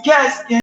Yes, yes.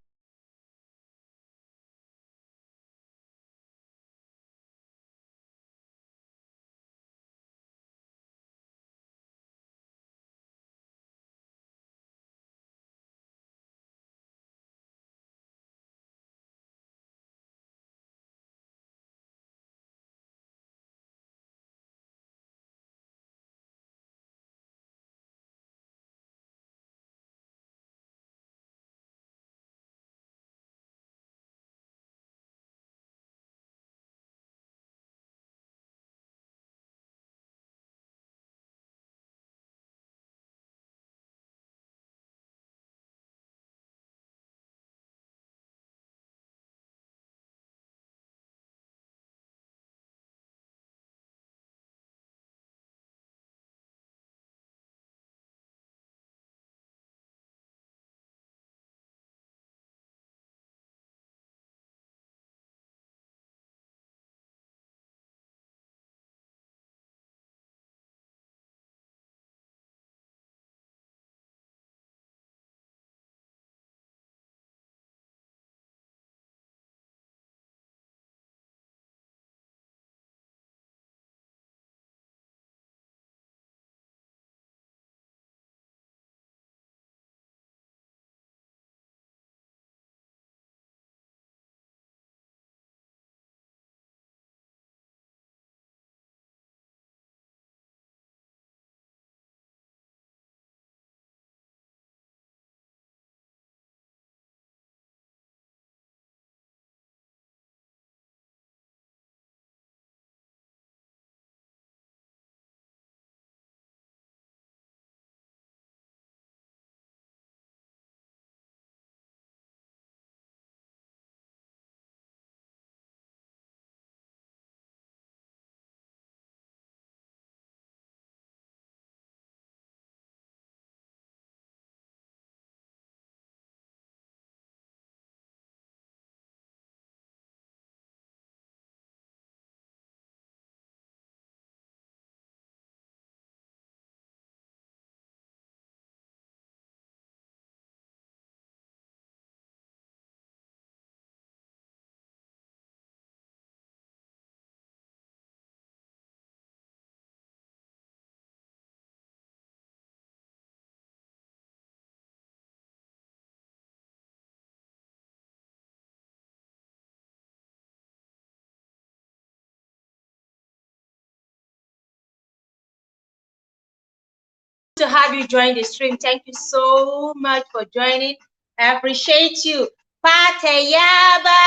To have you join the stream. Thank you so much for joining. I appreciate you. Patayaba!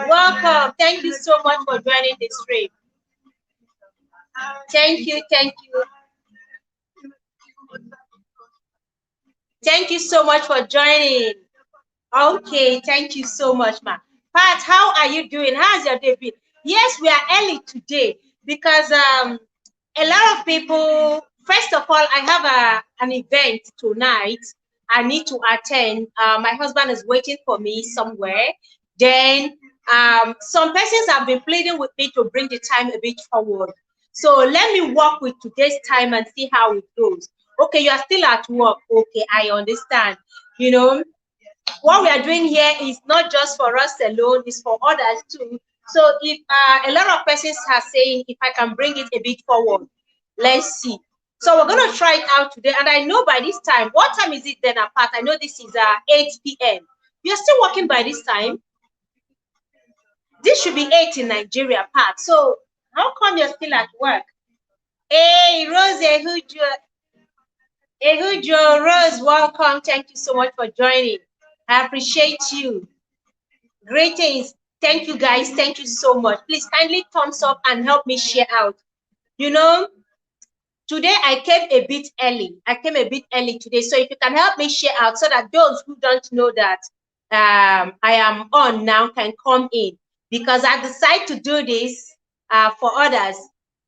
Welcome. Thank you so much for joining the stream. Thank you, thank you. Thank you so much for joining. Okay, thank you so much, ma. Pat, how are you doing? How's your day been? Yes, we are early today because a lot of people. First of all, I have an event tonight. I need to attend. My husband is waiting for me somewhere. Then some persons have been pleading with me to bring the time a bit forward. So let me work with today's time and see how it goes. Okay, you are still at work. Okay, I understand. You know, what we are doing here is not just for us alone, it's for others too. So if a lot of persons are saying if I can bring it a bit forward, let's see. So we're going to try it out today. And I know by this time, what time is it then apart? I know this is 8 p.m. You're still working by this time. This should be 8 in Nigeria part. So how come you're still at work? Hey, Rose Ehujo, Rose, welcome. Thank you so much for joining. I appreciate you. Greetings. Thank you, guys. Thank you so much. Please kindly thumbs up and help me share out. You know, today I came a bit early. I came a bit early today. So if you can help me share out so that those who don't know that I am on now can come in. Because I decided to do this for others.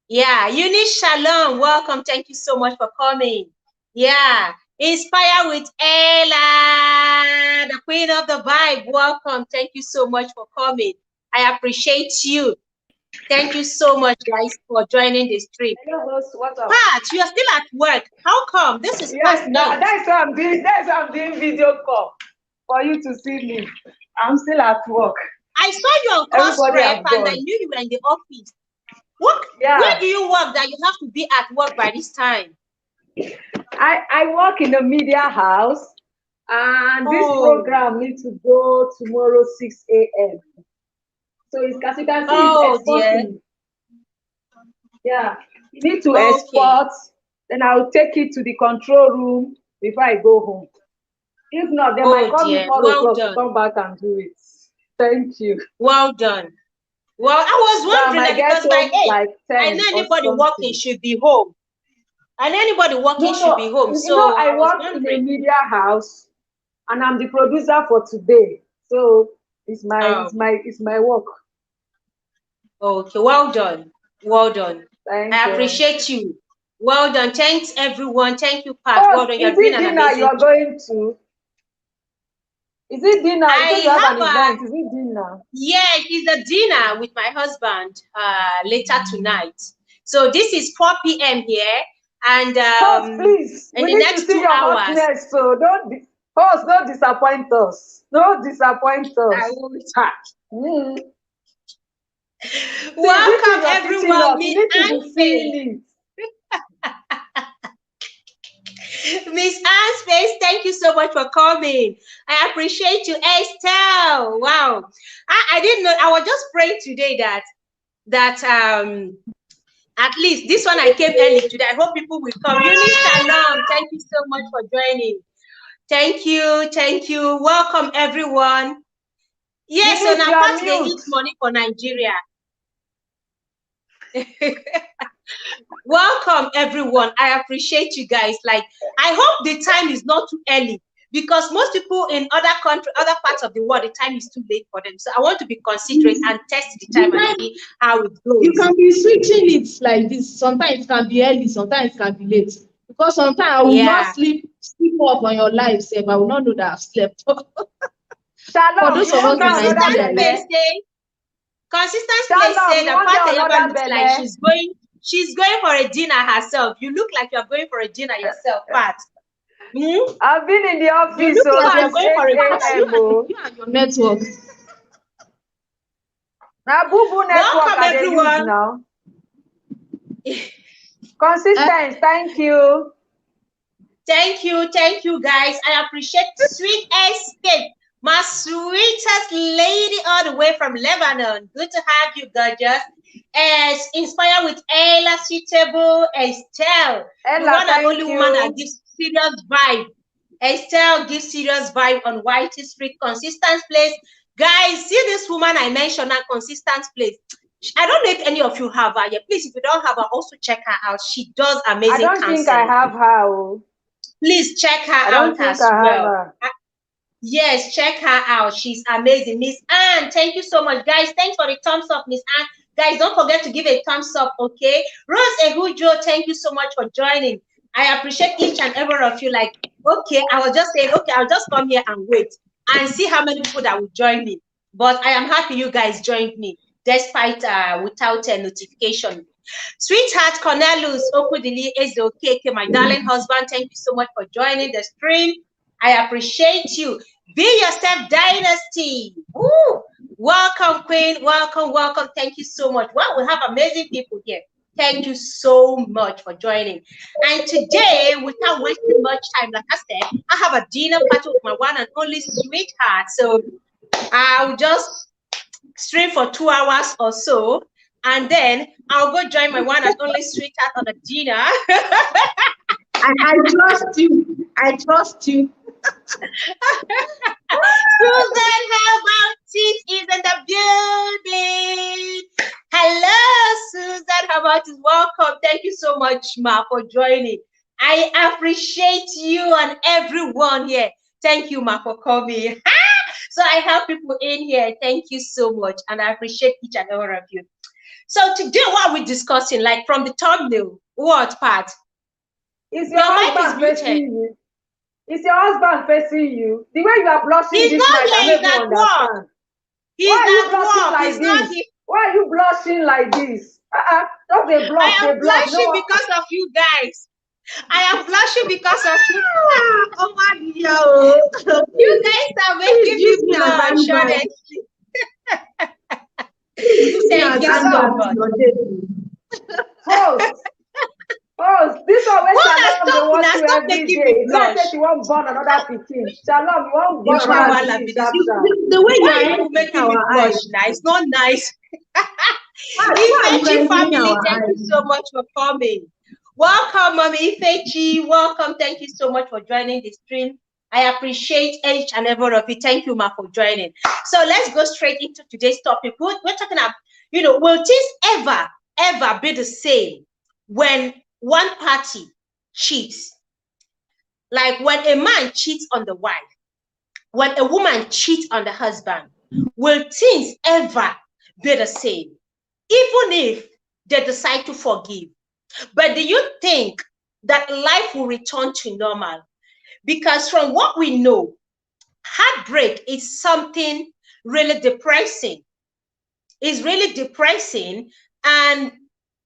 Yeah, Eunice Shalom, welcome. Thank you so much for coming. Yeah, Inspire with Ella, the queen of the vibe. Welcome. Thank you so much for coming. I appreciate you. Thank you so much, guys, for joining this stream. Hello, host. What's up? Pat, you are still at work. How come? This is past 8. That's why I'm doing. That's why I'm doing video call for you to see me. I'm still at work. I saw you on course prep, and I knew you were in the office. What? Yeah. Where do you work that you have to be at work by this time? I work in a media house, and this program needs to go tomorrow 6 a.m. So it's considered exporting. Yeah, you need to export. Then I'll take it to the control room before I go home. If not, then I call me 4 o'clock to come back and do it. Thank you. Well done. Well, I was wondering because by 8, I know anybody working should be home. And anybody working should be home. So I work in a media house, and I'm the producer for today. So it's my work. Okay, well done. Well done. I appreciate you. Well done. Thanks everyone. Thank you, Pat. Well done. Is it dinner you are going to? Is it dinner? You have an event. Is it dinner? Yeah, it's a dinner with my husband later tonight. So this is 4 p.m. here. And please, in the next 2 hours. Hotness, so don't disappoint us. Don't disappoint us. I will. Welcome everyone. Miss Anne Space, thank you so much for coming. I appreciate you. Estelle, wow. I didn't know. I was just praying today that at least this one I came early today. I hope people will come. Eunice Shalom, thank you so much for joining. Thank you. Welcome everyone. Yes, so now Pat they need money for Nigeria. Welcome everyone. I appreciate you guys. Like, I hope the time is not too early, because most people in other parts of the world, the time is too late for them. So I want to be considerate and test the time and see how it goes. You can be switching it like this. Sometimes it can be early, sometimes it can be late. Because sometimes I will not sleep off on your life, Seb. I will not know that I've slept. Shalom, Consistent Place say that Pat like she's going for a dinner herself. You look like you're going for a dinner yourself, Pat. I've been in the office. You look like you're going for a dinner. You and your network. Now, Boo network. Welcome everyone. Now. Consistent. Thank you. Thank you, guys. I appreciate Sweet Escape. My sweetest lady all the way from Lebanon. Good to have you, gorgeous. As inspired with Ella Suitable, Estelle. The one and only woman that gives serious vibe. Estelle gives serious vibe on Whitey Street, Consistent Place. Guys, see this woman I mentioned at Consistent Place. I don't know if any of you have her yet. Please, if you don't have her, also check her out. She does amazing counseling. I don't think I have her. Please check her out as well. Yes, check her out. She's amazing. Miss Anne, thank you so much. Guys, thanks for the thumbs up, Miss Anne. Guys, don't forget to give a thumbs up, okay? Rose Ehujo, thank you so much for joining. I appreciate each and every one of you. Like, okay, I was just saying, okay, I'll just come here and wait and see how many people that will join me. But I am happy you guys joined me, despite without a notification. Sweetheart Cornelius Okudili Ezokeke, my darling husband, thank you so much for joining the stream. I appreciate you. Be Yourself Dynasty. Woo! Welcome, Queen. Welcome. Thank you so much. Well, we have amazing people here. Thank you so much for joining. And today, without wasting much time, like I said, I have a dinner party with my one and only sweetheart. So I'll just stream for 2 hours or so, and then I'll go join my one and only sweetheart on a dinner. And I trust you. I trust you. Susan, how about it? Is in the building. Hello, Susan. How about it? Welcome. Thank you so much, Ma, for joining. I appreciate you and everyone here. Thank you, Ma, for coming. So I have people in here. Thank you so much, and I appreciate each and every one of you. So today, what are we discussing? Like from the thumbnail, what part? Is your husband facing you? Is your husband facing you? The way you are blushing this night, I don't understand. He's at work. He's not here. Why are you blushing like this? Don't they blush? I am blushing because of you guys. I am blushing because of you. Oh my God. You guys are making me blush, honestly. Thank you so much. Host, this always Shalom they want to stop every making day. me blush. Say she won't born another pikin. Shalom, you won't born another pikin. The way you are making me blush now, it's not nice. Ifechi family, thank you so much for coming. Welcome, Mommy Ifechi. Welcome. Thank you so much for joining the stream. I appreciate each and every one of you. Thank you, Ma, for joining. So let's go straight into today's topic. We're talking about, will things ever be the same when one party cheats? Like when a man cheats on the wife, when a woman cheats on the husband, will things ever be the same? Even if they decide to forgive. But do you think that life will return to normal? Because from what we know, heartbreak is something really depressing. It's really depressing. And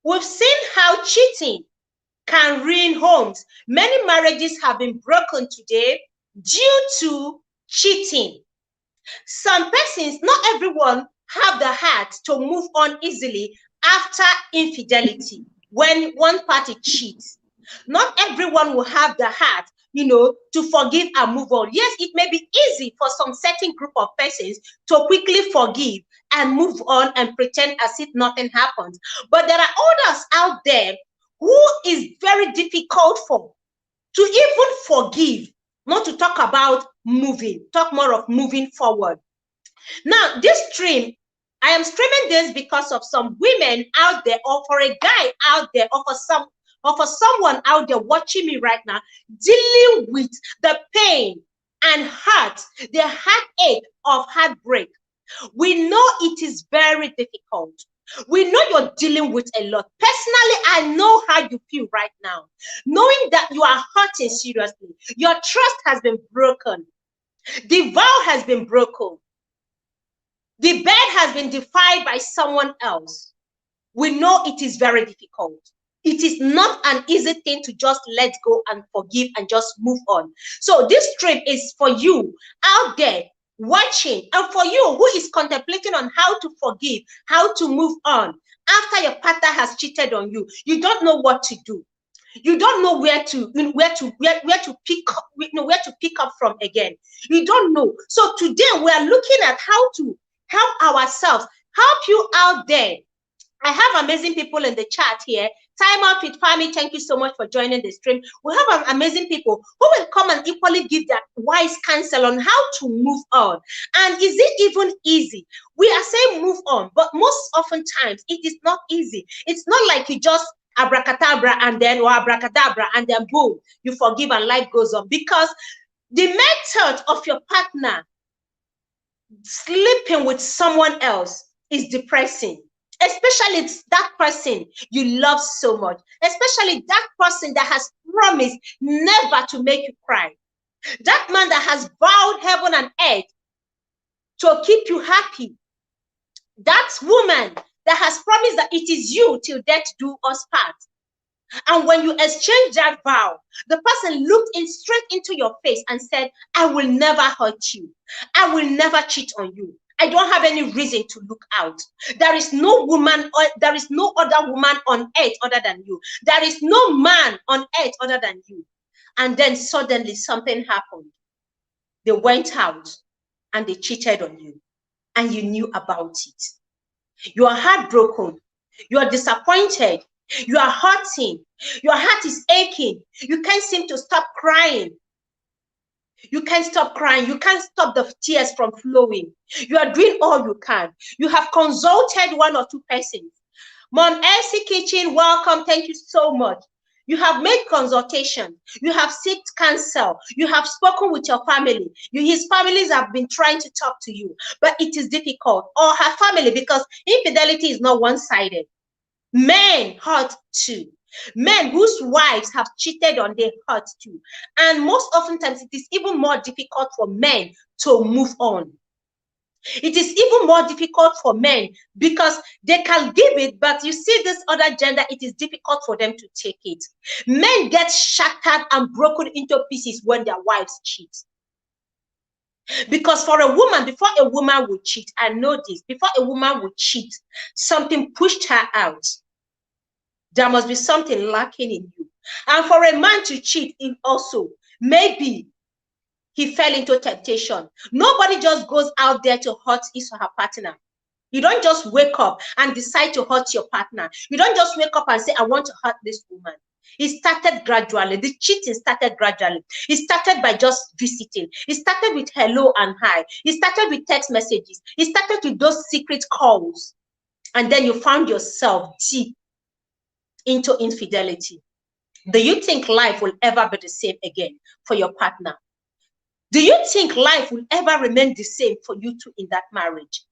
we've seen how cheating can ruin homes. Many marriages have been broken today due to cheating. Some persons, not everyone, have the heart to move on easily after infidelity. When one party cheats, not everyone will have the heart, to forgive and move on. Yes, it may be easy for some certain group of persons to quickly forgive and move on and pretend as if nothing happens. But there are others out there who is very difficult for to even forgive, not to talk about moving, talk more of moving forward. Now, this stream, I am streaming this because of some women out there, or for a guy out there, or for someone out there watching me right now, dealing with the pain and hurt, the heartache of heartbreak. We know it is very difficult. We know you're dealing with a lot. Personally, I know how you feel right now, knowing that you are hurting seriously. Your trust has been broken. The vow has been broken. The bed has been defied by someone else. We know it is very difficult. It is not an easy thing to just let go and forgive and just move on. So this trip is for you out there watching, and for you who is contemplating on how to forgive, how to move on after your partner has cheated on you. You don't know what to do. You don't know where to pick up from again. You don't know. So today we are looking at how to help ourselves, help you out there. I have amazing people in the chat here. Time Out with Fami, thank you so much for joining the stream. We have amazing people who will come and equally give that wise counsel on how to move on. And is it even easy? We are saying move on, but most often times it is not easy. It's not like you just abracadabra and then boom, you forgive and life goes on. Because the method of your partner sleeping with someone else is depressing, especially it's that person you love so much, especially that person that has promised never to make you cry, that man that has vowed heaven and earth to keep you happy, that woman that has promised that it is you till death do us part. And when you exchange that vow, the person looked straight into your face and said, I will never hurt you. I will never cheat on you. I don't have any reason to look out. There is no woman, or there is no other woman on earth other than you. There is no man on earth other than you. And then suddenly something happened. They went out and they cheated on you. And you knew about it. You are heartbroken. You are disappointed. You are hurting. Your heart is aching. You can't seem to stop crying. You can't stop crying. You can't stop the tears from flowing. You are doing all you can. You have consulted one or two persons. Mom Elsie Kitchen, welcome. Thank you so much. You have made consultation. You have sought counsel. You have spoken with your family. His families have been trying to talk to you, but it is difficult. Or her family, because infidelity is not one-sided. Men hurt too. Men whose wives have cheated on their hurt too. And most often times it is even more difficult for men to move on. It is even more difficult for men because they can give it, but you see this other gender, it is difficult for them to take it. Men get shattered and broken into pieces when their wives cheat. Because for a woman, before a woman would cheat, I know this, before a woman would cheat, something pushed her out. There must be something lacking in you. And for a man to cheat, it also, maybe he fell into temptation. Nobody just goes out there to hurt his or her partner. You don't just wake up and decide to hurt your partner. You don't just wake up and say, I want to hurt this woman. It started gradually. The cheating started gradually. It started by just visiting. It started with hello and hi. It started with text messages. It started with those secret calls. And then you found yourself deep into infidelity. Do you think life will ever be the same again for your partner? Do you think life will ever remain the same for you two in that marriage?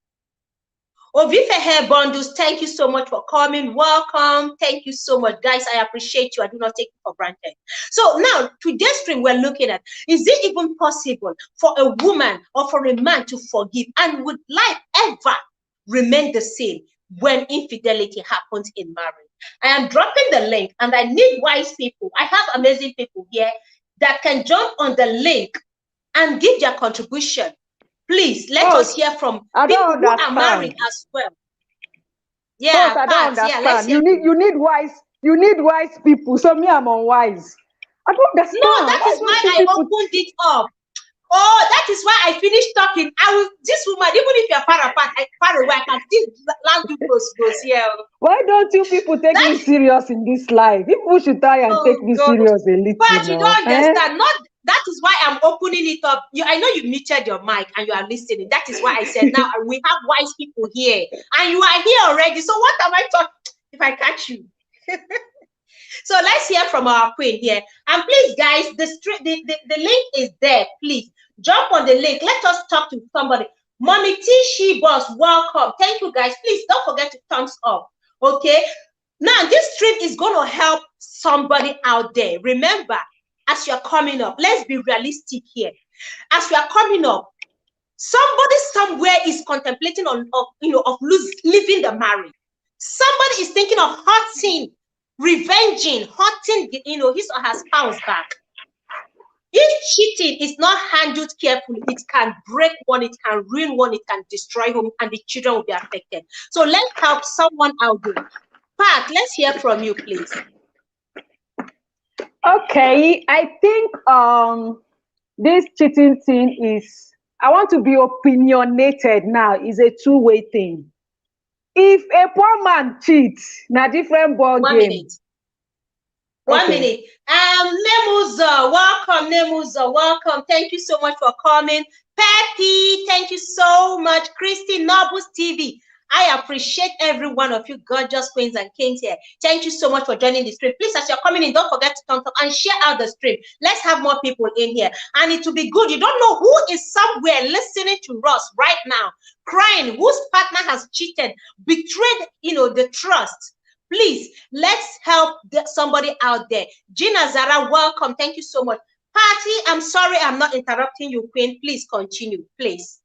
Ovife Hair Bundles, thank you so much for coming. Welcome. Thank you so much, guys. I appreciate you. I do not take it for granted. So now, today's stream we're looking at, is it even possible for a woman or for a man to forgive? And would life ever remain the same when infidelity happens in marriage? I am dropping the link, and I need wise people. I have amazing people here that can jump on the link and give their contribution. Please let us hear from people who are married as well. Yeah, I don't understand. Yeah, you need wise people. So me, I'm unwise. I don't understand. No, that is why I opened it up. Oh, that is why I finished talking. This woman, even if you're far apart, far away, I can still land you close here. Why don't you people take me serious in this life? People should try and take me serious a little. But you don't understand. That is why I'm opening it up. I know you muted your mic and you are listening. That is why I said now we have wise people here, and you are here already. So what am I talking if I catch you? So let's hear from our queen here. And please, guys, the link is there. Please jump on the link. Let us talk to somebody. Mommy T She Boss, welcome. Thank you, guys. Please don't forget to thumbs up. Okay. Now this stream is going to help somebody out there. Remember, as you're coming up, let's be realistic here. As we are coming up, somebody somewhere is contemplating leaving the marriage. Somebody is thinking of hurting, revenging, hurting, his or her spouse back. If cheating is not handled carefully, it can break one, it can ruin one, it can destroy home, and the children will be affected. So let's help someone out there. Pat, let's hear from you, please. Okay, I think this cheating thing is, I want to be opinionated now, is a two-way thing. If a poor man cheats, na different ball game. One minute. Nemuza, welcome, Nemuza, welcome. Thank you so much for coming. Peppy, thank you so much. Christy Nobus TV. I appreciate every one of you gorgeous queens and kings here. Thank you so much for joining the stream. Please, as you're coming in, don't forget to thumbs up and share out the stream. Let's have more people in here. And it will be good. You don't know who is somewhere listening to us right now, crying, whose partner has cheated, betrayed, the trust. Please, let's help somebody out there. Gina Zara, welcome. Thank you so much. Patty, I'm sorry I'm not interrupting you, Queen. Please continue, please.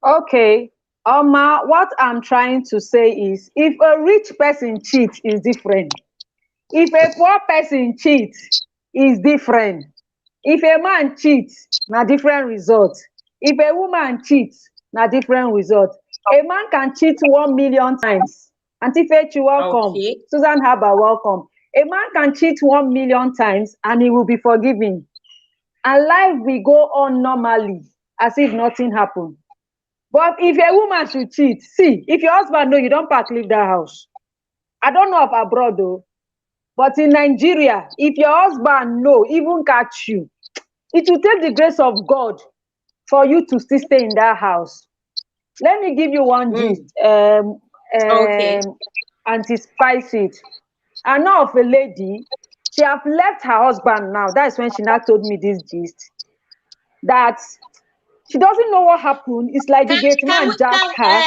Okay. What I'm trying to say is, if a rich person cheats, is different. If a poor person cheats, is different. If a man cheats, na different result. If a woman cheats, na different result. A man can cheat 1 million times. Auntie Fechi, welcome. Okay. Susan Haber, welcome. A man can cheat 1 million times and he will be forgiven. And life will go on normally, as if nothing happened. But if a woman should cheat, see, if your husband know you don't leave that house. I don't know of abroad though, but in Nigeria, if your husband know, even catch you, it will take the grace of God for you to still stay in that house. Let me give you one gist. Okay. Anti-spice it. I know of a lady, she have left her husband now. That's when she now told me this gist. That she doesn't know what happened. It's like the gate man jacked her.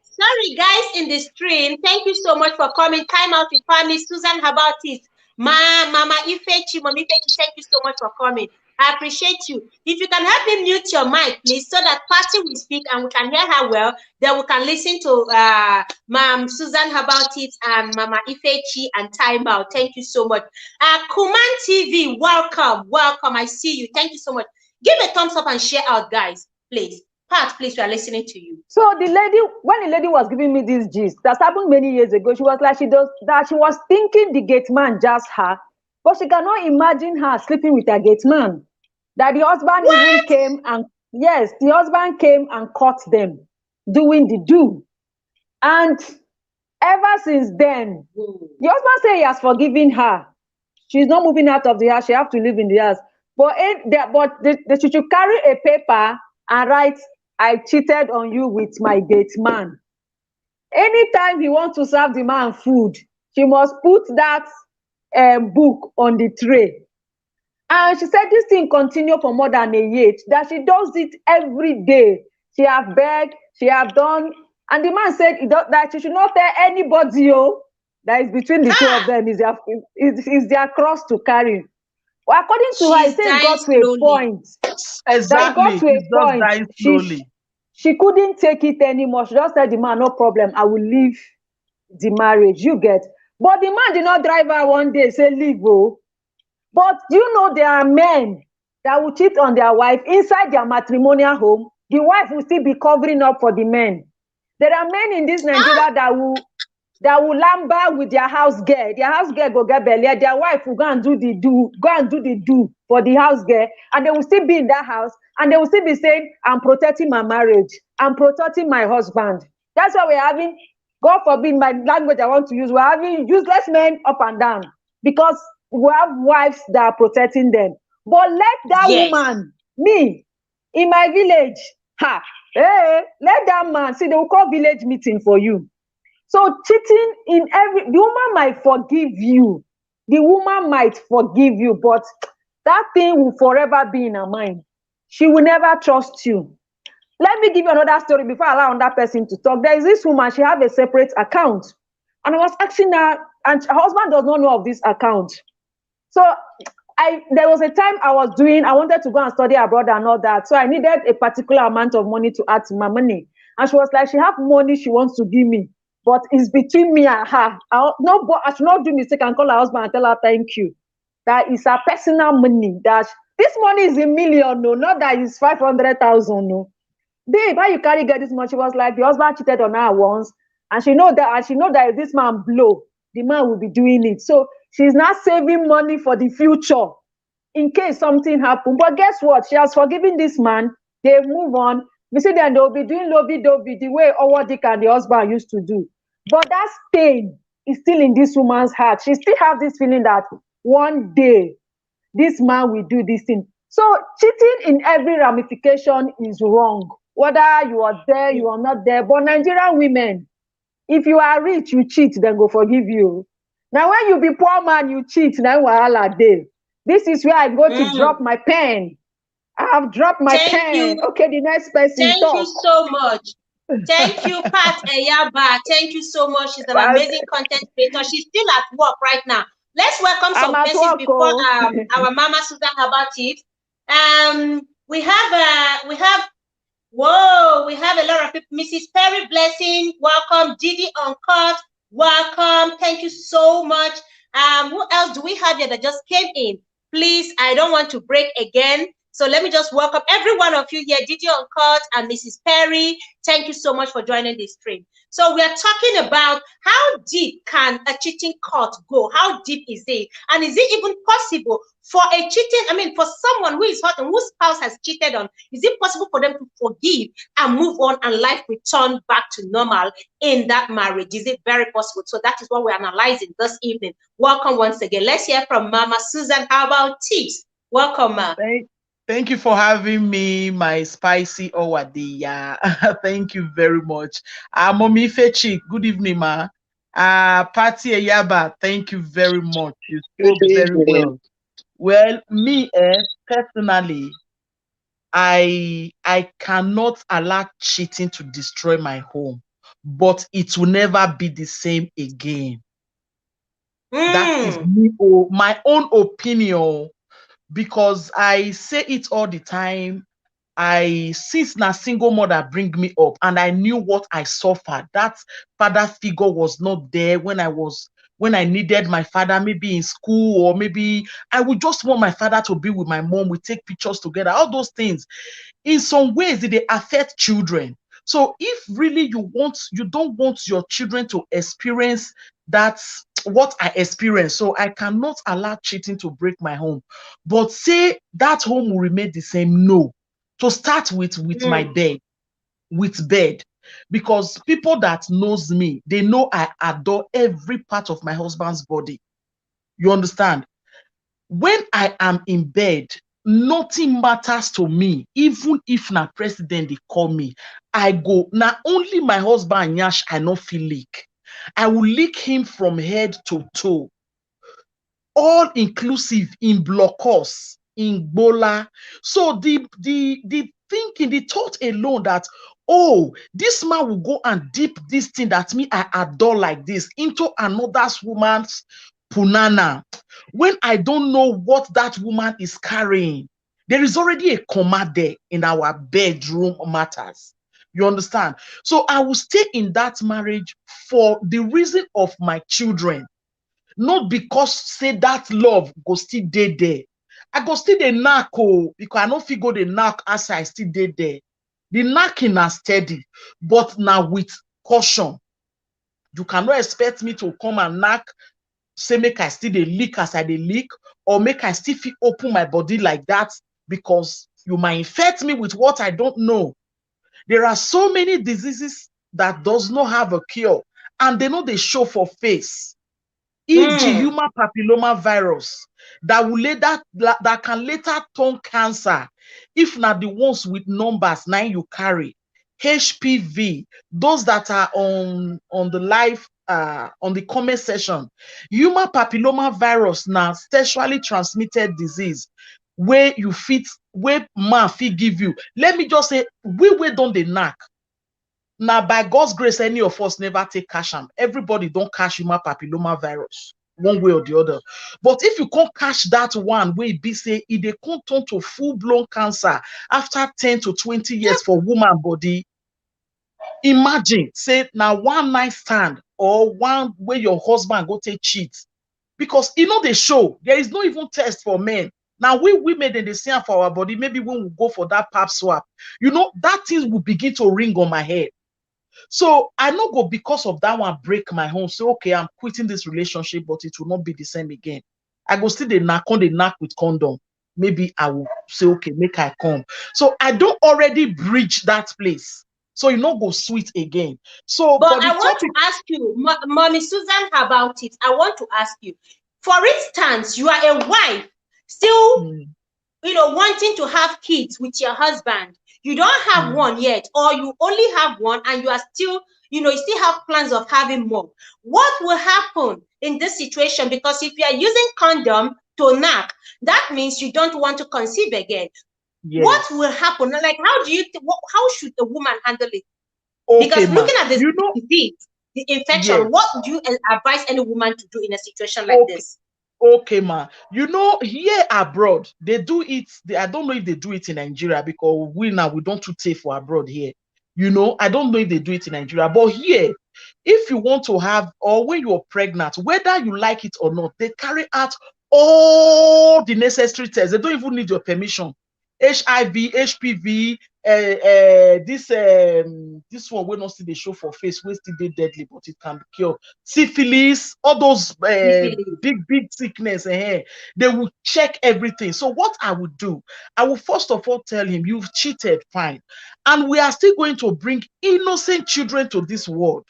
Sorry, guys, in the stream. Thank you so much for coming. Time out with family. Susan Habatis. Mama Ifechi, Mommy Ifechi, thank you so much for coming. I appreciate you. If you can help me mute your mic, please, so that Patty will speak and we can hear her well. Then we can listen to Ma'am Susan about it and Mama Ifechi and Time Out. Thank you so much. Kuman TV, welcome. I see you. Thank you so much. Give a thumbs up and share out, guys, please. Pat, please, we are listening to you. So when the lady was giving me this gist, that happened many years ago, she was like, she was thinking the gate man just her, but she cannot imagine her sleeping with a gate man. That the husband even came and, yes, the husband came and caught them doing the do. And ever since then, the husband said he has forgiven her. She's not moving out of the house. She have to live in the house. But she should carry a paper and write, I cheated on you with my gate man. Anytime he wants to serve the man food, she must put that book on the tray. And she said this thing continued for more than a year, that she does it every day. She have begged, she have done, and the man said that she should not tell anybody that is between the two of them is their cross to carry. Well, according to her, it says got to a point. Exactly. Got to a point. She couldn't take it anymore. She just said, the man, no problem, I will leave the marriage. You get. But the man did not drive her one day, say, leave. But you know, there are men that will cheat on their wife inside their matrimonial home. The wife will still be covering up for the men. There are men in this Nigeria that will lamber with their house girl. Their house girl go get belly. Their wife will go and do the do for the house girl, and they will still be in that house, and they will still be saying, I'm protecting my marriage, I'm protecting my husband. That's why we're having, God forbid my language I want to use, we're having useless men up and down, because we have wives that are protecting them. But let that woman, me, in my village, let that man, see, they will call village meeting for you. So cheating the woman might forgive you. The woman might forgive you, but that thing will forever be in her mind. She will never trust you. Let me give you another story before I allow that person to talk. There is this woman, she have a separate account. And I was asking her, and her husband does not know of this account. So there was a time I wanted to go and study abroad and all that. So I needed a particular amount of money to add to my money. And she was like, she have money she wants to give me, but it's between me and her. I should not do mistake and call her husband and tell her thank you. That is her personal money. That this money is $1 million, no, not that it's 500,000, no. Babe, how you carry get this much? She was like, the husband cheated on her once, and she know that if this man blow, the man will be doing it. So she's not saving money for the future in case something happens. But guess what? She has forgiven this man. They move on. We see that they'll be doing lovey-dovey the way Owadik and the husband used to do. But that pain is still in this woman's heart. She still has this feeling that one day this man will do this thing. So cheating in every ramification is wrong. Whether you are there, you are not there. But Nigerian women, if you are rich, you cheat, then go forgive you. Now, when you be poor man, you cheat, now wahala dey. This is where I go to drop my pen. I have dropped my pen. Okay, the next person. Thank you so much. Thank you, Pat Eyaba. Thank you so much. She's an amazing content creator. She's still at work right now. Let's welcome some persons before our Mama Susan about it. We have a lot of people. Mrs. Perry Blessing, welcome. Didi Uncut, welcome. Thank you so much. Who else do we have here that just came in? Please, I don't want to break again. So let me just welcome every one of you here, Didi Uncut and Mrs. Perry. Thank you so much for joining this stream. So we are talking about how deep can a cheating court go? How deep is it? And is it even possible for a cheating, for someone who is hurt and whose spouse has cheated on, is it possible for them to forgive and move on and life return back to normal in that marriage? Is it very possible? So that is what we're analyzing this evening. Welcome once again. Let's hear from Mama Susan. How about tips? Welcome, Ma. Thank you for having me, my spicy Owadiya. Thank you very much. Mommy Fechi, good evening, ma. Patty Eyaba, thank you very much. You spoke very well. Well, me personally, I cannot allow cheating to destroy my home, but it will never be the same again. That is my own opinion. because I say it all the time. Since na single mother bring me up, and I knew what I suffered. That father figure was not there when I needed my father, maybe in school, or maybe I would just want my father to be with my mom. We take pictures together. All those things, in some ways, they affect children. So if really you don't want your children to experience that's what I experienced. So I cannot allow cheating to break my home. But say that home will remain the same. No. To start with my bed, because people that knows me, they know I adore every part of my husband's body. You understand? When I am in bed, nothing matters to me. Even if na president they call me, I go. Now only my husband Nyash I not feel lick. I will lick him from head to toe, all inclusive, in blockers, in bola. So the thinking, the thought alone that, oh, this man will go and dip this thing that me I adore like this into another woman's punana, when I don't know what that woman is carrying. There is already a comma there in our bedroom matters. You understand? So I will stay in that marriage for the reason of my children, not because say that love go still dey there. I go still dey knack, because I no fit go dey knack as I still dey there. The knacking are steady, but now with caution. You cannot expect me to come and knack, say make I still dey leak as I dey leak, or make I still fit open my body like that, because you might infect me with what I don't know. There are so many diseases that does not have a cure, and they know they show for face. E.g., human papilloma virus that can later turn cancer if not the ones with numbers now you carry. HPV, those that are on the live on the comment section. Human papilloma virus now sexually transmitted disease where man fit give you. Let me just say, we don't dey knack. Now, by God's grace, any of us never take cash. Everybody don't cash human papilloma virus one way or the other. But if you can't catch that one way, be say it can't turn to full-blown cancer after 10 to 20 years for woman body. Imagine, say now one night stand or one where your husband go take cheat, because they show there is no even test for men. Now we women they see for our body. Maybe when we go for that pap swap, that thing will begin to ring on my head. So I not go because of that one break my home. Say, okay, I'm quitting this relationship, but it will not be the same again. I go still the knack with condom. Maybe I will say, okay, make I come. So I don't already breach that place. So you not go sweet again. So, but I want to ask you, Mommy Susan, about it. I want to ask you, for instance, you are a wife, still, wanting to have kids with your husband. You don't have one yet, or you only have one and you are still, you still have plans of having more. What will happen in this situation? Because if you are using condom to knack, that means you don't want to conceive again. Yes. What will happen? Like, how should a woman handle it? Okay, because looking at this disease, the infection, what do you advise any woman to do in a situation like this? Okay, ma. Here abroad, they do it. I don't know if they do it in Nigeria, because we don't take for abroad here. I don't know if they do it in Nigeria, but here, if you want to have, or when you're pregnant, whether you like it or not, they carry out all the necessary tests. They don't even need your permission. HIV, HPV, this one will not see the show for face, will still be deadly, but it can be cured. Syphilis, all those big sickness, they will check everything. So what I would do, I will first of all tell him, you've cheated, fine, and we are still going to bring innocent children to this world.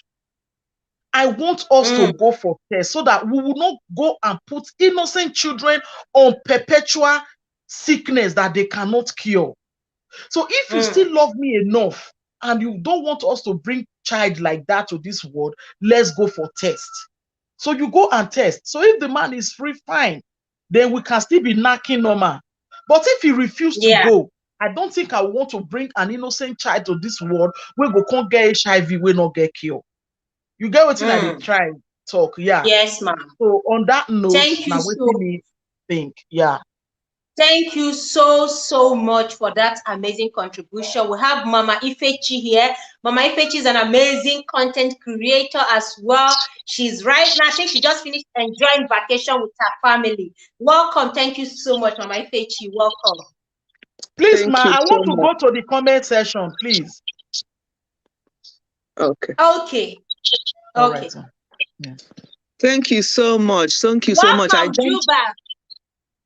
I want us to go for tests so that we will not go and put innocent children on perpetual sickness that they cannot cure. So if you still love me enough and you don't want us to bring child like that to this world, let's go for test. So you go and test. So if the man is free, fine, then we can still be knocking normal. But if he refuses to go, I don't think I want to bring an innocent child to this world where we can't get HIV, we not get cured. You get what I try talk, Yes, ma'am. So on that note, now what do you think? Yeah. Thank you so much for that amazing contribution. We have Mama Ifechi here. Mama Ifechi is an amazing content creator as well. She's right now, I think she just finished enjoying vacation with her family. Welcome. Thank you so much, Mama Ifechi. Welcome. Please, Ma, I want to go to the comment section, please. Okay. Okay. All okay. Right. Yeah. Thank you so much. Thank you so much. Juba.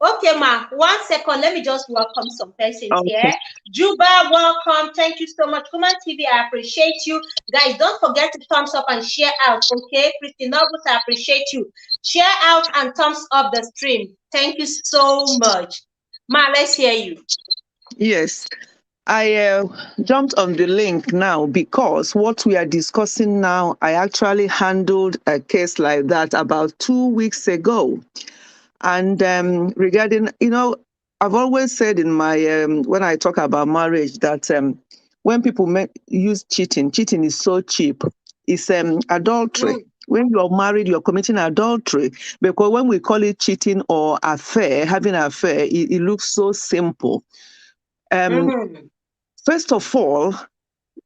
Okay, Ma, 1 second. Let me just welcome some persons here. Juba, welcome. Thank you so much. Kuman TV, I appreciate you. Guys, don't forget to thumbs up and share out, okay? Christy Nobles, I appreciate you. Share out and thumbs up the stream. Thank you so much. Ma, let's hear you. Yes. I jumped on the link now because what we are discussing now, I actually handled a case like that about 2 weeks ago. And regarding, I've always said in my, when I talk about marriage, that when people use cheating is so cheap. It's adultery. When you're married, you're committing adultery. Because when we call it cheating or affair, having an affair, it looks so simple. First of all,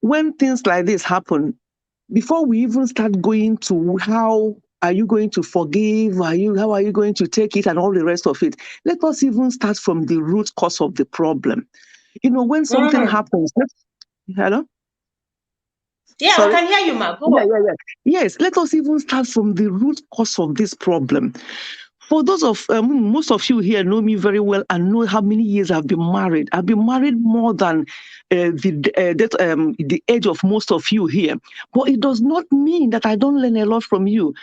when things like this happen, before we even start going to how are you going to forgive, how are you going to take it and all the rest of it, let us even start from the root cause of the problem. When something happens, hello? Yeah, sorry? I can hear you, Ma. Go on. Yes, let us even start from the root cause of this problem. For those of most of you here know me very well and know how many years I've been married. I've been married more than the age of most of you here. But it does not mean that I don't learn a lot from you.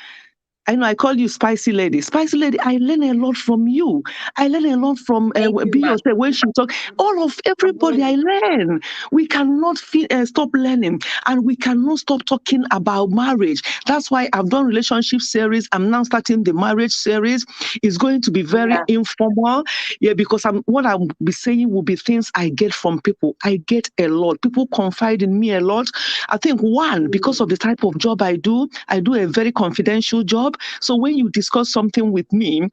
I know I call you Spicy Lady. Spicy Lady, I learn a lot from you. I learn a lot from Beyonce when she talk. All of everybody, I learn. We cannot stop learning, and we cannot stop talking about marriage. That's why I've done relationship series. I'm now starting the marriage series. It's going to be very informal, because what I'll be saying will be things I get from people. I get a lot. People confide in me a lot. I think because of the type of job I do a very confidential job. So when you discuss something with me,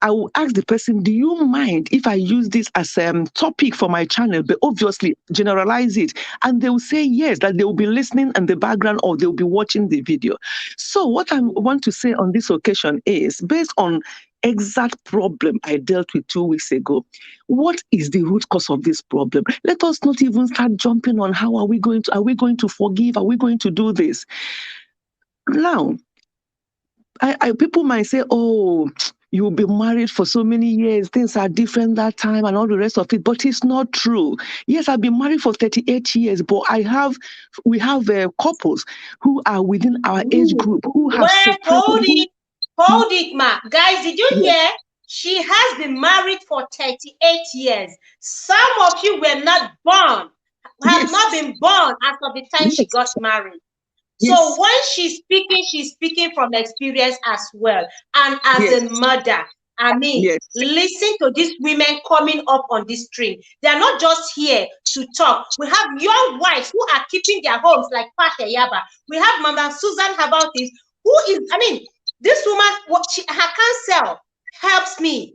I will ask the person, do you mind if I use this as a topic for my channel, but obviously generalize it? And they will say yes, that they will be listening in the background or they'll be watching the video. So what I want to say on this occasion is, based on exact problem I dealt with 2 weeks ago, what is the root cause of this problem? Let us not even start jumping on how are we going to forgive? Are we going to do this? Now, people might say, oh, you'll be married for so many years, things are different that time and all the rest of it, but it's not true. Yes, I've been married for 38 years, but we have couples who are within our age group who have Hold it, Ma. Guys, did you hear? She has been married for 38 years. Some of you were not born, have not been born as of the time she got married. So when she's speaking from experience as well. And as a mother, I mean, listen to these women coming up on this stream. They're not just here to talk. We have young wives who are keeping their homes like Pat Yaba. We have Mama Susan Habautis, who is, I mean, this woman, her counsel helps me.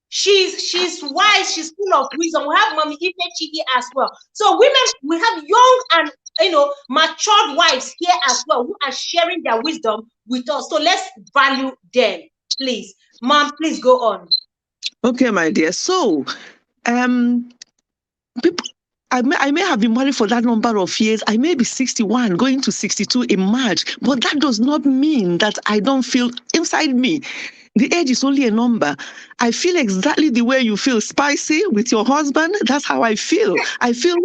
She's wise, she's full of wisdom. We have Mommy Ifechi here as well. So women, we have young and matured wives here as well who are sharing their wisdom with us. So let's value them, please. Mom, please go on. Okay, my dear. So, people, I may have been married for that number of years. I may be 61, going to 62 in March, but that does not mean that I don't feel inside me. The age is only a number. I feel exactly the way you feel, Spicy, with your husband. That's how I feel. I feel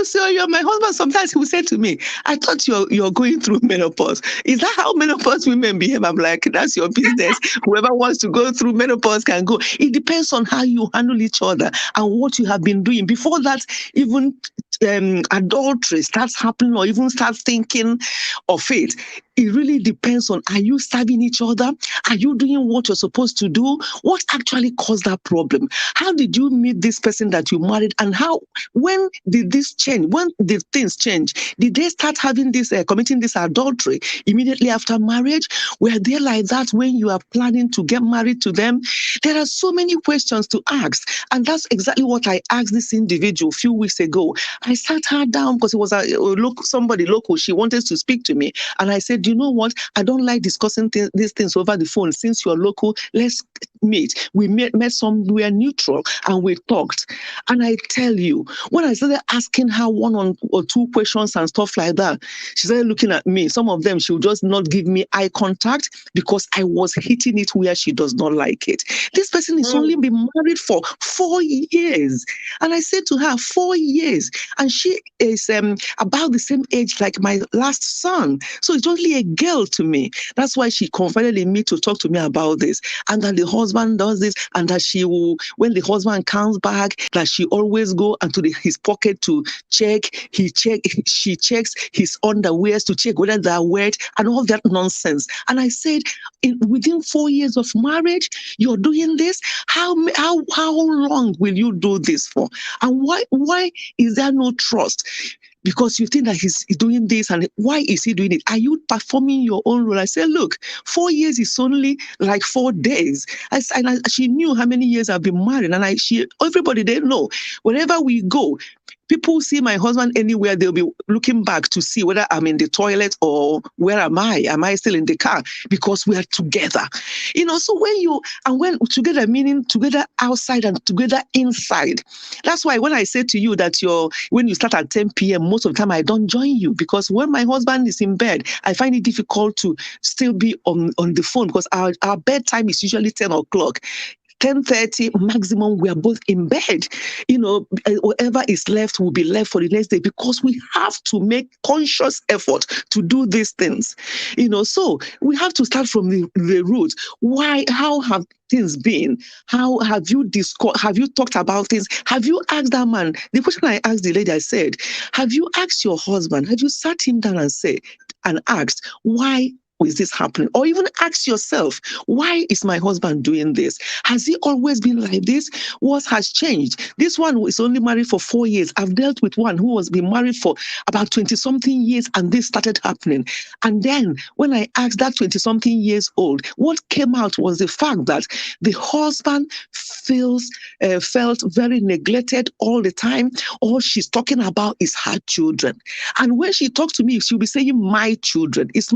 so. My husband, sometimes he will say to me, I thought you're going through menopause. Is that how menopause women behave? I'm like, that's your business. Whoever wants to go through menopause can go. It depends on how you handle each other and what you have been doing. Before that, even adultery starts happening or even start thinking of it, it really depends on, are you serving each other? Are you doing what you're supposed to do? What actually caused that problem? How did you meet this person that you married? And when did this change? When did things change? Did they start having this, committing this adultery immediately after marriage? Were they like that when you are planning to get married to them? There are so many questions to ask. And that's exactly what I asked this individual a few weeks ago. I sat her down because it was somebody local. She wanted to speak to me. And I said, you know what? I don't like discussing these things over the phone. Since you're local, let's meet. We met somewhere neutral and we talked. And I tell you, when I started asking her one or two questions and stuff like that, she started looking at me. Some of them, she would just not give me eye contact because I was hitting it where she does not like it. This person is only been married for 4 years. And I said to her, 4 years. And she is about the same age like my last son. So it's only a girl to me. That's why she confided in me to talk to me about this. And that the husband does this, and that she will, when the husband comes back, that she always go into his pocket to check. She checks his underwears to check whether they're wet and all that nonsense. And I said, within 4 years of marriage, you're doing this? How long will you do this for? And why is there no trust? Because you think that he's doing this, and why is he doing it? Are you performing your own role? I said, look, 4 years is only like 4 days. She knew how many years I've been married, and everybody, they know. Wherever we go, people see my husband anywhere, they'll be looking back to see whether I'm in the toilet or where am I? Am I still in the car? Because we are together. So when together, meaning together outside and together inside. That's why when I say to you that when you start at 10 p.m., most of the time I don't join you, because when my husband is in bed, I find it difficult to still be on the phone, because our bedtime is usually 10 o'clock. 10:30 maximum, we are both in bed. Whatever is left will be left for the next day, because we have to make conscious effort to do these things. So we have to start from the root. How have things been? How have you discussed? Have you talked about things? Have you asked that man? The question I asked the lady, I said, have you asked your husband? Have you sat him down and asked, why is this happening? Or even ask yourself, why is my husband doing this? Has he always been like this? What has changed? This one is only married for 4 years. I've dealt with one who has been married for about 20-something years, and this started happening. And then when I asked that 20-something years old, what came out was the fact that the husband felt very neglected all the time. All she's talking about is her children. And when she talks to me, she'll be saying, my children. It's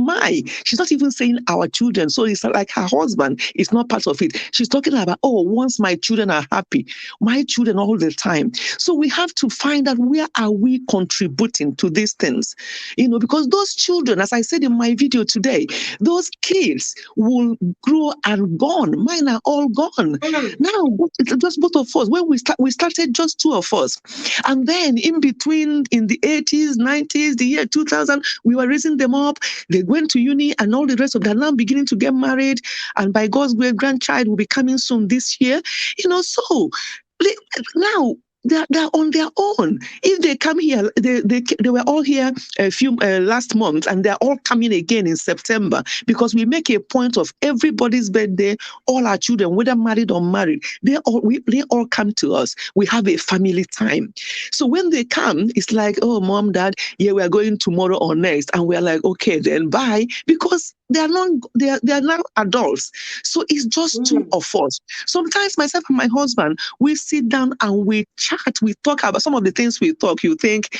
She's not even saying our children. So it's like her husband is not part of it. She's talking about, once my children are happy, my children all the time. So we have to find out, where are we contributing to these things? Because those children, as I said in my video today, those kids will grow and gone. Mine are all gone. Now, it's just both of us. When we started just 2 of us. And then in between, in the 80s, 90s, the year 2000, we were raising them up. They went to uni, and all the rest of them now beginning to get married, and by God's grace, grandchild will be coming soon this year. So now they're on their own. If they come here, they were all here last month, and they're all coming again in September, because we make a point of everybody's birthday, all our children, whether married or unmarried, they all come to us. We have a family time. So when they come, it's like, oh, mom, dad, yeah, we are going tomorrow or next, and we're like, okay, then bye, because they are now adults. So it's just 2 of us. Sometimes myself and my husband, we sit down and we chat. We talk about some of the things we talk. You think,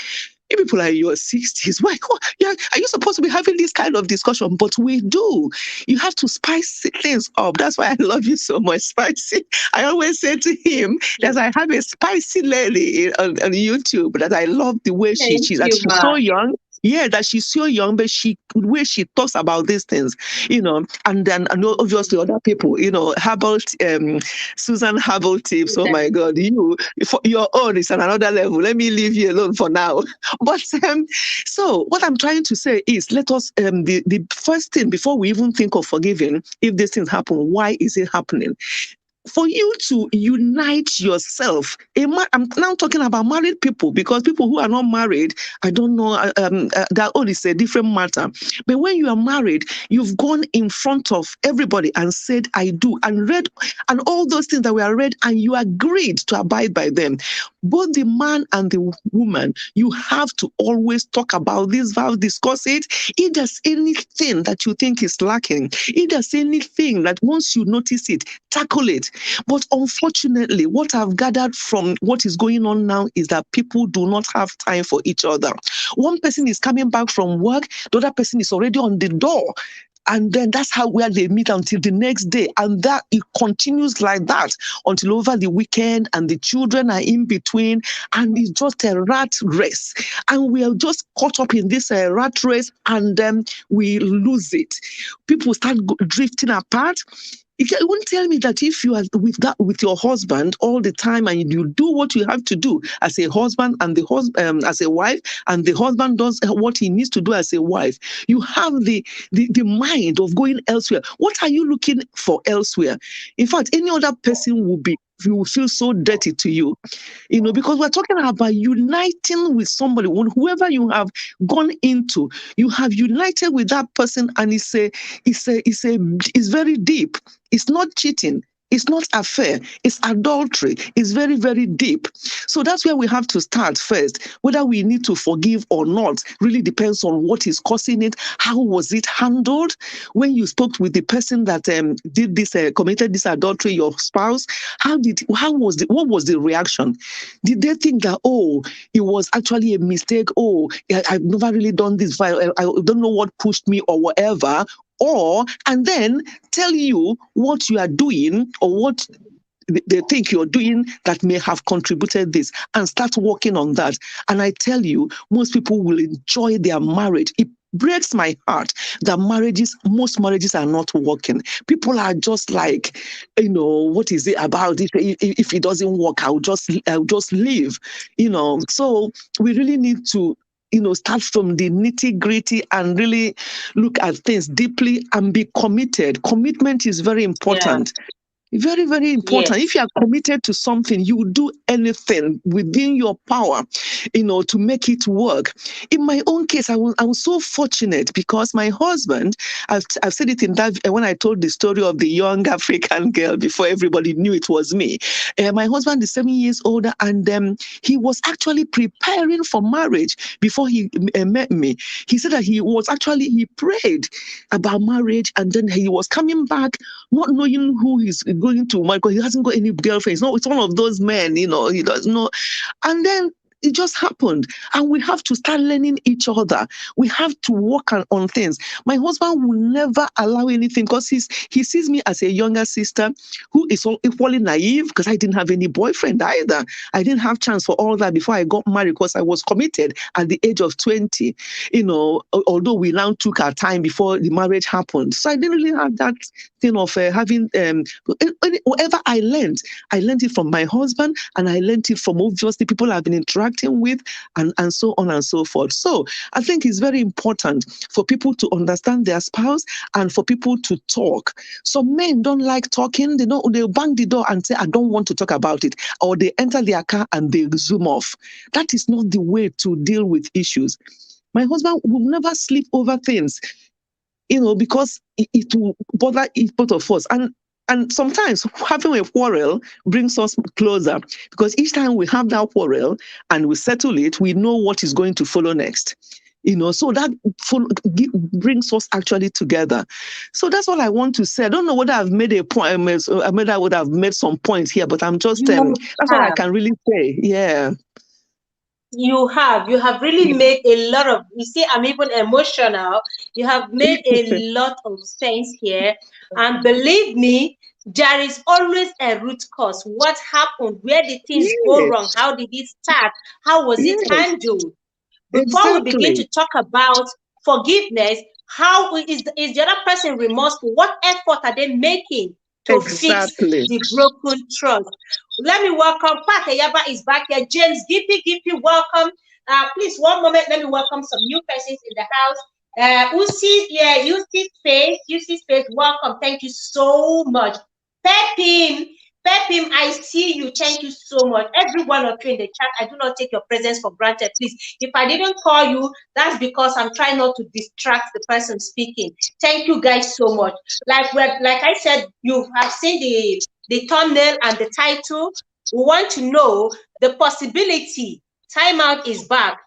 you people are in your 60s. Why? Are you supposed to be having this kind of discussion? But we do. You have to spice things up. That's why I love you so much, Spicy. I always say to him that I have a spicy lady on YouTube, that I love the way she's so young. Yeah, that she's so young, but the way she talks about these things, and then obviously other people, Herbal, Susan Herbal Tips. Oh my God, your own is on another level. Let me leave you alone for now. But so what I'm trying to say is, let us the first thing before we even think of forgiving, if these things happen, why is it happening? for you to unite yourself, I'm now talking about married people, because people who are not married, I don't know, that all is a different matter. But when you are married, you've gone in front of everybody and said, I do, and read, and all those things that were read, and you agreed to abide by them. Both the man and the woman, you have to always talk about these vows, discuss it. If there's anything that you think is lacking, if there's anything that once you notice it, tackle it. But unfortunately, what I've gathered from what is going on now is that people do not have time for each other. One person is coming back from work, the other person is already on the door. And then that's where they meet until the next day. And that it continues like that until over the weekend, and the children are in between, and it's just a rat race. And we are just caught up in this rat race, and then we lose it. People start drifting apart. You won't tell me that if you are with your husband all the time, and you do what you have to do as a husband and as a wife, and the husband does what he needs to do as a wife, you have the mind of going elsewhere. What are you looking for elsewhere? In fact, any other person will feel so dirty to you, because we're talking about uniting with somebody. Whoever you have gone into, you have united with that person, and it's very deep. It's not cheating. It's not affair. It's adultery. It's very, very deep. So that's where we have to start first. Whether we need to forgive or not really depends on what is causing it. How was it handled? When you spoke with the person that did this, committed this adultery, your spouse, what was the reaction? Did they think that, oh, it was actually a mistake? Oh, I've never really done this. I don't know what pushed me or whatever. And then tell you what you are doing or what they think you're doing that may have contributed this, and start working on that. And I tell you, most people will enjoy their marriage. It breaks my heart that most marriages are not working. People are just like, what is it about it? If it doesn't work, I'll just leave. So we really need to start from the nitty-gritty and really look at things deeply and be committed. Commitment is very important. Yeah. Very, very important. Yes. If you are committed to something, you will do anything within your power, to make it work. In my own case, I was so fortunate because my husband, I've said it in that when I told the story of the young African girl before everybody knew it was me. My husband is 7 years older, and he was actually preparing for marriage before he met me. He said that he prayed about marriage, and then he was coming back not knowing who he's going to marry, because he hasn't got any girlfriends. No, it's one of those men, he doesn't know. And then it just happened. And we have to start learning each other. We have to work on things. My husband will never allow anything, because he sees me as a younger sister who is equally naive, because I didn't have any boyfriend either. I didn't have chance for all that before I got married, because I was committed at the age of 20, although we now took our time before the marriage happened. So I didn't really have that thing of having, whatever I learned it from my husband, and I learned it from obviously people I've been interacting with, and so on and so forth. So I think it's very important for people to understand their spouse and for people to talk. Some men don't like talking. They'll bang the door and say, I don't want to talk about it. Or they enter their car and they zoom off. That is not the way to deal with issues. My husband will never sleep over things, because it will bother both of us. And sometimes having a quarrel brings us closer, because each time we have that quarrel and we settle it, we know what is going to follow next. So that brings us actually together. So that's all I want to say. I don't know whether I've made a point. I would have made some points here, but I'm just, that's all I can really say. Yeah. You have really made a lot of, you see, I'm even emotional. You have made a lot of sense here. And believe me, there is always a root cause. What happened? Where did things go wrong? How did it start? How was it handled? Before we begin to talk about forgiveness, how is the other person remorseful? What effort are they making to fix the broken trust? Let me welcome Pat Eyaba is back here. James Gippy, welcome. Please, one moment. Let me welcome some new persons in the house. You see space. Welcome. Thank you so much. Pepin, Pepim, I see you. Thank you so much. Every one of you in the chat, I do not take your presence for granted. Please, if I didn't call you, that's because I'm trying not to distract the person speaking. Thank you guys so much. Like I said, you have seen the thumbnail and the title. We want to know the possibility. Timeout is back.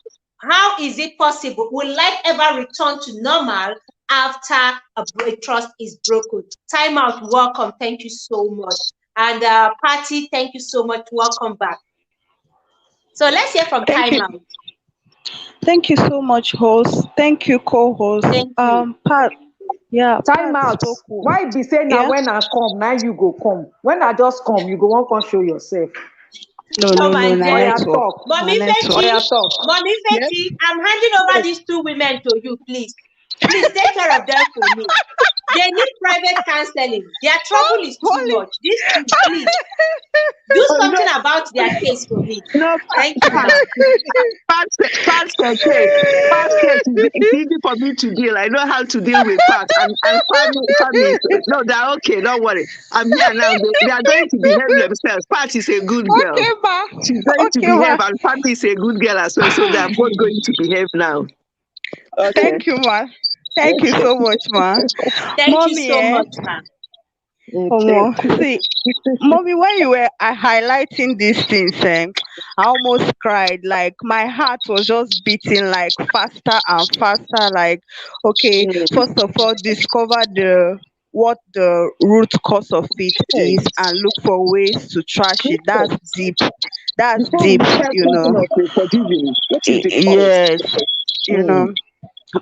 How is it possible? Will life ever return to normal after a trust is broken? Timeout, welcome. Thank you so much. And Patty, thank you so much. Welcome back. So let's hear from Timeout. Thank you so much, host. Thank you, co-host. Pat. Yeah. Timeout. Why be saying now when I come, now you go come. When I just come, you go one come show yourself. No. Mommy Yes. Fetty, I'm handing over these two women to you, please. Please take care of them for me. They need private counseling. Their trouble is too much. These two, please do something about their case for me. No, thank you. Pat's case is easy for me to deal. I know how to deal with Pat and family. No, they're okay. Don't worry. I'm here now. They are going to behave themselves. Pat is a good girl. Okay, ma. She's going to behave, and family is a good girl as well. So they are both going to behave now. Okay. Thank you, ma. Thank you so much, ma. Thank you so much, ma. See, Mommy, when you were highlighting these things, I almost cried. Like my heart was just beating like faster and faster. Like, okay, first of all, discover what the root cause of it is and look for ways to trash it. That's deep. That's deep, you know. Yes, you know.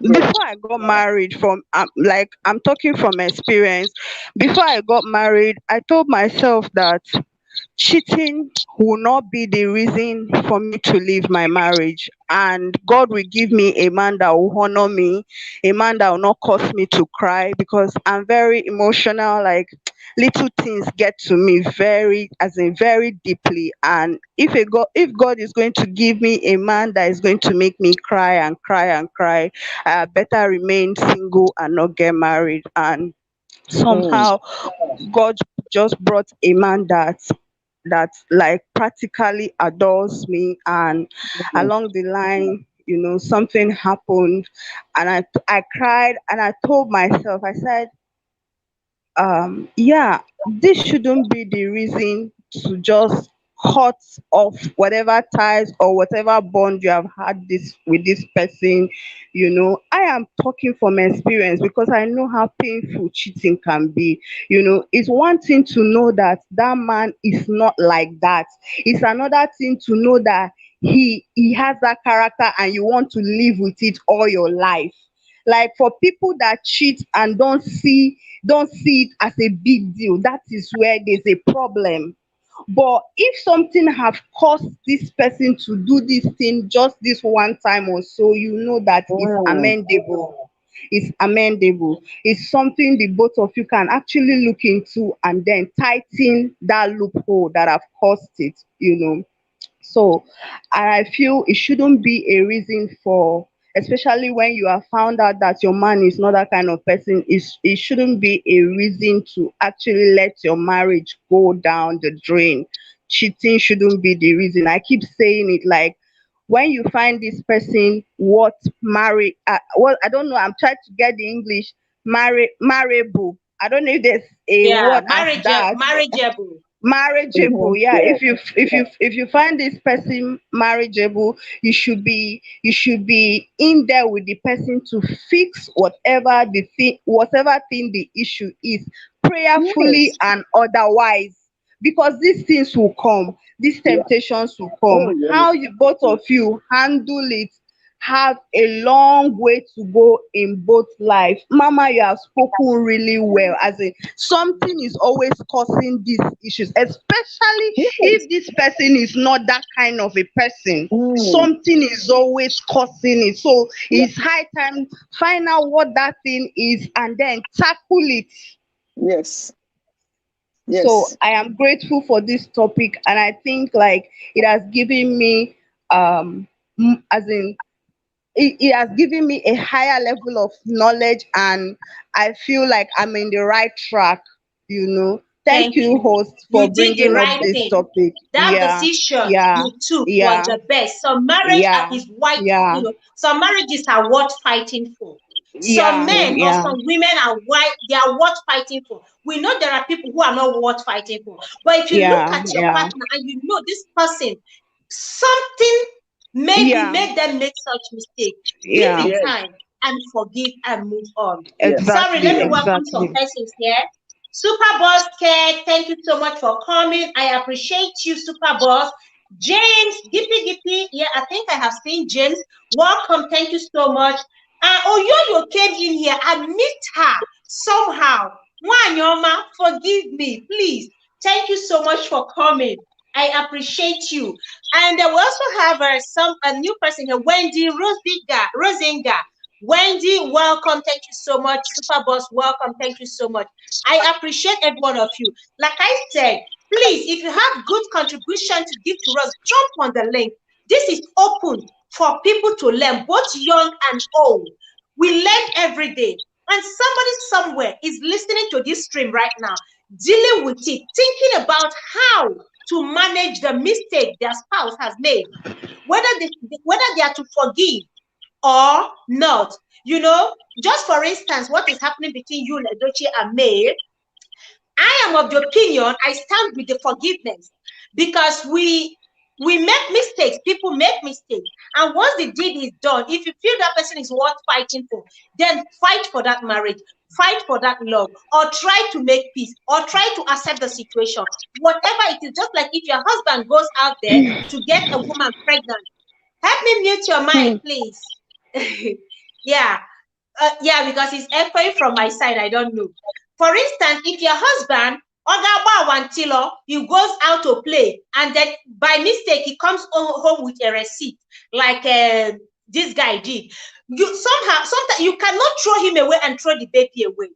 Before I got married, I'm talking from experience. Before I got married, I told myself that cheating will not be the reason for me to leave my marriage, and God will give me a man that will honor me, a man that will not cause me to cry, because I'm very emotional. Like little things get to me very deeply, and if God is going to give me a man that is going to make me cry and cry and cry, I better remain single and not get married. And somehow God just brought a man that like practically adores me, and along the line, you know, something happened, and I cried, and I told myself, I said, yeah, this shouldn't be the reason to just cut off whatever ties or whatever bond you have had this with this person. You know, I am talking from experience because I know how painful cheating can be. You know, it's one thing to know that that man is not like that. It's another thing to know that he has that character and you want to live with it all your life. Like for people that cheat and don't see it as a big deal, that is where there's a problem. But if something have caused this person to do this thing just this one time or so, you know that it's amendable. It's amendable. It's something the both of you can actually look into and then tighten that loophole that have caused it, you know. So I feel it shouldn't be a reason for, especially when you have found out that your man is not that kind of person, it shouldn't be a reason to actually let your marriage go down the drain. Cheating shouldn't be the reason. I keep saying it, like when you find this person, what I don't know, I'm trying to get the English, marriable. I don't know if there's a word as that. Marriageable. Yeah, if you find this person marriageable, you should be in there with the person to fix whatever thing the issue is, prayerfully and otherwise, because these things will come, these temptations will come. How you both of you handle it have a long way to go in both life. Mama, you have spoken really well. As in, something is always causing these issues, especially if this person is not that kind of a person. Something is always causing it. So it's high time find out what that thing is and then tackle it. Yes. So I am grateful for this topic, and I think like it has given me as in it has given me a higher level of knowledge, and I feel like I'm in the right track, you know, Thank you, host, for You did the bringing up right this thing. topic. That decision you took was the best. Some marriage is white, you know, some marriages are worth fighting for. Some men or some women are white, they are worth fighting for. We know there are people who are not worth fighting for. But if you look at your partner and you know this person, something maybe made them make such mistake, give it time and forgive and move on. Sorry, let me welcome some persons here. Super Boss Care, thank you so much for coming. I appreciate you, Super Boss. James, Gippy, yeah, I think I have seen James. Welcome, thank you so much. Oyoyo came in here. I missed her somehow. Wanyoma, forgive me, please. Thank you so much for coming. I appreciate you. And we also have a new person here, Wendy Rosinga. Wendy, welcome. Thank you so much. Super Boss, welcome. Thank you so much. I appreciate every one of you. Like I said, please, if you have good contribution to give to us, jump on the link. This is open for people to learn, both young and old. We learn every day. And somebody somewhere is listening to this stream right now, dealing with it, thinking about how to manage the mistake their spouse has made, whether they are to forgive or not. You know, just for instance, what is happening between you, Edochie, and me, I am of the opinion I stand with the forgiveness, because we make mistakes, people make mistakes, and once the deed is done, if you feel that person is worth fighting for, then fight for that marriage, fight for that love, or try to make peace, or try to accept the situation, whatever it is. Just like if your husband goes out there to get a woman pregnant, help me mute your mic, please. Yeah, because it's echoing from my side. I don't know. For instance, if your husband he goes out to play and then by mistake he comes home with a receipt, like this guy did, sometimes you cannot throw him away and throw the baby away.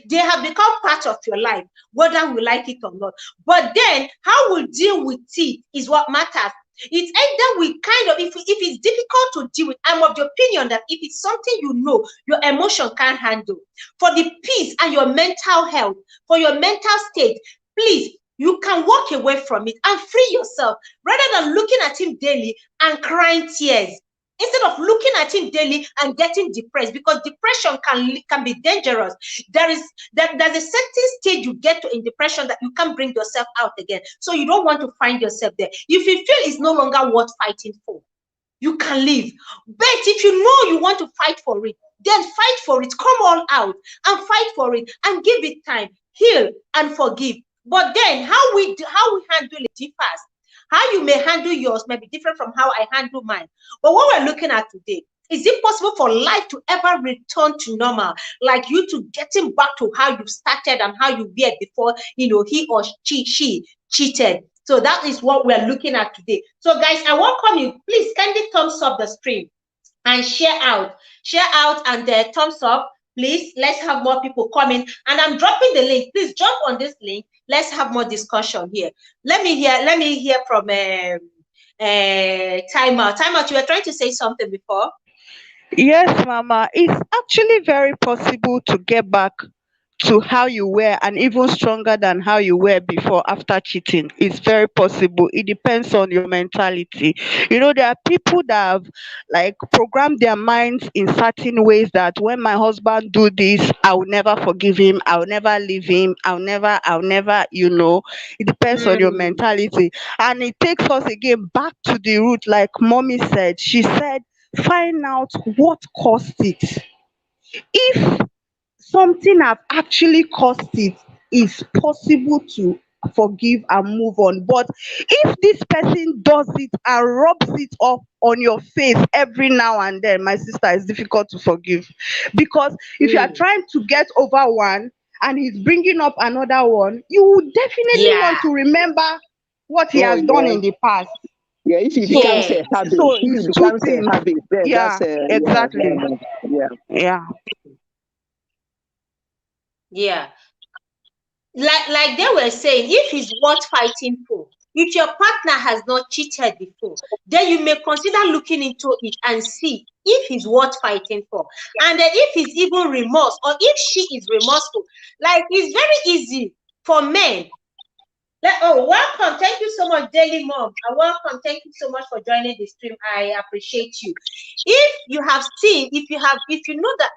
They have become part of your life, whether we like it or not. But then how we deal with it is what matters. It's either we kind of, if it's difficult to deal with, I'm of the opinion that if it's something you know your emotion can't handle, for the peace and your mental health, for your mental state, please, you can walk away from it and free yourself, rather than looking at him daily and crying tears. Instead of looking at him daily and getting depressed, because depression can be dangerous. There's a certain stage you get to in depression that you can't bring yourself out again. So you don't want to find yourself there. If you feel it's no longer worth fighting for, you can leave. But if you know you want to fight for it, then fight for it. Come all out and fight for it and give it time. Heal and forgive. But then how we handle it differs. How you may handle yours may be different from how I handle mine. But what we're looking at today, is it possible for life to ever return to normal? Like you to getting back to how you started and how you were before, you know, he or she cheated. So that is what we're looking at today. So guys, I welcome you. Please kindly thumbs up the stream and share out and thumbs up. Please, let's have more people coming. And I'm dropping the link. Please jump on this link. Let's have more discussion here. Let me hear from Time Out. Time Out, you were trying to say something before. Yes, Mama. It's actually very possible to get back to how you were, and even stronger than how you were before after cheating. It's very possible. It depends on your mentality. You know, there are people that have like programmed their minds in certain ways that when my husband do this, I will never forgive him, I'll never leave him, I'll never, you know. It depends on your mentality. And it takes us again back to the root, like Mommy said. She said, find out what caused it. If something have actually caused it, is possible to forgive and move on. But if this person does it and rubs it off on your face every now and then, my sister, it's difficult to forgive. Because if you are trying to get over one and he's bringing up another one, you would definitely want to remember what he has done in the past. Yeah, if it becomes a habit, if it becomes a habit, then yeah, that's exactly. Yeah. Like they were saying, if he's worth fighting for, if your partner has not cheated before, then you may consider looking into it and see if he's worth fighting for. And then if he's even remorse, or if she is remorseful. Like, it's very easy for men Welcome. Thank you so much, Daily Mom. Welcome. Thank you so much for joining the stream. I appreciate you. If you have seen, if you know that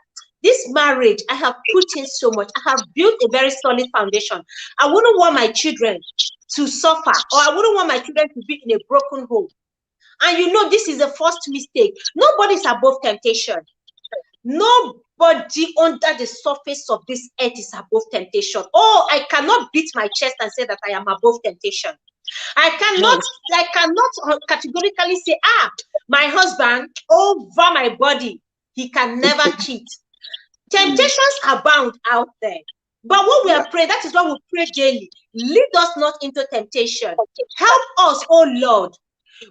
this marriage, I have put in so much. I have built a very solid foundation. I wouldn't want my children to suffer, or I wouldn't want my children to be in a broken home. And you know, this is the first mistake. Nobody's above temptation. Nobody under the surface of this earth is above temptation. Oh, I cannot beat my chest and say that I am above temptation. I cannot categorically say, my husband over my body, he can never cheat. Temptations abound out there. But what we are praying, that is what we pray daily. Lead us not into temptation. Help us, oh Lord.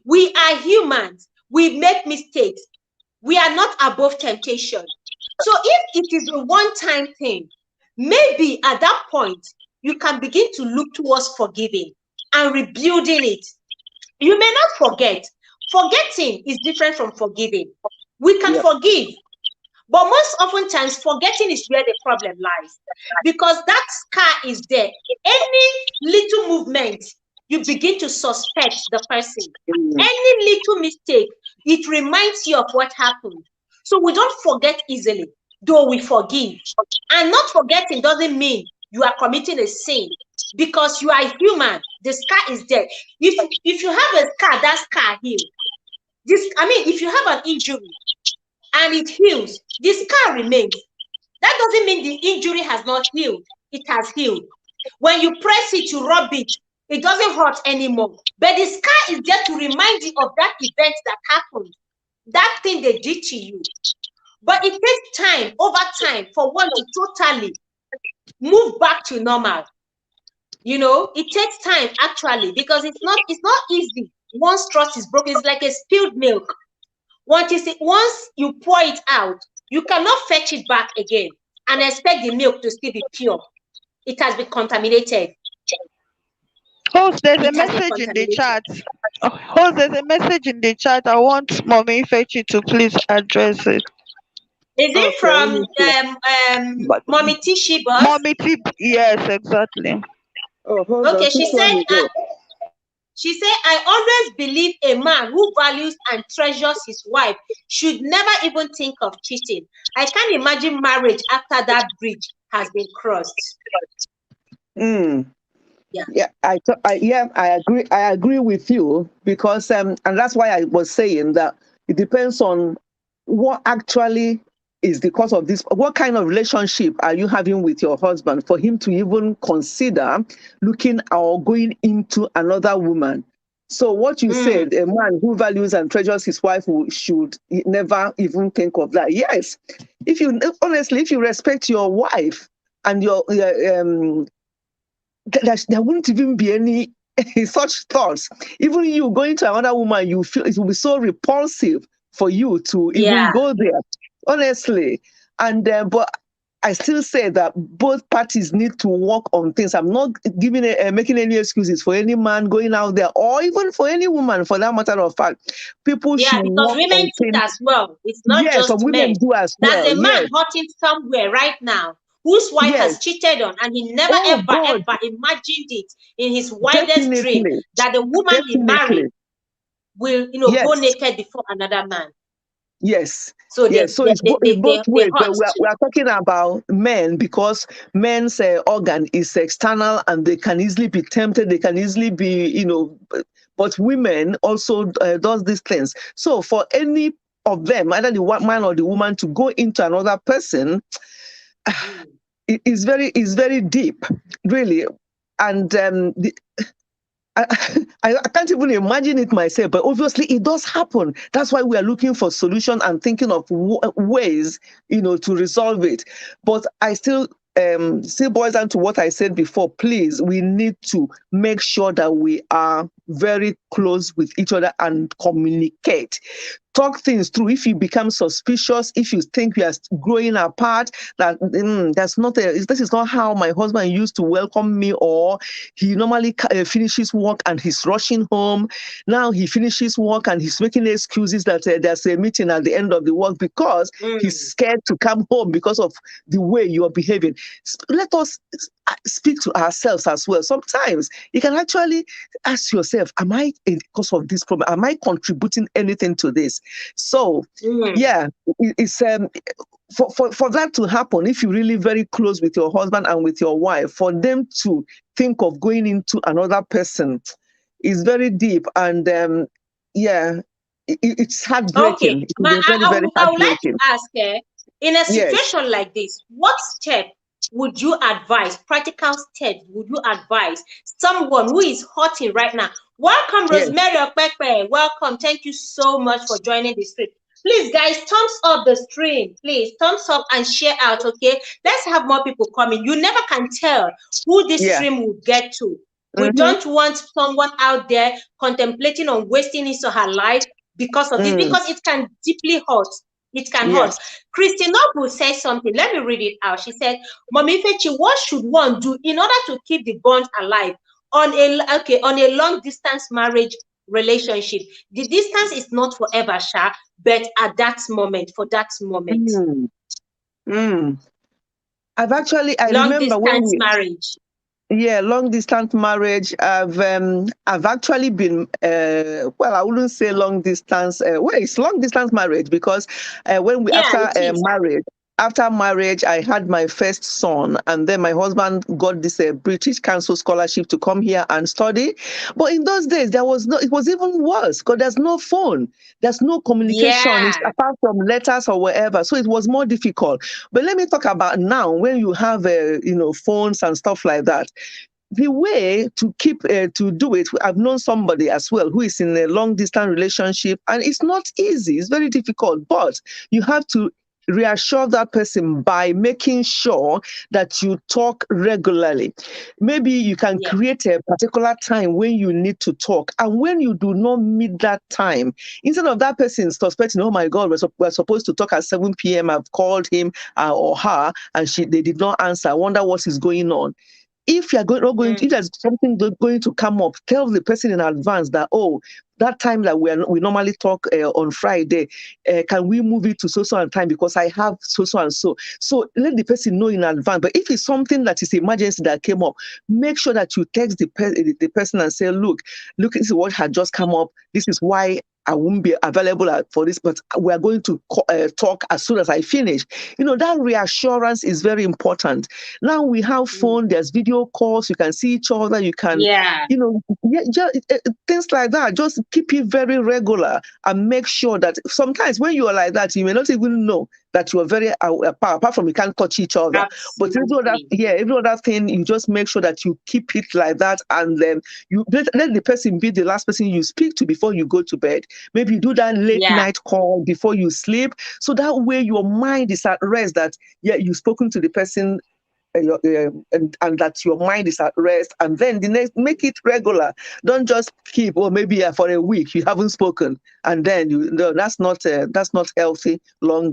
We are humans. We make mistakes. We are not above temptation. So if it is a one-time thing, maybe at that point, you can begin to look towards forgiving and rebuilding it. You may not forget. Forgetting is different from forgiving. We can forgive, but most often times, forgetting is where the problem lies, because that scar is there. Any little movement, you begin to suspect the person. Any little mistake, it reminds you of what happened. So we don't forget easily, though we forgive. And not forgetting doesn't mean you are committing a sin, because you are human. The scar is there. If you have a scar, that scar heals. If you have an injury and it heals, the scar remains. That doesn't mean the injury has not healed. It has healed. When you press it, you rub it, it doesn't hurt anymore. But the scar is there to remind you of that event that happened, that thing they did to you. But it takes time, over time, for one to totally move back to normal. You know, it takes time actually, because it's not easy. Once trust is broken, it's like a spilled milk. Once you pour it out, you cannot fetch it back again and expect the milk to still be pure. It has been contaminated. Host, there's a message in the chat. Host, there's a message in the chat. I want Mommy Fechi to please address it. Is it from Mommy Tishi Boss? Mommy T, yes, exactly. Okay, she said, I always believe a man who values and treasures his wife should never even think of cheating. I can't imagine marriage after that bridge has been crossed. I agree. I agree with you, because and that's why I was saying that it depends on what actually is the cause of this. What kind of relationship are you having with your husband for him to even consider looking or going into another woman? So what you said, a man who values and treasures his wife should never even think of that. Yes, if you respect your wife and your there wouldn't even be any such thoughts. Even you going to another woman, you feel it will be so repulsive for you to even go there. Honestly, and but I still say that both parties need to work on things. I'm not making any excuses for any man going out there, or even for any woman, for that matter of fact. People should because women do it as well. It's not just women men. Do as well. There's a man hurting somewhere right now whose wife has cheated on, and he never ever imagined it in his wildest dream that the woman he married will go naked before another man. Yes. So it's both ways. But we are talking about men, because men's organ is external and they can easily be tempted. They can easily be, but women also does these things. So for any of them, either the man or the woman, to go into another person, it is very deep, really. And I can't even imagine it myself, but obviously it does happen. That's why we are looking for solutions and thinking of ways, to resolve it. But I still boils down to what I said before. Please, we need to make sure that we are very close with each other and communicate. Talk things through. If you become suspicious, if you think we are growing apart, that this is not how my husband used to welcome me, or he normally finishes work and he's rushing home. Now he finishes work and he's making excuses that there's a meeting at the end of the work because he's scared to come home because of the way you are behaving. Let us speak to ourselves as well. Sometimes you can actually ask yourself, am I, because of this problem, am I contributing anything to this? So, yeah, it's for that to happen, if you're really very close with your husband and with your wife, for them to think of going into another person is very deep. And yeah, it's heartbreaking. Okay, It is very, very I would like to heartbreaking. ask, in a situation like this, what step would you advise, practical steps would you advise someone who is hurting right now? Welcome, Rosemary Okpekpe. Welcome. Thank you so much for joining the stream. Please, guys, thumbs up the stream. Please, thumbs up and share out, okay? Let's have more people coming. You never can tell who this stream will get to. We don't want someone out there contemplating on wasting his or her life because of this, because it can deeply hurt. It can hurt. Christine Noble says something. Let me read it out. She said, Mommy Fechi, what should one do in order to keep the bond alive on a long distance marriage relationship? The distance is not forever, Sha, but at that moment, for that moment. I've actually, I long remember distance marriage. Yeah, long distance marriage. I've actually been well, I wouldn't say long distance. Well, it's long distance marriage because when we after marriage, I had my first son, and then my husband got this British Council scholarship to come here and study. But in those days, it was even worse because there's no phone, there's no communication apart from letters or whatever. So it was more difficult. But let me talk about now when you have phones and stuff like that. The way to keep to do it, I've known somebody as well who is in a long distance relationship, and it's not easy. It's very difficult, but you have to reassure that person by making sure that you talk regularly. Maybe you can create a particular time when you need to talk, and when you do not meet that time, instead of that person suspecting, oh my God, we're supposed to talk at 7 p.m. I've called him or her and they did not answer. I wonder what is going on. If you're if there's something going to come up, tell the person in advance that, oh, that time that we normally talk on Friday, can we move it to so and time because I have so and so. So let the person know in advance. But if it's something that is emergency that came up, make sure that you text the person and say, look, this is what had just come up. This is why I won't be available for this, but we are going to talk as soon as I finish. That reassurance is very important. Now we have phone, there's video calls, you can see each other, you can, things like that. Just keep it very regular and make sure that sometimes when you are like that, you may not even know that you are very apart from you can't touch each other. Absolutely. But every other thing, you just make sure that you keep it like that, and then you let the person be the last person you speak to before you go to bed. Maybe you do that late night call before you sleep, so that way your mind is at rest that you've spoken to the person and that your mind is at rest. And then the next, make it regular. Don't just keep, or maybe for a week you haven't spoken, and then that's not healthy long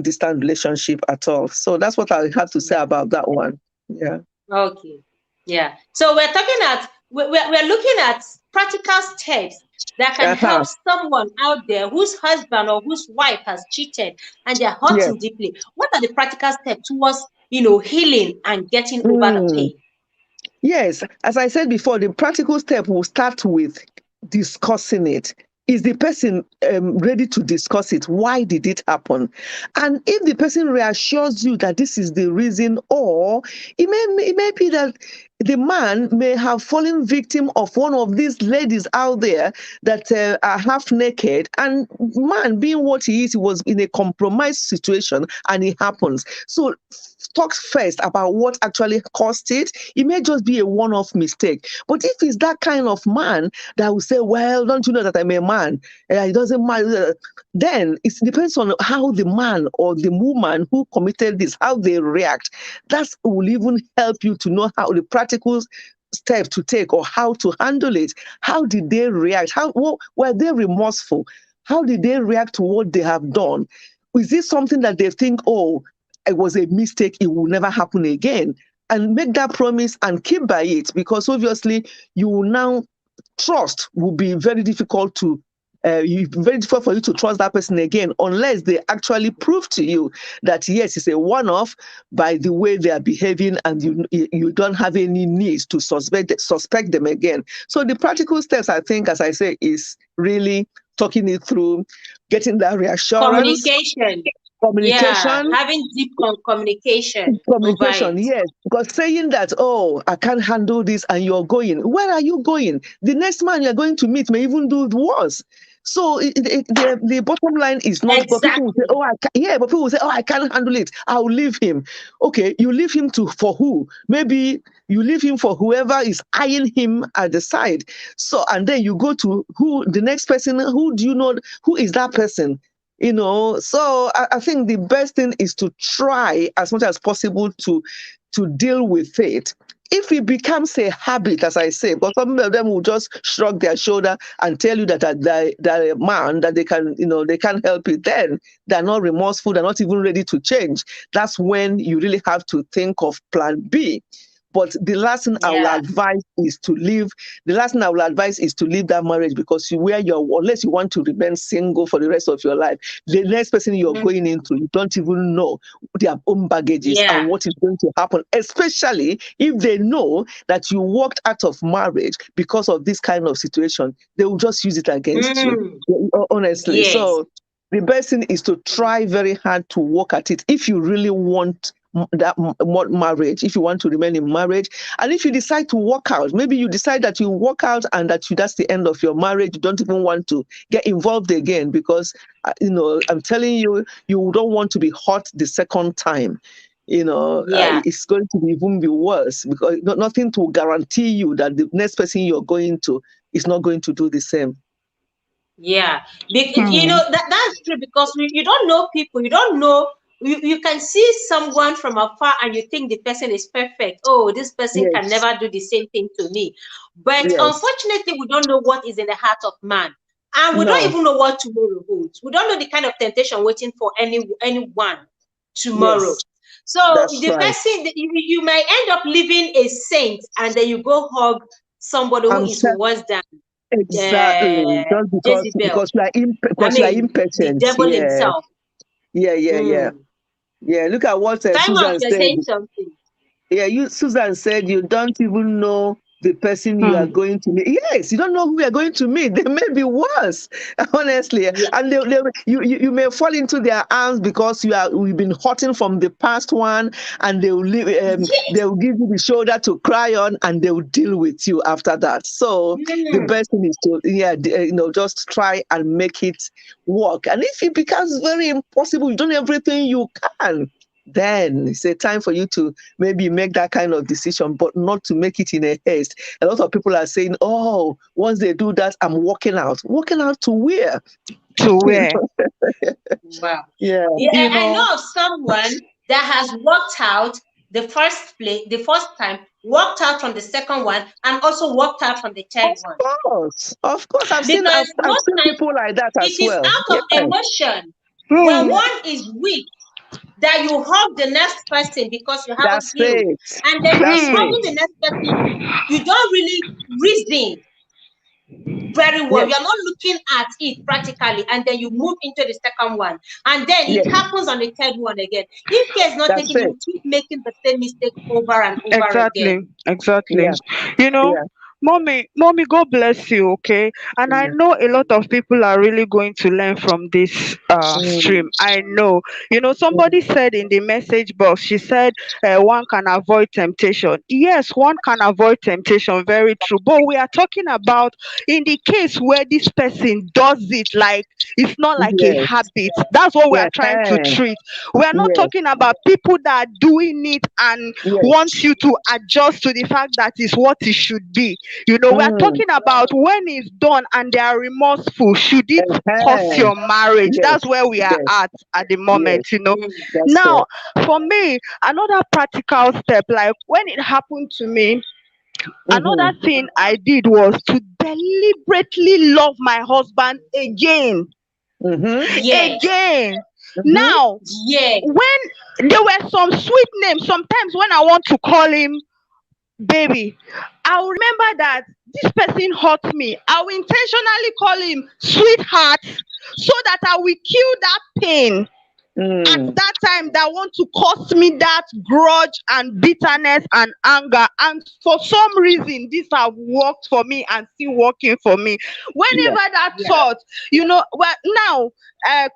distance relationship at all. So that's what I have to say about that one. Yeah. Okay. Yeah. So we're looking at practical steps that can help someone out there whose husband or whose wife has cheated and they're hurting deeply. What are the practical steps towards, healing and getting over the pain? Yes, as I said before, the practical step will start with discussing it. Is the person ready to discuss it? Why did it happen? And if the person reassures you that this is the reason, or it may be that the man may have fallen victim of one of these ladies out there that are half naked, and man, being what he is, he was in a compromised situation, and it happens. So talk first about what actually caused it. It may just be a one-off mistake. But if it's that kind of man that will say, well, don't you know that I'm a man? It doesn't matter. Then it depends on how the man or the woman who committed this, how they react. That will even help you to know how the practical steps to take or how to handle it. How did they react? Were they remorseful? How did they react to what they have done? Is this something that they think, oh, it was a mistake, it will never happen again? And make that promise and keep by it, because obviously you will now, trust will be very difficult to it's very difficult for you to trust that person again unless they actually prove to you that yes, it's a one-off by the way they are behaving, and you don't have any need to suspect them again. So the practical steps, I think, as I say, is really talking it through, getting that reassurance. Communication. Yeah, having deep communication. Communication, yes. Because saying that, oh, I can't handle this, and you're going, where are you going? The next man you're going to meet may even do it worse. So the bottom line is not, exactly. But people will say, oh, but people will say, oh, I can't handle it, I'll leave him. Okay, you leave him for who? Maybe you leave him for whoever is eyeing him at the side. So, and then you go to who, the next person, who do you know, who is that person? So I think the best thing is to try as much as possible to deal with it. If it becomes a habit, as I say, but some of them will just shrug their shoulder and tell you that they're a man, that they can, they can't help it, then they're not remorseful, they're not even ready to change. That's when you really have to think of plan B. But the last thing I will advise is to leave. The last thing I will advise is to leave that marriage, because unless you want to remain single for the rest of your life, the next person you're going into, you don't even know their own baggages and what is going to happen, especially if they know that you walked out of marriage because of this kind of situation. They will just use it against you, honestly. Yes. So the best thing is to try very hard to work at it if you really want that marriage, if you want to remain in marriage. And if you decide to walk out, maybe you decide that you walk out and that's the end of your marriage, you don't even want to get involved again, because I'm telling you, you don't want to be hurt the second time. It's going to even be worse, because nothing to guarantee you that the next person you're going to is not going to do the same. Yeah, that's true, because you don't know people, you don't know. You can see someone from afar and you think the person is perfect. Oh, this person can never do the same thing to me. But unfortunately, we don't know what is in the heart of man. And we don't even know what tomorrow holds. We don't know the kind of temptation waiting for anyone tomorrow. Yes. So the person, you might end up living a saint, and then you go hug somebody who is worse than exactly. Just because you are impatient. The devil himself. Yeah, look at what Susan said. Something. Susan said you don't even know the person you are going to meet. Yes, you don't know who you are going to meet. They may be worse, honestly. And you may fall into their arms because we've been hurting from the past one, and they will give you the shoulder to cry on, and they will deal with you after that. So the best thing is to just try and make it work. And if it becomes very impossible, you've done everything you can, then it's a time for you to maybe make that kind of decision, but not to make it in a haste. A lot of people are saying, oh, once they do that, I'm walking out. Walking out to where? To where? Wow. Yeah. I know of someone that has walked out the first time, walked out from the second one, and also walked out from the third one. Of course. I've seen people like that as well. It is out of emotion. When one is weak, that you hug the next person because you have a feeling, and then hugging the next person, you don't really reason very well. You're not looking at it practically, and then you move into the second one, and then it happens on the third one again. If care is not taken, you keep making the same mistake over and over again. Exactly. Mommy, God bless you, okay? And I know a lot of people are really going to learn from this stream. I know. Somebody said in the message box, she said one can avoid temptation. Yes, one can avoid temptation, very true. But we are talking about in the case where this person does it, like it's not like a habit. That's what we are trying to treat. We are not talking about people that are doing it and want you to adjust to the fact that it's what it should be. We are talking about when it's done and they are remorseful. Should it cost your marriage? That's where we are at the moment, Now, for me, another practical step, like when it happened to me, another thing I did was to deliberately love my husband again. Again. Now, when there were some sweet names, sometimes when I want to call him baby, I'll remember that this person hurt me. I will intentionally call him sweetheart so that I will kill that pain at that time that want to cause me that grudge and bitterness and anger. And for some reason, this have worked for me and still working for me. Whenever that thought, well, now,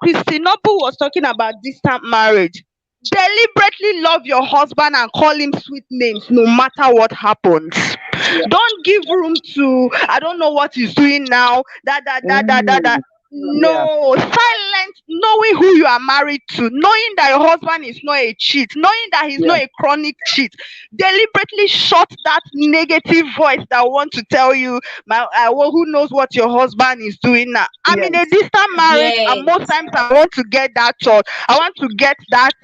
Christy Noble was talking about distant marriage. Deliberately love your husband and call him sweet names no matter what happens. Don't give room to, I don't know what he's doing now, that. No, silent, knowing who you are married to, knowing that your husband is not a cheat, knowing that he's not a chronic cheat. Deliberately shut that negative voice that want to tell you, well, who knows what your husband is doing now. I'm in a distant marriage, and most times I want to get that thought. I want to get that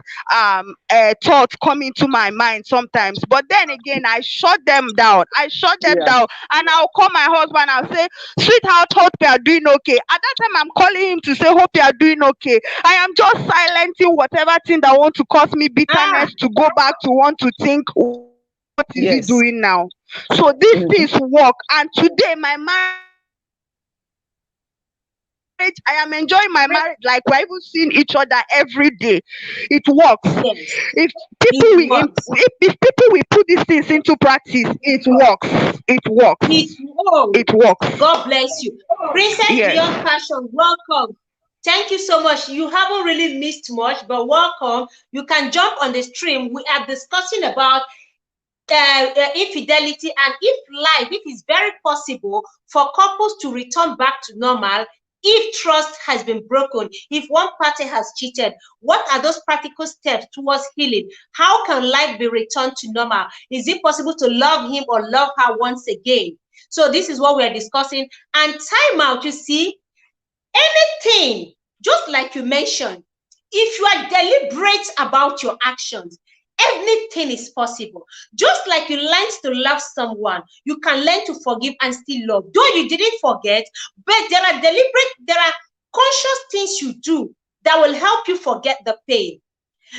thought coming to my mind sometimes. But then again, I shut them down. And I'll call my husband. I'll say, sweetheart, hope you are doing okay. At that time, I'm calling him to say, hope you are doing okay. I am just silencing whatever thing that want to cause me bitterness to go back to want to think, what is he doing now? So these things work. And today, my marriage, I am enjoying my marriage like we're even seeing each other every day. It works. If people will put these things into practice, it works. It works. God bless you. Princess Beyond Passion, welcome. Thank you so much. You haven't really missed much, but welcome. You can jump on the stream. We are discussing about infidelity and if it is very possible for couples to return back to normal if trust has been broken, if one party has cheated. What are those practical steps towards healing? How can life be returned to normal? Is it possible to love him or love her once again? So this is what we are discussing. And time out, you see, anything, just like you mentioned, if you are deliberate about your actions, anything is possible. Just like you learned to love someone, you can learn to forgive and still love. Though you didn't forget, but there are conscious things you do that will help you forget the pain.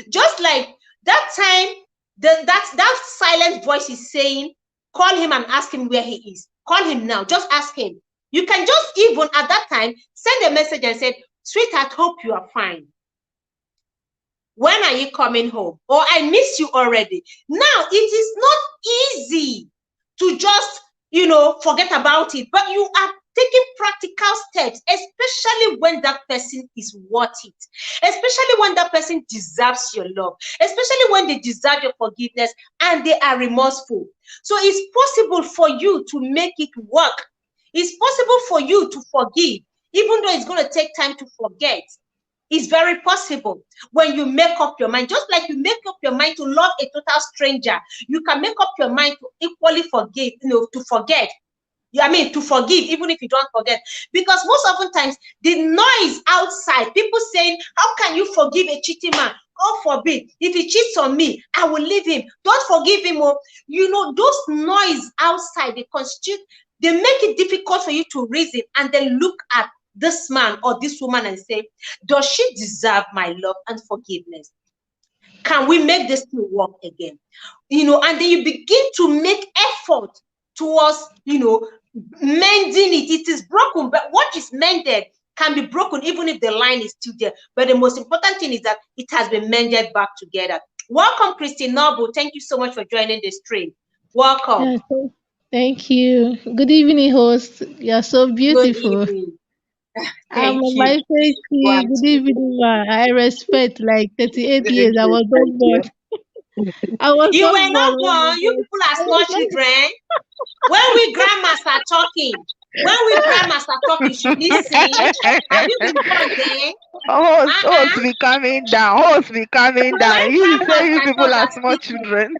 Just like that time, that silent voice is saying, call him and ask him where he is. Call him now. Just ask him. You can just even at that time send a message and say, sweetheart, hope you are fine. When are you coming home? Or I miss you already. Now, it is not easy to just, forget about it, but you are taking practical steps, especially when that person is worth it, especially when that person deserves your love, especially when they deserve your forgiveness and they are remorseful. So it's possible for you to make it work. It's possible for you to forgive, even though it's going to take time to forget. It's very possible when you make up your mind. Just like you make up your mind to love a total stranger, you can make up your mind to equally forgive, to forget. To forgive, even if you don't forget. Because most often times, the noise outside, people saying, how can you forgive a cheating man? God forbid, if he cheats on me, I will leave him. Don't forgive him. Those noise outside, they make it difficult for you to reason and then look at this man or this woman and say, does she deserve my love and forgiveness? Can we make this thing work again? And then you begin to make effort towards, mending it. It is broken, but what is mended can be broken even if the line is still there. But the most important thing is that it has been mended back together. Welcome, Christy Noble. Thank you so much for joining the stream. Welcome. Thank you. Good evening, host. You're so beautiful. I'm on my face. Good evening, ma. I respect 38 years. I was not born. You were not born. You people are small children. When we grandmas are talking, should listen. Have you been born then? Host be coming down. You say you people are small children.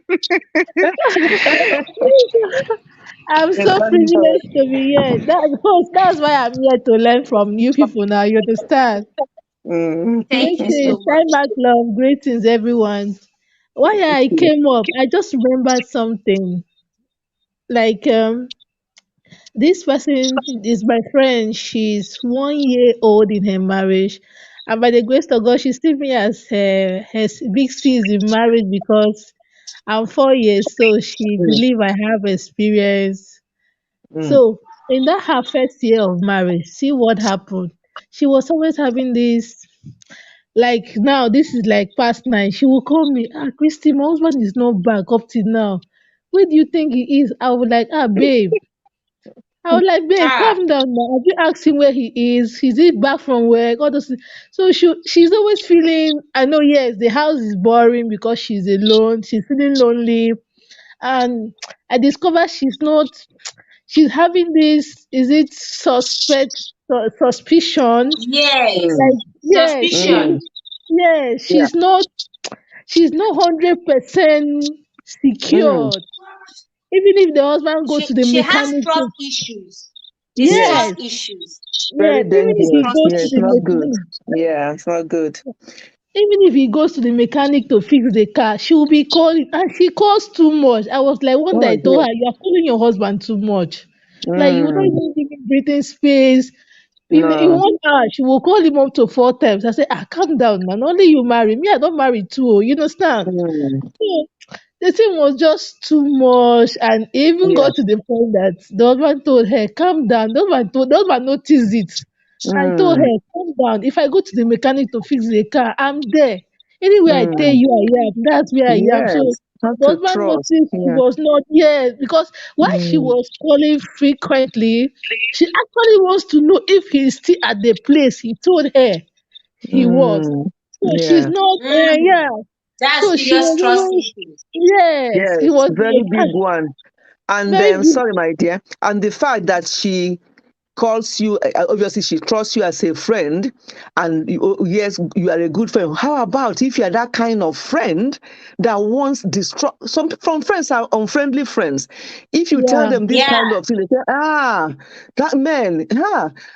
I'm so privileged to be here. That's why I'm here to learn from you people now. You understand? Thank you so much. Love, greetings, everyone. Why I came up, I just remembered something. This person is my friend. She's 1 year old in her marriage, and by the grace of God, she still me as her big sis in marriage because I'm 4 years, so she believe I have experience. Mm. So in that her first year of marriage, see what happened. She was always having this, like now this is like past 9. She will call me, Christy, my husband is not back up till now. Where do you think he is? I would like, babe. I was like, babe, Ah, calm down now. Have you asked him where he is? Is he back from work? All those things. So she's always feeling, I know, yes, the house is boring because she's alone. She's feeling lonely. And I discovered she's having this, is it suspicion? yes. Mm. Like, yeah, Suspicion. Mm. yeah, Yeah. she's not 100% Mm. secured. Even if the husband go to the She has mechanic, trust issues. It's Yes. yes, trust issues. Very yes, even if It's he dangerous. trust goes Yeah, to it's the issues. not good. mechanic, Yeah, it's not good. even if he goes to the mechanic to fix the car, she will be calling, and she calls too much. I was like, one day Oh I dear. told her, you are calling your husband too much. Like, you don't Mm. even give him breathing space. In No. 1 hour, she will call him up to 4 times. I say, calm down, man. Only you marry me. I don't marry too. You understand? Mm. So the thing was just too much, and it even Yeah. got to the point that the husband told her, calm down. The husband noticed it and told Mm. her, calm down. If I go to the mechanic to fix the car, I'm there. Anywhere I tell Mm. you I am, that's where I am. So Yes. Have the to husband trust. noticed she Yeah. was not, yes, because while she Mm. was calling frequently, she actually wants to know if he's still at the place he told her he was. Mm. So she's Yeah. not, Mm. yeah. That's So she serious was trust always, issues. yes, he Yes. was Very like, big one. And very big. sorry, my dear. And the fact that she calls you, obviously she trusts you as a friend, and yes, you are a good friend. How about if you are that kind of friend that wants some from friends are unfriendly friends? If you tell Yeah, them this Yeah. kind of thing, they say, that man,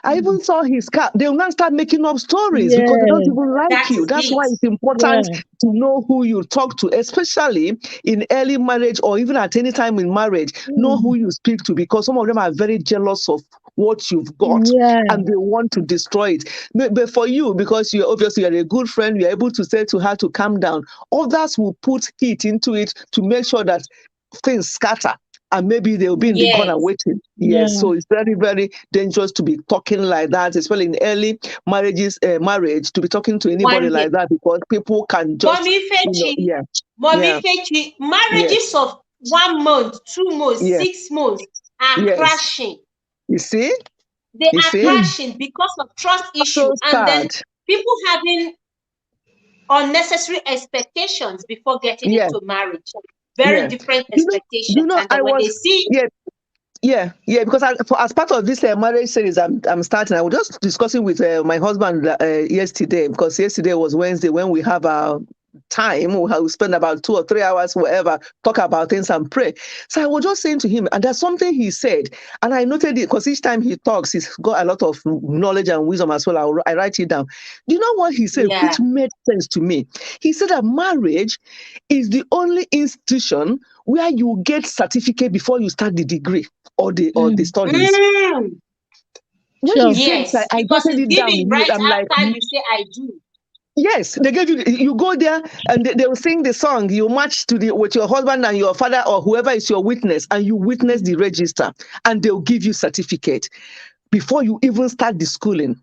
I even saw his car. They will not start making up stories because they don't yes, even like That you. is That's it. why it's important yeah, to know who you talk to, especially in early marriage or even at any time in marriage. Know mm, who you speak to, because some of them are very jealous of what you've got yeah, and they want to destroy it. But for you, because you obviously are a good friend, you're able to say to her to calm down. Others will put heat into it to make sure that things scatter, and maybe they'll be in the corner Yes. waiting. Yes, yeah, so it's very, very dangerous to be talking like that, especially in early marriage, to be talking to anybody One like day. that, because people can just, Mommy Fechi, yeah, Mommy yeah, Fechi, yes, marriages of 1 month, 2 months, yes, 6 months are yes. crashing. You see, They you are see, mm, crashing because of trust that's issue, so and then sad. people having unnecessary expectations before getting Yeah, into marriage. Very yeah. different You know, expectations, and then I when they was, see, yeah, yeah, because as part of this marriage series I'm starting, I was just discussing with my husband yesterday, because yesterday was Wednesday when we have our time. We spend about 2 or 3 hours, whatever, talk about things and pray. So I was just saying to him, and there's something he said, and I noted it because each time he talks, he's got a lot of knowledge and wisdom as well. I write it down. Do you know what he said, yeah, which made sense to me? He said that marriage is the only institution where you get certificate before you start the degree or the mm, studies. mm, When he sure, said it, yes, I because jotted it's it down. given right I'm like, after you say I do. yes, they gave you go there and they will sing the song. You match with your husband and your father or whoever is your witness, and you witness the register, and they'll give you certificate before you even start the schooling.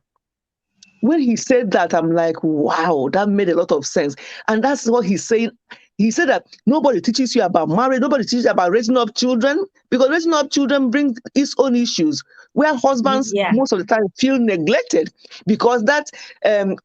When he said that, I'm like, wow, that made a lot of sense. And that's what he's saying. He said that nobody teaches you about marriage, nobody teaches you about raising up children, because raising up children brings its own issues, where husbands Yeah, most of the time feel neglected because that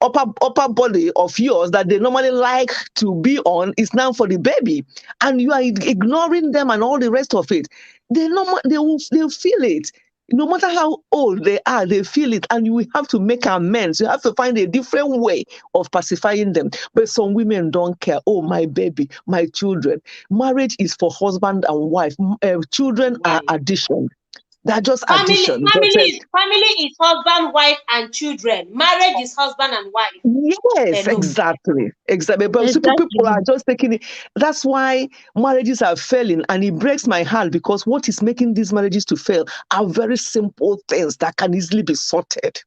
upper body of yours that they normally like to be on is now for the baby, and you are ignoring them and all the rest of it. They'll feel it. No matter how old they are, they feel it, and you will have to make amends. You have to find a different way of pacifying them. But some women don't care. Oh, my baby, my children. Marriage is for husband and wife. Children are right. addition. They're just Family, addition. family is husband, wife, and children. Marriage is husband and wife Yes, alone. exactly. But people exactly. are just taking it. That's why marriages are failing, and it breaks my heart, because what is making these marriages to fail are very simple things that can easily be sorted.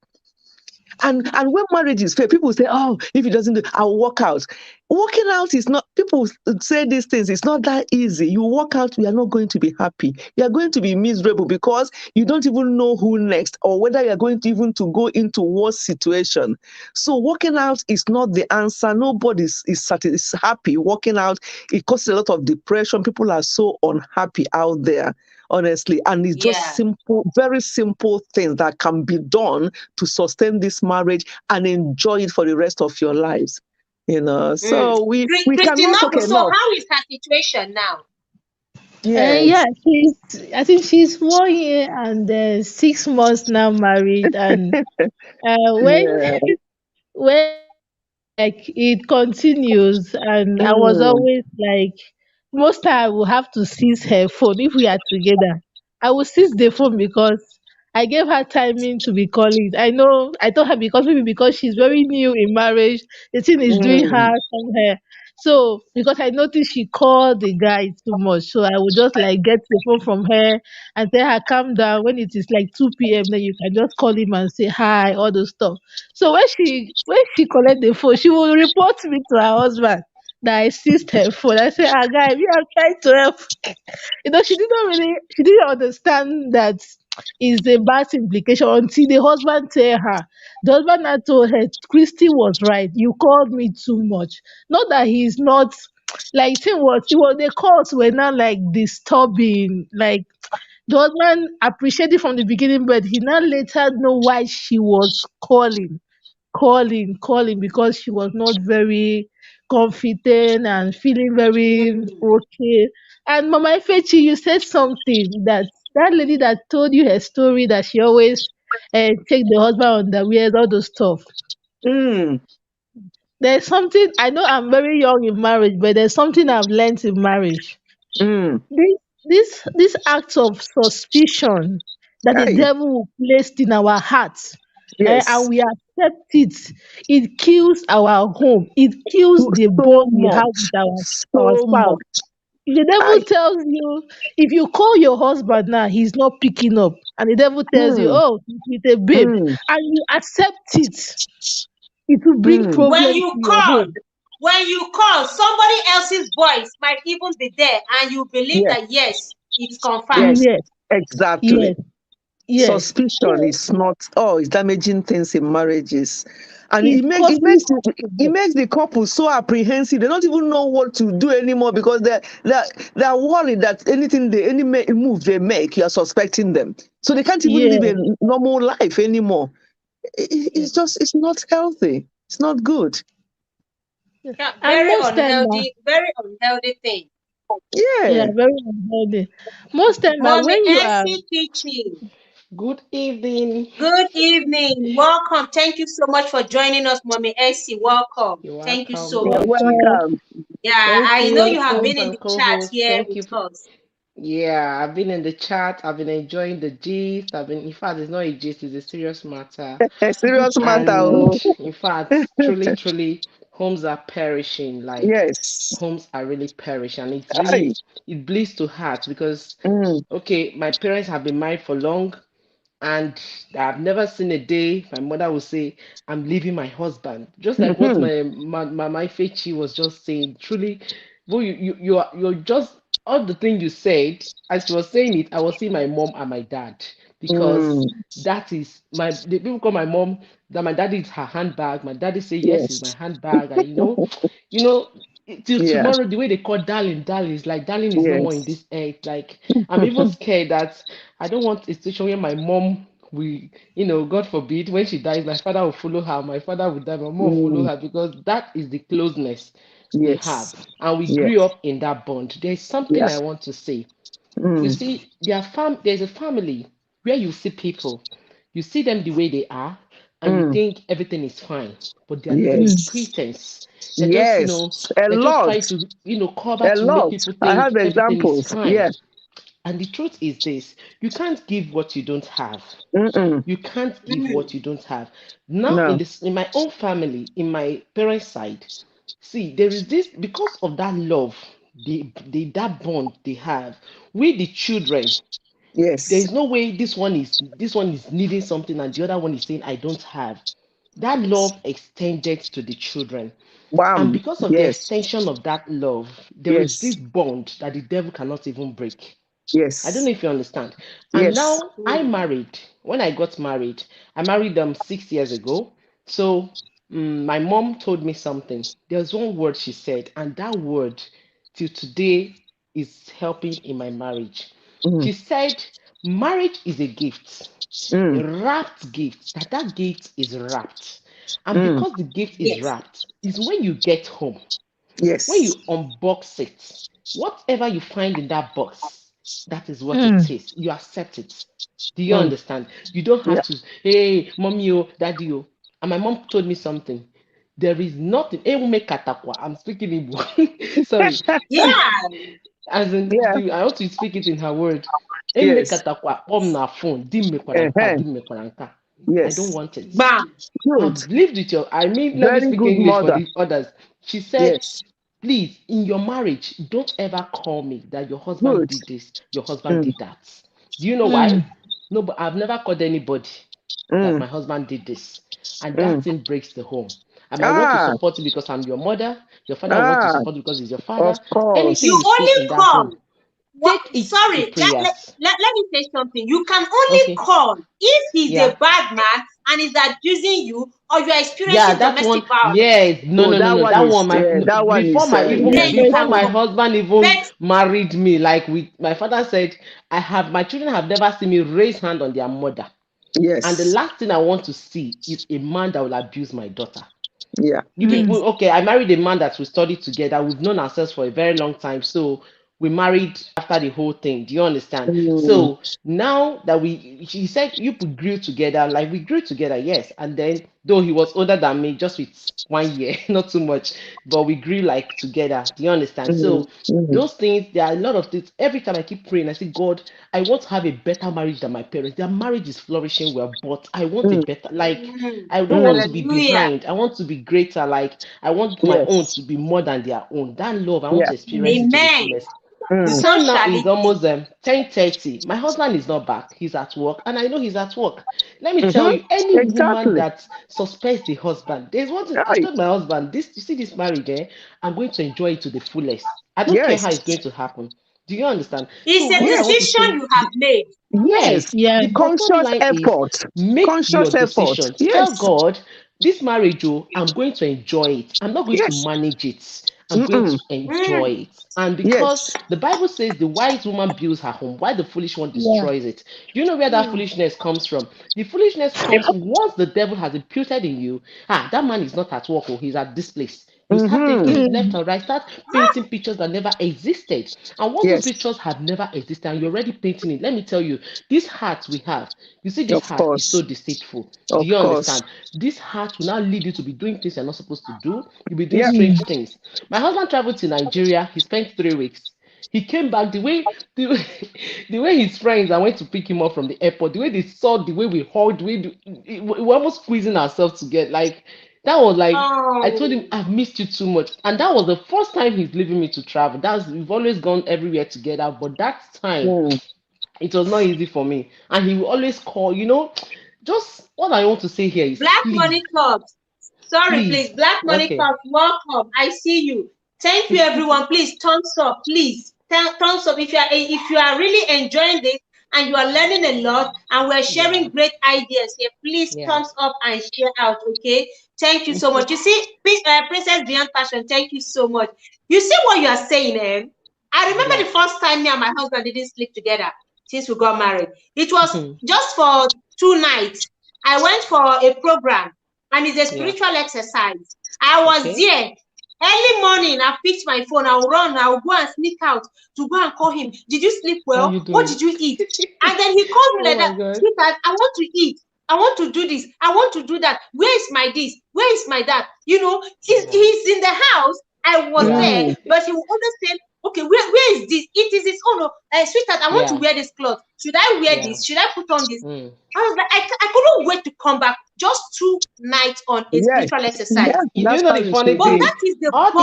And when marriage is fair, people say, oh, if he doesn't do, I'll walk out. Walking out is not, people say these things, it's not that easy. You walk out, you are not going to be happy. You are going to be miserable because you don't even know who next or whether you are going to even to go into worse situation. So walking out is not the answer. Nobody is happy. Walking out, it causes a lot of depression. People are so unhappy out there, honestly. And it's just simple, very simple things that can be done to sustain this marriage and enjoy it for the rest of your lives. So we cannot talk enough. So how is her situation now? Yeah, I think she's 1 year and 6 months now married, and when like it continues, and I was always like, most time I will have to seize her phone if we are together. I will seize the phone because I gave her timing to be calling. I know I told her because maybe because she's very new in marriage, the thing is doing her somewhere. So because I noticed she called the guy too much, so I would just like get the phone from her and tell her calm down. When it is like 2 p.m., then you can just call him and say hi, all those stuff. So when she collect the phone, she will report me to her husband that I seized her phone. I say, guy, we are trying to help. She didn't understand that is a bad implication until the husband tell her. The husband had told her, Christy was right. You called me too much. Not that he's not like thing was it was the calls were not like disturbing. Like the husband appreciated from the beginning, but he now later know why she was calling because she was not very confident and feeling very okay. And Mama Ifechi, you said something that lady that told you her story that she always take the husband on the weird, all those stuff. There's something I know. I'm very young in marriage, but there's something I've learned in marriage. This act of suspicion that the devil will place in our hearts, and we accept it kills our home. It kills the bond we have with our spouse. If the devil tells you, if you call your husband now, he's not picking up, and the devil tells you, oh, he's with a babe, and you accept it will bring problems when you call, somebody else's voice might even be there, and you believe that yes, it's confirmed. Yes, exactly. Yes. Suspicion is not, it's damaging things in marriages. And it makes the couple so apprehensive. They don't even know what to do anymore because they're worried that any move they make, you are suspecting them. So they can't even live a normal life anymore. It's not healthy. It's not good. Yeah, very unhealthy thing. Yeah, very unhealthy. Most time when you are teaching. Good evening. Good evening. Welcome. Thank you so much for joining us, Mommy Essie. Welcome. Thank you so much. Welcome. Yeah, I know you have been in the chat here with us. Yeah, I've been in the chat. I've been enjoying the gist. In fact, it's not a gist, it's a serious matter. A serious matter. And in fact, truly, homes are perishing. Like, homes are really perishing. And it's really, it bleeds to heart because, okay, my parents have been married for long. And I've never seen a day my mother will say, I'm leaving my husband. Just like what my Fechi was just saying. Truly, well, you're just all the thing you said, as she was saying it, I was seeing my mom and my dad. Because that is the people call my mom that my daddy is her handbag. My daddy say yes, it's my handbag. And till tomorrow, the way they call darling is like darling is no more in this earth. Like I'm even scared that I don't want a situation where my mom will, God forbid, when she dies, my father will follow her, my father will die, my mom will follow her, because that is the closeness we have. And we grew up in that bond. There's something I want to say. You see, there's a family where you see people, you see them the way they are, and you think everything is fine, but they're living in pretense. They're just, they're just trying to, cover to make people think everything is fine. And the truth is this: you can't give what you don't have. You can't give what you don't have. Now, in my own family, in my parents' side, see, there is this, because of that love, that bond they have with the children. There is no way this one is needing something and the other one is saying I don't have. that love extended to the children. Wow. And because of the extension of that love, there is this bond that the devil cannot even break. Yes. I don't know if you understand. And now I married. When I got married, I married them 6 years ago. So my mom told me something. There's one word she said, and that word till today is helping in my marriage. She said, marriage is a gift, a wrapped gift. That gift is wrapped. And because the gift is wrapped, is when you get home. Yes. When you unbox it, whatever you find in that box, that is what it is. You accept it. Do you understand? You don't have to, hey, mommy, oh, daddy, oh. And my mom told me something. There is nothing. I'm speaking Igbo. Sorry. Yeah. As in, I want to speak it in her word. Yes. I don't want it. Bam. I've lived with your, let me speak English for the others. She said, please, in your marriage, don't ever call me that your husband did this, your husband did that. Do you know why? No, but I've never called anybody that my husband did this. And that thing breaks the home. I might want to support you because I'm your mother. Your father will want to support you because he's your father. Of course. Anything You only call. Sorry, let me say something. You can only call if he's a bad man and is abusing you, or you are experiencing domestic violence. Yes, no. Before my husband even married me, like my father said, my children have never seen me raise hand on their mother. Yes. And the last thing I want to see is a man that will abuse my daughter. Yeah. You people, okay, I married a man that we studied together. We've known ourselves for a very long time. So we married after the whole thing. Do you understand? So now that she said you grew together, like we grew together, yes. And then though he was older than me, just with 1 year, not too much, but we grew like together. Do you understand? So those things, there are a lot of things. Every time I keep praying, I say, God, I want to have a better marriage than my parents. Their marriage is flourishing well, but I want a better, like I don't want to be behind. I want to be greater. Like I want my own to be more than their own. That love, I want to experience it to the fullest. The time now is almost 10:30. My husband is not back. He's at work, and I know he's at work. Let me tell you, any woman that suspects the husband, there's one thing I told my husband. You see this marriage, I'm going to enjoy it to the fullest. I don't care how it's going to happen. Do you understand? It's a decision you have made. Yes. The conscious effort. Make your decision. Tell God, this marriage, I'm going to enjoy it. I'm not going to manage it. I'm going to enjoy it. And because the Bible says the wise woman builds her home, while the foolish one destroys it. Do you know where that foolishness comes from? The foolishness comes once the devil has imputed in you. That man is not at work, or he's at this place. You start taking left and right, start painting pictures that never existed. And once those pictures have never existed and you're already painting it, let me tell you, this heart we have, you see, this heart is so deceitful. Do you understand? This heart will now lead you to be doing things you're not supposed to do. You'll be doing strange things. My husband traveled to Nigeria. He spent 3 weeks. He came back the way his friends, I went to pick him up from the airport, the way they saw, the way we hugged, we were almost squeezing ourselves together. Like, that was like, I told him, I've missed you too much. And that was the first time he's leaving me to travel. We've always gone everywhere together. But that time, it was not easy for me. And he will always call, just what I want to say here is Black Money Clubs. Sorry, please. Black Money Clubs, welcome. I see you. Thank you, everyone. Please, thumbs up, please. Thumbs up if you are really enjoying this and you are learning a lot and we're sharing great ideas here. Please thumbs up and share out, okay? Thank you so much. You see, Princess Beyond Passion, thank you so much. You see what you are saying, eh? I remember the first time me and my husband didn't sleep together since we got married. It was just for 2 nights. I went for a program and it's a spiritual exercise. I was there. Early morning, I picked my phone, I'll run, I'll go and sneak out to go and call him. Did you sleep well? What did you eat? And then he called me like that, sweetheart, I want to eat. I want to do this. I want to do that. Where is my this? Where is my that? He's in the house. I was there, but he will always say, okay, where is this? It is his own. Sweetheart, I want to wear this cloth. Should I wear this? Should I put on this? I was like, I couldn't wait to come back. Just 2 nights on a spiritual exercise. You know the funny but thing. that is the point.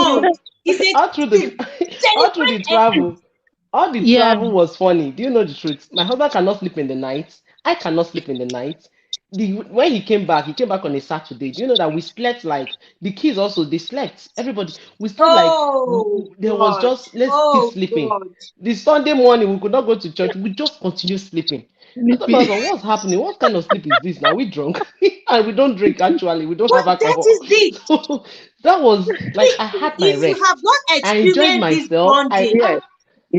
All through the travel. All the travel was funny. Do you know the truth? My husband cannot sleep in the night. I cannot sleep in the night. when he came back on a Saturday. Do you know that we slept like the kids also? They slept. Everybody, we slept like there was just let's keep sleeping. God. The Sunday morning we could not go to church. We just continue sleeping. I thought, what's happening? What kind of sleep is this now? We drunk and we don't drink. Actually, we don't have alcohol. That is it. So that was like I had my rest. If you have not I enjoyed myself.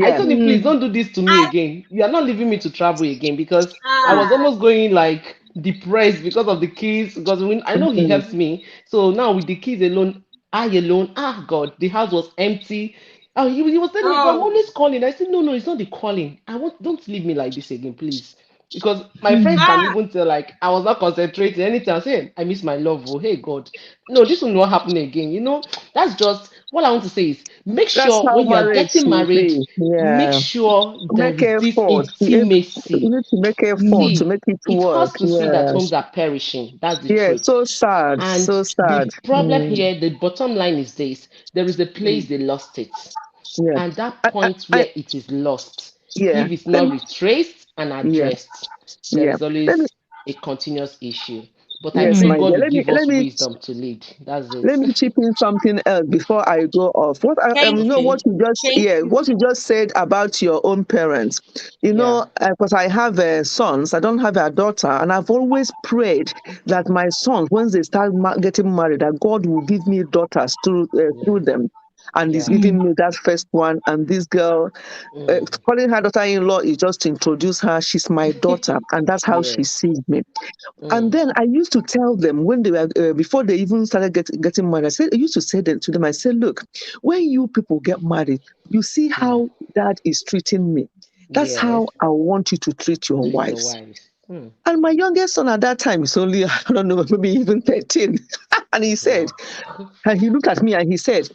I told him, please don't do this to me again. You are not leaving me to travel again, because I was almost going like depressed because of the kids. Because I know he helps me. So now with the kids alone, God, the house was empty. He was telling me, I'm always calling. I said, no, it's not the calling. Don't leave me like this again, please. Because my friends can even tell, like, I was not concentrating. Anything I say, I miss my love. Oh, hey, God. No, this will not happen again. You know, that's just what I want to say is make sure when you are getting married, make sure there is this intimacy. You need to make effort to make it work. It's hard to see that homes are perishing. That's the truth. So sad. And so sad. The problem here, the bottom line is this: there is a place they lost it. And that point where it is lost, if it's not retraced and addressed, there's always a continuous issue. But I pray God will give us wisdom to lead. That's it. Let me chip in something else before I go off. What you just said about your own parents. You know, because I have sons, I don't have a daughter, and I've always prayed that my sons, when they start getting married, that God will give me daughters through them. And he's giving me that first one. And this girl, calling her daughter-in-law is just to introduce her. She's my daughter, and that's how she sees me. And then I used to tell them when they were before they even started getting married. I used to say to them, I said, look, when you people get married, you see how dad is treating me. That's how I want you to treat your wives. And my youngest son at that time is only, I don't know, maybe even 13. And he said, and he looked at me and he said,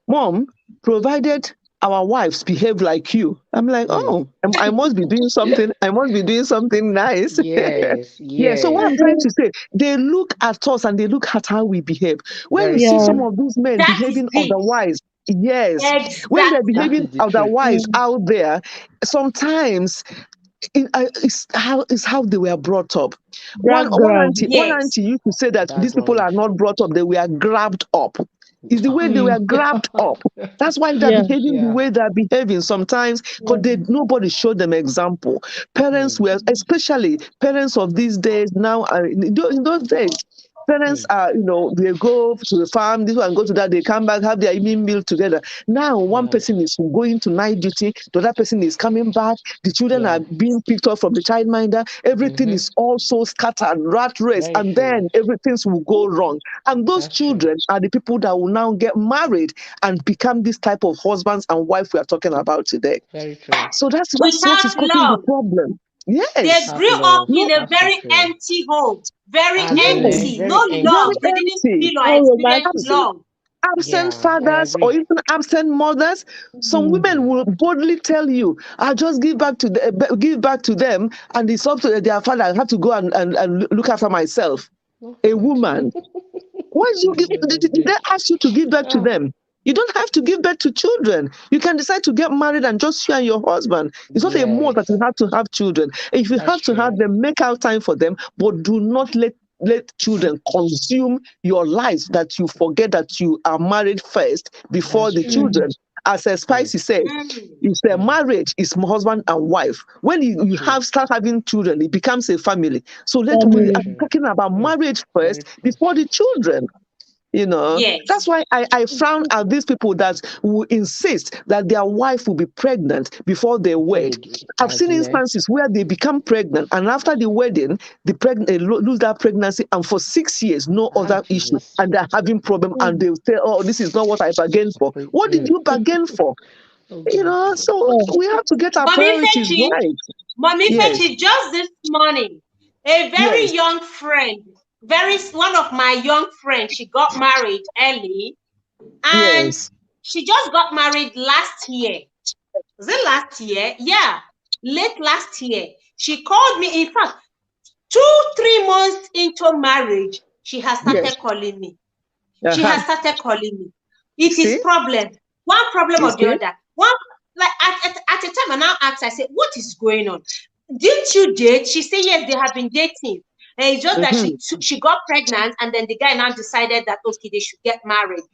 Mom, provided our wives behave like you. I'm like, oh, I must be doing something. I must be doing something nice. Yes. So what I'm trying to say, they look at us and they look at how we behave. When you see some of these men behaving otherwise, when they're behaving otherwise out there, sometimes it's how they were brought up. One auntie used to say that these people are not brought up, they were grabbed up. It's the way they were grabbed up. That's why they're behaving the way they're behaving sometimes, because nobody showed them example. Parents were, especially parents of these days now, in those days, parents are, they go to the farm, this one go to that, they come back, have their evening meal together. Now, one person is going to night duty, the other person is coming back, the children are being picked up from the childminder, everything is also scattered, rat race, and then everything will go wrong. And those children are the people that will now get married and become this type of husbands and wife we are talking about today. Very true. So that's what is causing the problem. Yes. They grew up in a very empty home. Very empty. No love. They didn't feel or experience love. Absent fathers or even absent mothers. Some women will boldly tell you, "I'll just give back to them, and it's up to their father. I have to go and look after myself." A woman. Why did they ask you to give back to them? You don't have to give birth to children. You can decide to get married and just you and your husband. It's not a must that you have to have children. If you have to have them, make out time for them, but do not let children consume your life, that you forget that you are married first before the children. As Spicy said, it's a marriage, it's husband and wife. When you start having children, it becomes a family. So we are talking about marriage first before the children. That's why I frown at these people that will insist that their wife will be pregnant before they wed. I've seen instances where they become pregnant, and after the wedding, they lose that pregnancy, and for 6 years, no other issue, and they're having problem, and they'll say, "Oh, this is not what I bargained for." What did you bargain for? So we have to get our priorities right. Mommy Fechi, just this morning, a very young friend, one of my young friends, she got married early, and she just got married last year. Was it last year? Yeah, late last year. She called me. In fact, 2-3 months into marriage, she has started calling me. She has started calling me. It is problem. One problem or the other. At a time, I now asked, I said, "What is going on? Didn't you date?" She said, "Yes, they have been dating." And it's just that she got pregnant, and then the guy now decided that, okay, they should get married.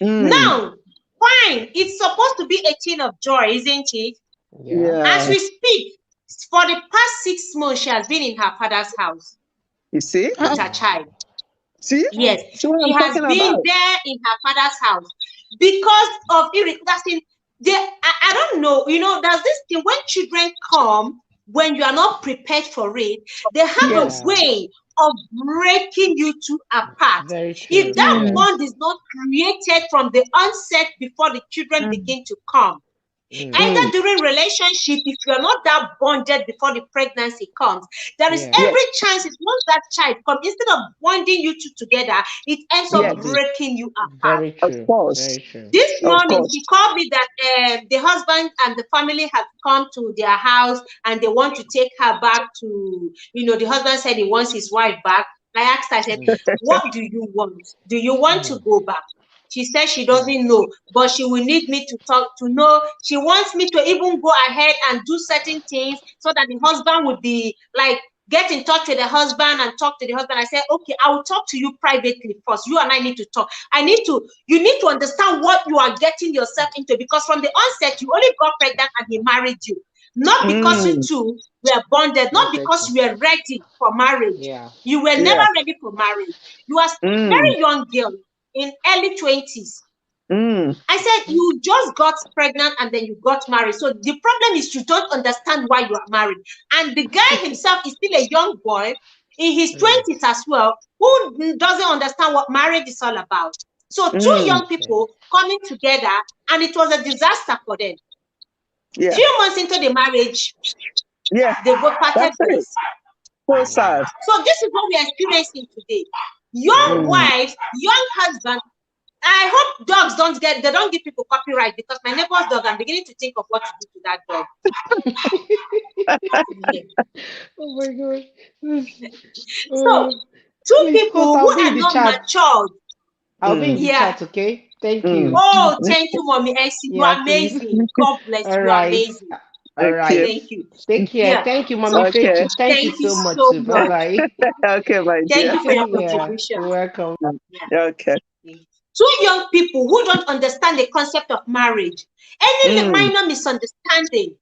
Now, fine, it's supposed to be a thing of joy, isn't it? Yeah. As we speak, for the past 6 months, she has been in her father's house. You see? With her child. See? Yes. She has been there in her father's house because of I don't know, you know, there's this thing when children come, when you are not prepared for it, they have a way of breaking you two apart. If that bond is not created from the onset before the children begin to come, either during relationship, if you're not that bonded before the pregnancy comes, there is every chance it once that child comes, instead of bonding you two together, it ends up breaking you apart. Very true. Of course. Very true. This morning, he called me that the husband and the family have come to their house and they want to take her back to, you know, the husband said he wants his wife back. I asked her, I said, what do you want? Do you want to go back? She said she doesn't know, but she will need me to talk to know. She wants me to even go ahead and do certain things so that the husband would be like, get in touch with the husband and talk to the husband. I said, okay, I will talk to you privately first. You and I need to talk. You need to understand what you are getting yourself into, because from the onset, you only got pregnant and he married you. Not because you two were bonded, not because you were ready for marriage. You were never ready for marriage. You are a very young girl in early 20s. I said you just got pregnant and then you got married. So the problem is you don't understand why you are married. And the guy himself is still a young boy in his 20s as well, who doesn't understand what marriage is all about. So two young people coming together, and it was a disaster for them. Few months into the marriage, they both parted ways. So sad. So this is what we are experiencing today. Young wives, young husband. I hope dogs don't give people copyright, because my neighbor's dog, I'm beginning to think of what to do to that dog. Oh my God. So two people who are not matured. I'll be in the chat, okay? Thank you. Oh, thank you, Mommy Essie. You are amazing. God bless you. You are amazing. All right. Thank you. Take care. Thank you, Mommy Fechi. Thank you so much. Bye-bye. Okay, my dear. Thank you for your contribution. You're welcome. Okay. Two young people who don't understand the concept of marriage. Any minor misunderstanding,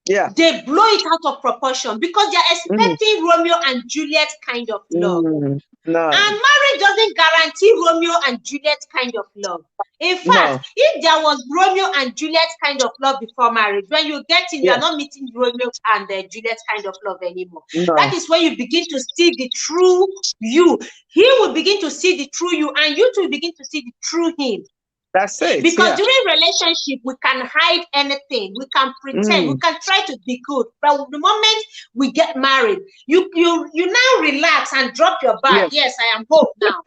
they blow it out of proportion, because they're expecting Romeo and Juliet kind of love. No. And marriage doesn't guarantee Romeo and Juliet kind of love. In fact, if there was Romeo and Juliet kind of love before marriage, when you get in, you're not meeting Romeo and Juliet kind of love anymore. That is when you begin to see the true you. He will begin to see the true you, and you too begin to see the true him. That's it. Because during relationship, we can hide anything. We can pretend. We can try to be good. But the moment we get married, you now relax and drop your bag. Yes, I am home now.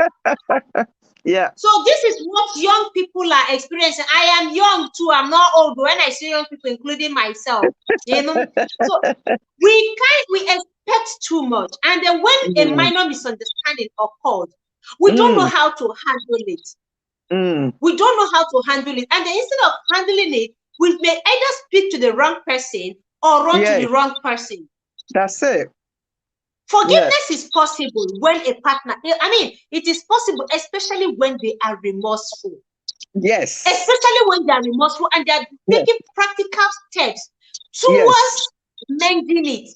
So this is what young people are experiencing. I am young too. I'm not old. When I say young people, including myself, you know. So we expect too much, and then when a minor misunderstanding occurs, we don't know how to handle it. We don't know how to handle it, and then instead of handling it, we may either speak to the wrong person or run to the wrong person. That's it. Forgiveness is possible when a partner, it is possible, especially when they are remorseful. Yes. Especially when they are remorseful and they are taking practical steps towards mending it.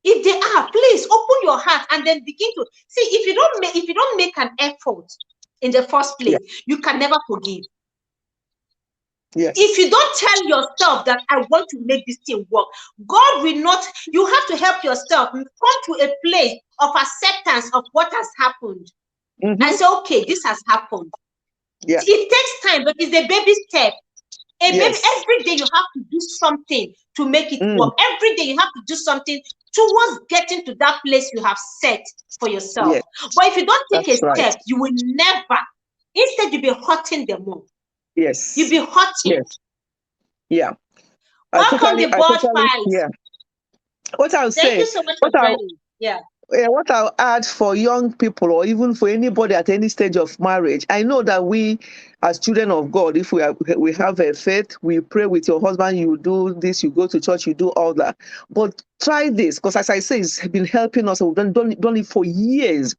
If they are, please open your heart and then begin to see. If you don't make an effort in the first place, you can never forgive. Yes. If you don't tell yourself that I want to make this thing work, God will not. You have to help yourself come to a place of acceptance of what has happened and say, okay, this has happened. It takes time, but it's a baby step. Baby, every day you have to do something to make it work. Every day you have to do something towards getting to that place you have set for yourself. But if you don't take a step, you will never. Instead, you'll be hurting them more. Yes. You'll be hurting. Yeah. Welcome the board files. What I was saying. Thank you so much for joining. what I'll add for young people or even for anybody at any stage of marriage, I know that we, as children of God, if we have a faith, we pray with your husband, you do this, you go to church, you do all that. But try this, because as I say, it's been helping us. We've done it for years.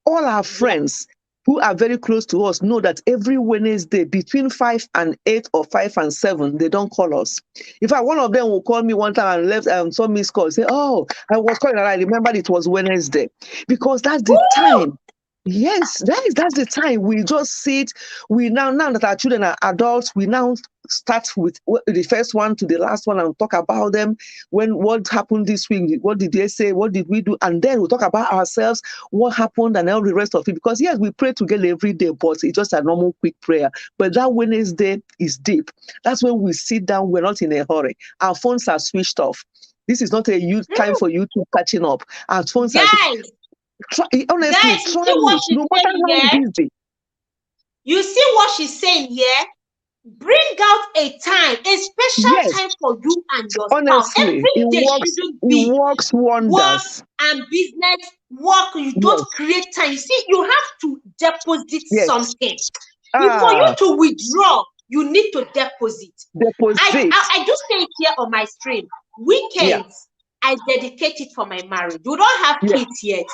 All our friends who are very close to us know that every Wednesday between 5 and 8 or 5 and 7, they don't call us. In fact, one of them will call me one time and left saw missed call, say, "Oh, I was calling and I remembered it was Wednesday," because that's the time. Yes, that's the time we just sit. We now that our children are adults, we now start with the first one to the last one and talk about them. What happened this week? What did they say? What did we do? And then we talk about ourselves, what happened, and all the rest of it. Because yes, we pray together every day, but it's just a normal quick prayer. But that Wednesday is deep. That's when we sit down. We're not in a hurry. Our phones are switched off. This is not a youth time for you to catching up. Our phones are. Honestly, guys, you see what she's saying here? Busy. You see what she's saying here? Bring out a time, a special time for you and your spouse. Every day shouldn't be works wonders. Work and business. Work, you don't create time. You see, you have to deposit something. For you to withdraw, you need to deposit. I just say it here on my stream. Weekends, I dedicate it for my marriage. We don't have kids yet,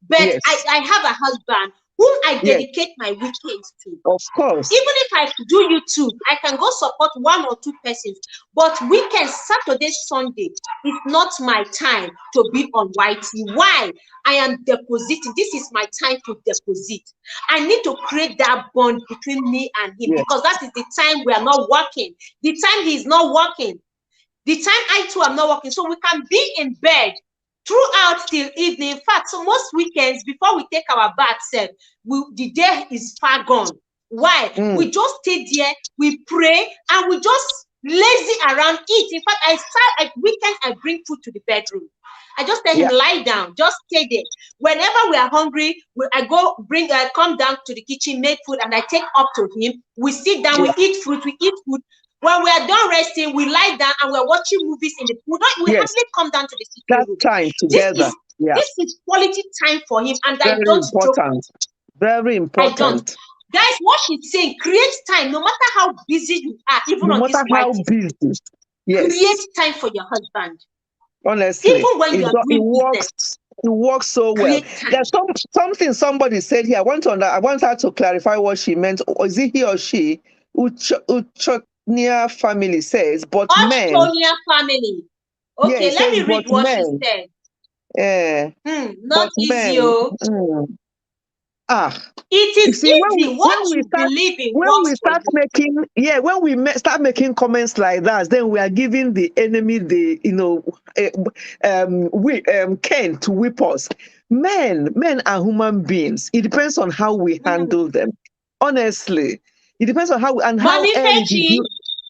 but I have a husband whom I dedicate my weekends to. Of course. Even if I do YouTube, I can go support 1 or 2 persons. But weekends, Saturday, Sunday, is not my time to be on YT. Why? I am depositing. This is my time to deposit. I need to create that bond between me and him because that is the time we are not working. The time he is not working. The time I too am not working. So we can be in bed throughout till evening. In fact, so most weekends before we take our bath, the day is far gone. Why? We just stay there, we pray, and we just lazy around eat. In fact, I start at weekends, I bring food to the bedroom. I just tell him lie down, just stay there. Whenever we are hungry, I go come down to the kitchen, make food, and I take up to him. We sit down, we eat fruit, we eat food. When we are done resting, we lie down and we're watching movies in the pool. We hardly come down to the sitting room. Time together. This is quality time for him, and very I don't important. Very important. I don't. Guys, what she's saying, create time, no matter how busy you are, even on this busy. Create time for your husband. Honestly, even when you're doing business. It works so well. There's something somebody said here. I want her to clarify what she meant. Or is it he or she? Uchonia family says, but men. Uchonia family. Okay, let me read what she said. Not easy. It is easy. What you believe in. When we start making comments like that, then we are giving the enemy Cain to whip us. Men are human beings. It depends on how we handle them. Honestly, it depends on how Mommy Fechi.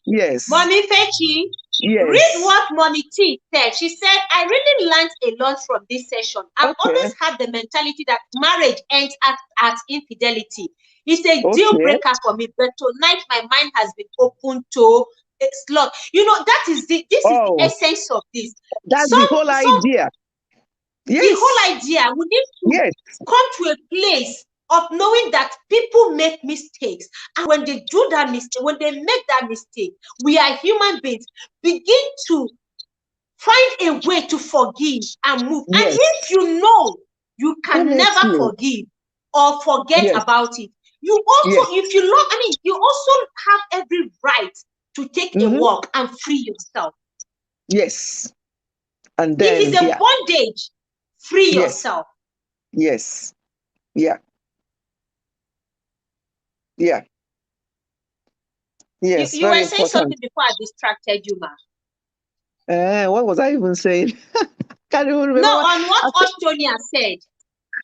Yes. Mommy Fechi. Yes. Read what Mommy T said. She said, I really learned a lot from this session. I've always had the mentality that marriage ends at infidelity. It's a deal breaker for me. But tonight, my mind has been open to a slot. You know, this is the essence of this. That's the whole idea. Yes. The whole idea. We need to come to a place of knowing that people make mistakes, and when they do that mistake, when they make that mistake, we are human beings. Begin to find a way to forgive and move. And if you know you can never forgive or forget about it, you also, if you love, you also have every right to take a walk and free yourself. Yes, and then if it's a bondage, free yourself. Yes, yeah. Yeah. Yes. You were saying something before I distracted you, ma. What was I even saying? Can't even remember. No, on what Uchonia said.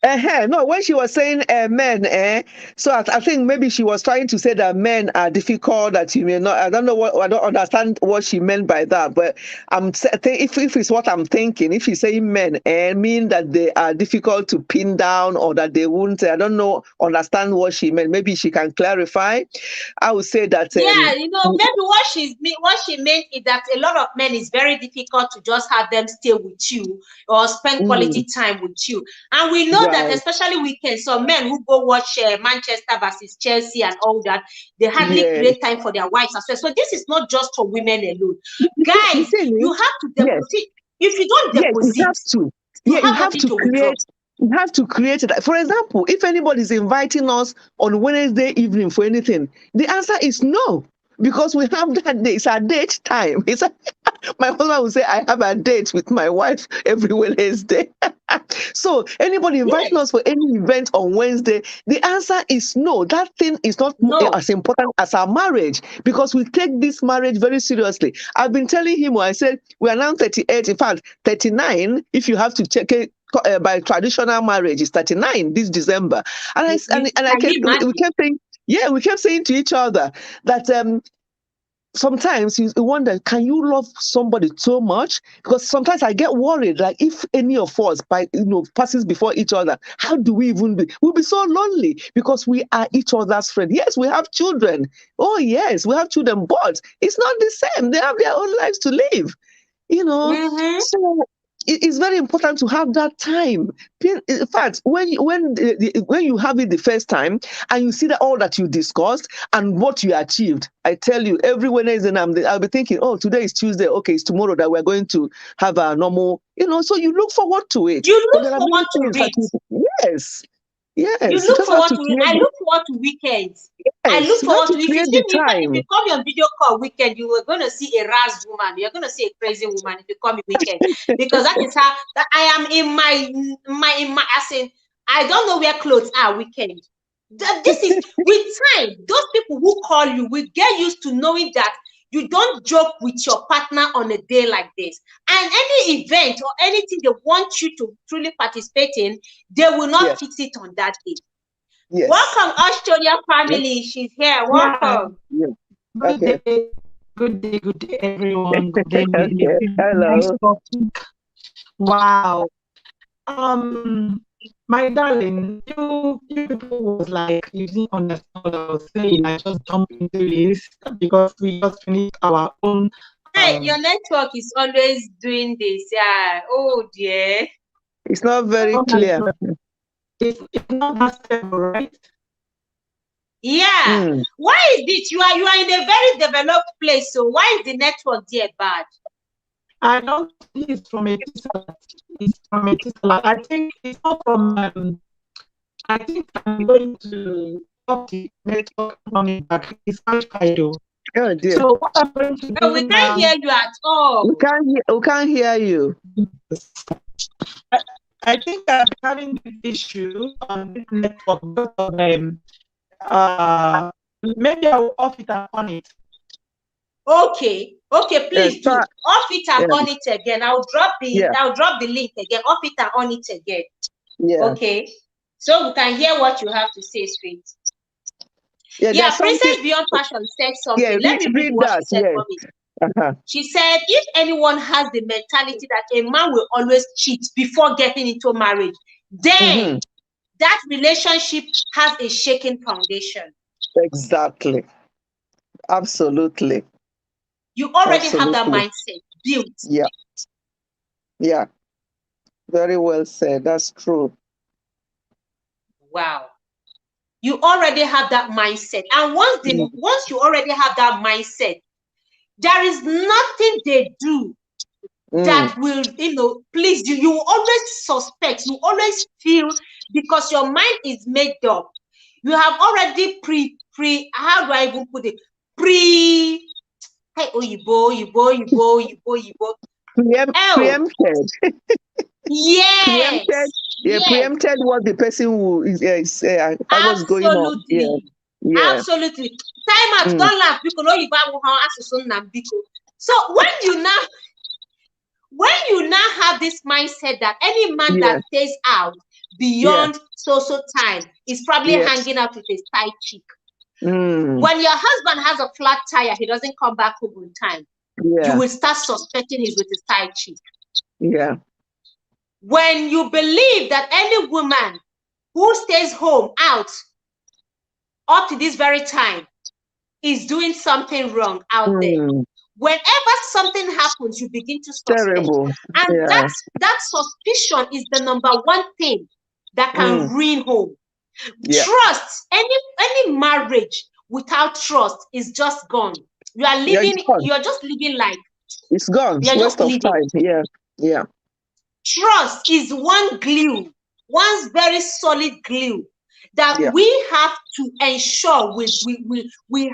No, when she was saying men, so I think maybe she was trying to say that men are difficult, that you may not, I don't understand what she meant by that, but if it's what I'm thinking, if she's saying men, mean that they are difficult to pin down or that they won't, I don't know, understand what she meant. Maybe she can clarify. I would say that. Yeah, maybe what she meant is that a lot of men is very difficult to just have them stay with you or spend quality time with you. And we know that especially weekends, some men who go watch Manchester versus Chelsea and all that, they hardly create time for their wives as well. So this is not just for women alone. Guys, you have to deposit. If you don't deposit, you have to create. You have to create it. For example, if anybody is inviting us on Wednesday evening for anything, the answer is no, because we have that day. It's our date time. My husband will say, I have a date with my wife every Wednesday. So anybody inviting us for any event on Wednesday, the answer is no. That thing is not as important as our marriage, because we take this marriage very seriously. I've been telling him, I said, we are now 38, in fact, 39, if you have to check it. By traditional marriage is 39 this December, and we kept saying to each other that sometimes you wonder, can you love somebody so much? Because sometimes I get worried, like if any of us passes before each other, how do we even be? We'll be so lonely because we are each other's friend. Yes, we have children. Oh yes, we have children, but it's not the same. They have their own lives to live. So it's very important to have that time. In fact, when you have it the first time and you see that all that you discussed and what you achieved, I tell you, every Wednesday I'll be thinking, oh, today is Tuesday. Okay, it's tomorrow that we're going to have a normal, so you look forward to it. You look forward to it. Yes. Yes. You look forward to it. I look forward to weekends. Yes, I look forward to it. If you come on video call weekend, you are going to see a razzed woman. You're going to see a crazy woman if you come weekend, because that is how that I am in my as in, I don't know where clothes are weekend. This is with time. Those people who call you will get used to knowing that you don't joke with your partner on a day like this. And any event or anything they want you to truly participate in, they will not fix it on that day. Yes. Welcome, Australia family. Yes. She's here. Welcome. Yeah. Okay. Good day, everyone. Good day. Hello. Wow. My darling, you people was like, you didn't understand what I was saying. I just jumped into this because we just finished our own. Hey, your network is always doing this. Yeah. Oh dear. It's not very clear. It's not that stable, right? Yeah. Why is it? You are in a very developed place, so why is the network there bad? I don't think it's from a It's from a I think it's not from. I think I'm going to stop the network coming back. It's Al-Qaeda. Oh dear. So what I'm going to do we can't hear you at all. We can't hear you. I think I'm having this issue on this network because of maybe I will off it and on it. Okay, please do off it and on it again. I'll drop the link again. Off it and on it again. Yeah. Okay. So we can hear what you have to say straight. Yeah, Princess Beyond Passion said something. Yeah, let me read what she said for me. She said, if anyone has the mentality that a man will always cheat before getting into marriage, then that relationship has a shaken foundation. Exactly. Absolutely. You already have that mindset built. Yeah. Yeah. Very well said. That's true. Wow. You already have that mindset. And once you already have that mindset, there is nothing they do that will, please you. You will always suspect. You always feel, because your mind is made up. You have already how do I even put it? Hey, Oyibo. Preempted. Yes. Preempted what the person who is what's going on. Yeah. Absolutely. Time out, don't laugh because so when you now have this mindset that any man that stays out beyond so time. He's probably hanging out with a side chick. When your husband has a flat tire, he doesn't come back home on time. You will start suspecting he's with a side chick. When you believe that any woman who stays home out up to this very time is doing something wrong out there. Whenever something happens, you begin to suspect. Terrible. And that suspicion is the number one thing that can ruin home. Trust, any marriage without trust is just gone. You are living, you're just living like it's gone. You're just living. Time. Trust is one glue, one very solid glue that we have to ensure we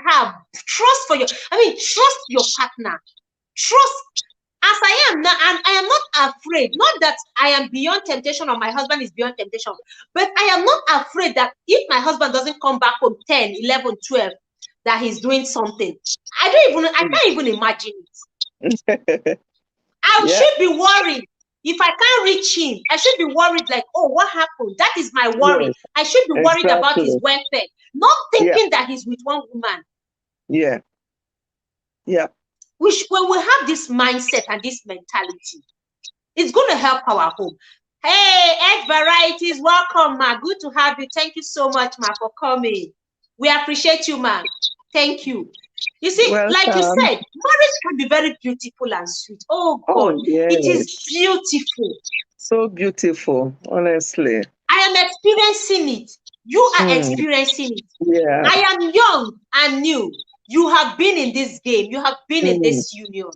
have trust for your, trust your partner. Trust as I am now, and I am not afraid, not that I am beyond temptation or my husband is beyond temptation, but I am not afraid that if my husband doesn't come back home 10, 11, 12, that he's doing something. I can't even imagine it. I should be worried. If I can't reach him, I should be worried like, oh, what happened? That is my worry. I should be worried about his welfare, not thinking that he's with one woman. When we have this mindset and this mentality, it's going to help our home. Hey, Egg Varieties, welcome, ma. Good to have you. Thank you so much, ma, for coming. We appreciate you, ma. Thank you. You see, like you said, marriage can be very beautiful and sweet. Oh, God, it is beautiful. So beautiful, honestly. I am experiencing it. You are experiencing it. I am young and new. You have been in this game. You have been in this union.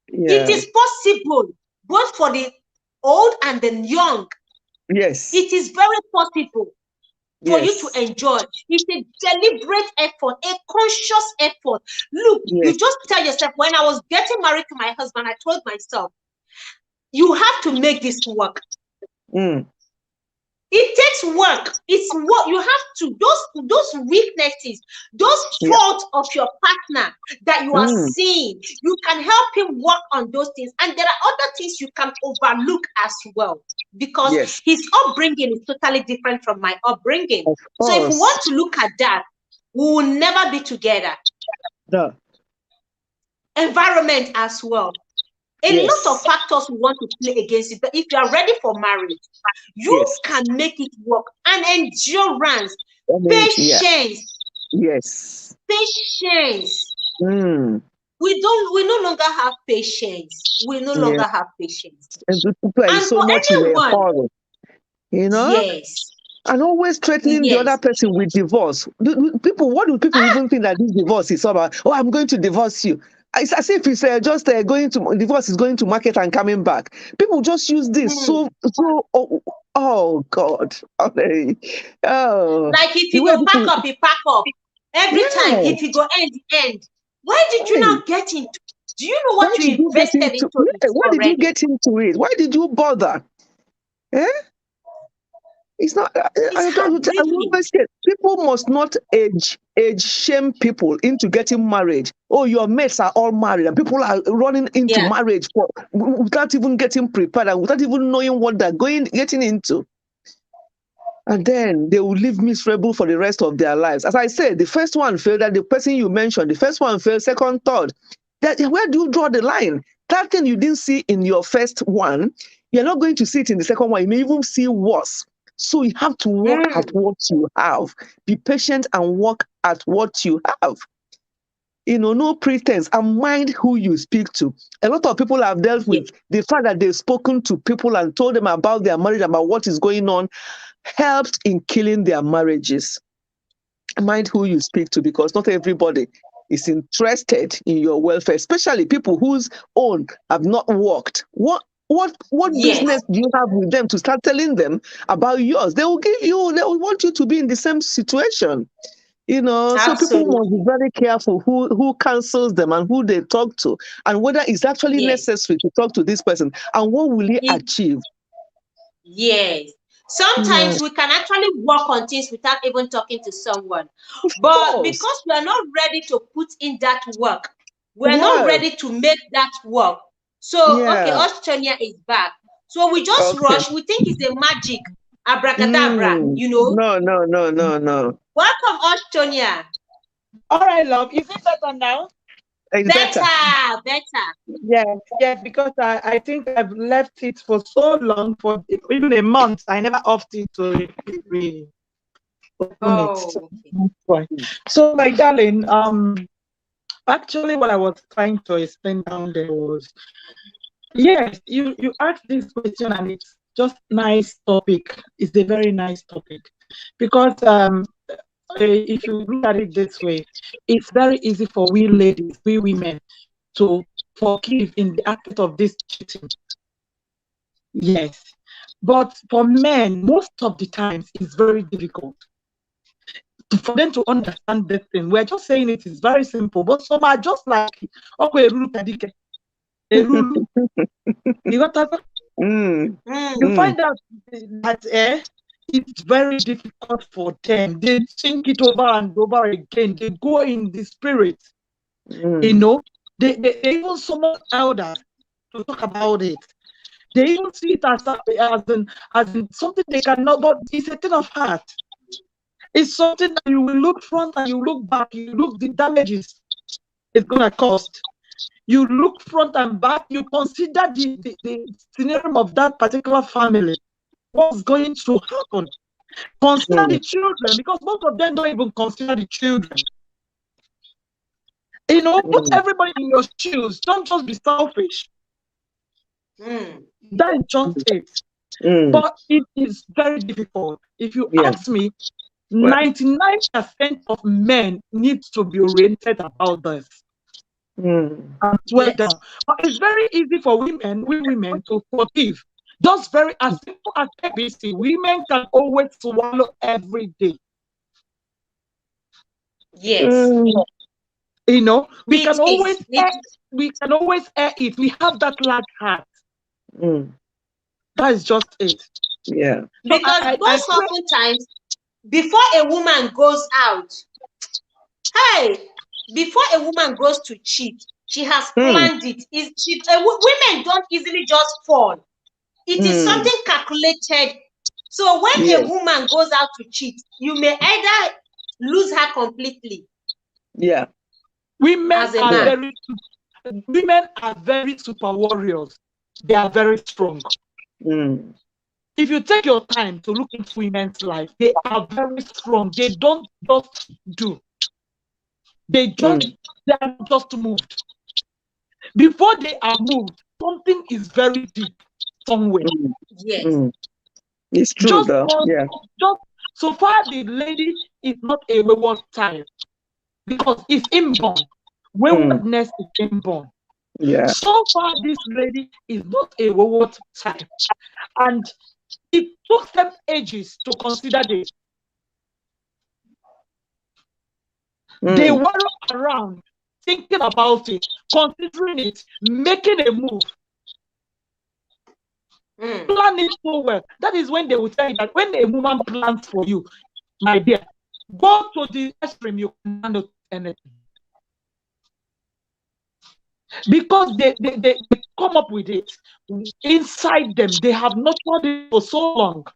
It is possible, both for the old and the young. Yes. It is very possible for you to enjoy. It's a deliberate effort, a conscious effort. Look, you just tell yourself, when I was getting married to my husband, I told myself, you have to make this work. It takes work. It's what you have to, those weaknesses, those faults of your partner that you are seeing, you can help him work on those things. And there are other things you can overlook as well, because his upbringing is totally different from my upbringing. So if we want to look at that, we will never be together. Environment as well. A lot of factors we want to play against it, but if you are ready for marriage, you can make it work. And endurance, patience. Patience. We no longer have patience. We no longer have patience. And so much anyone, you know? And always threatening the other person with divorce. What do people even think that this divorce is about? Oh, I'm going to divorce you. It's as if it's just going to divorce is going to market and coming back. People just use this oh God. Like if you go pack up, you pack up. Every time, if you go end. Why did you not get into? Do you know what you invested into? Why did you get into it? Why did you bother? It's not. I always say, people must not age shame people into getting married. Oh, your mates are all married, and people are running into marriage without even getting prepared and without even knowing what they're getting into. And then they will live miserable for the rest of their lives. As I said, the first one failed. That the person you mentioned, the first one failed. Second, third. Where do you draw the line? That thing you didn't see in your first one, you're not going to see it in the second one. You may even see worse. So you have to work at what you have. Be patient and work at what you have. You know, no pretense, and mind who you speak to. A lot of people have dealt with the fact that they've spoken to people and told them about their marriage, about what is going on, helped in killing their marriages. Mind who you speak to, because not everybody is interested in your welfare, especially people whose own have not worked. What business do you have with them to start telling them about yours? They will want you to be in the same situation. You know, so people must be very careful who counsels them and who they talk to, and whether it's actually necessary to talk to this person and what will he achieve. Sometimes we can actually work on things without even talking to someone. But because we are not ready to put in that work, we're not ready to make that work. So, okay, Australia is back. So we just rush. We think it's a magic. abracadabra, you know. No. Welcome, Ostonia. All right, love. Is it better now? Better. Yes, because I think I've left it for so long, for even a month. I never opt it to open it. So, my darling, actually, what I was trying to explain down there was, yes, you asked this question, and it's just nice topic. It's a very nice topic, because if you look at it this way, it's very easy for we ladies, we women, to forgive in the act of this cheating. Yes, but for men, most of the times, it's very difficult for them to understand this thing. We're just saying it is very simple, but some are just like, okay, you find out that it's very difficult for them. They think it over and over again. They go in the spirit, you know. They even summon elders to talk about it. They even see it as in something they cannot, but it's a thing of heart. It's something that you will look front and you look back, you look the damages it's gonna cost. You look front and back, you consider the scenario of that particular family. What's going to happen? Consider the children, because most of them don't even consider the children. You know, put everybody in your shoes. Don't just be selfish. That is just it. But it is very difficult. If you ask me, 99% of men need to be oriented about this. And swear down. But it's very easy for we women to forgive. Just very as simple as ABC. Women can always swallow every day. Yes. You know, we can always air it. We have that large heart. That is just it. Yeah. Because most oftentimes, before a woman goes out, before a woman goes to cheat, she has planned it. Women don't easily just fall. It is something calculated. So when a woman goes out to cheat, you may either lose her completely. Yeah. Women are very super warriors. They are very strong. If you take your time to look into women's life, they are very strong. They don't just do. They are just moved. Before they are moved, something is very deep somewhere. Yes. It's true, though. Yeah. So far, the lady is not a wayward type, because it's inborn. Waywardness is inborn. Yeah. So far, this lady is not a wayward type, and it took them ages to consider this. They were around thinking about it, considering it, making a move. Plan it so well. That is when they will tell you that when a woman plans for you, my dear, go to the extreme, you can handle anything. Because they come up with it inside them. They have nurtured it for so long.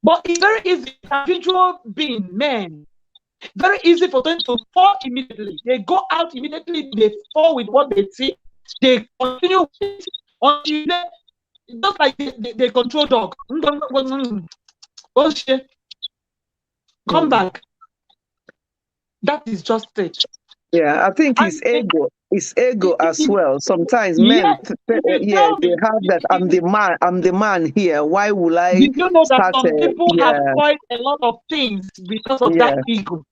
But it's very easy, individual being men, very easy for them to fall immediately. They go out immediately, they fall with what they see. They continue until they, just like they control dog. Come back. That is just it. Yeah, I think it's ego. It's ego as well. Sometimes men, they have that. I'm the man here. Why will I? Did you know that some people have spoiled a lot of things because of that ego?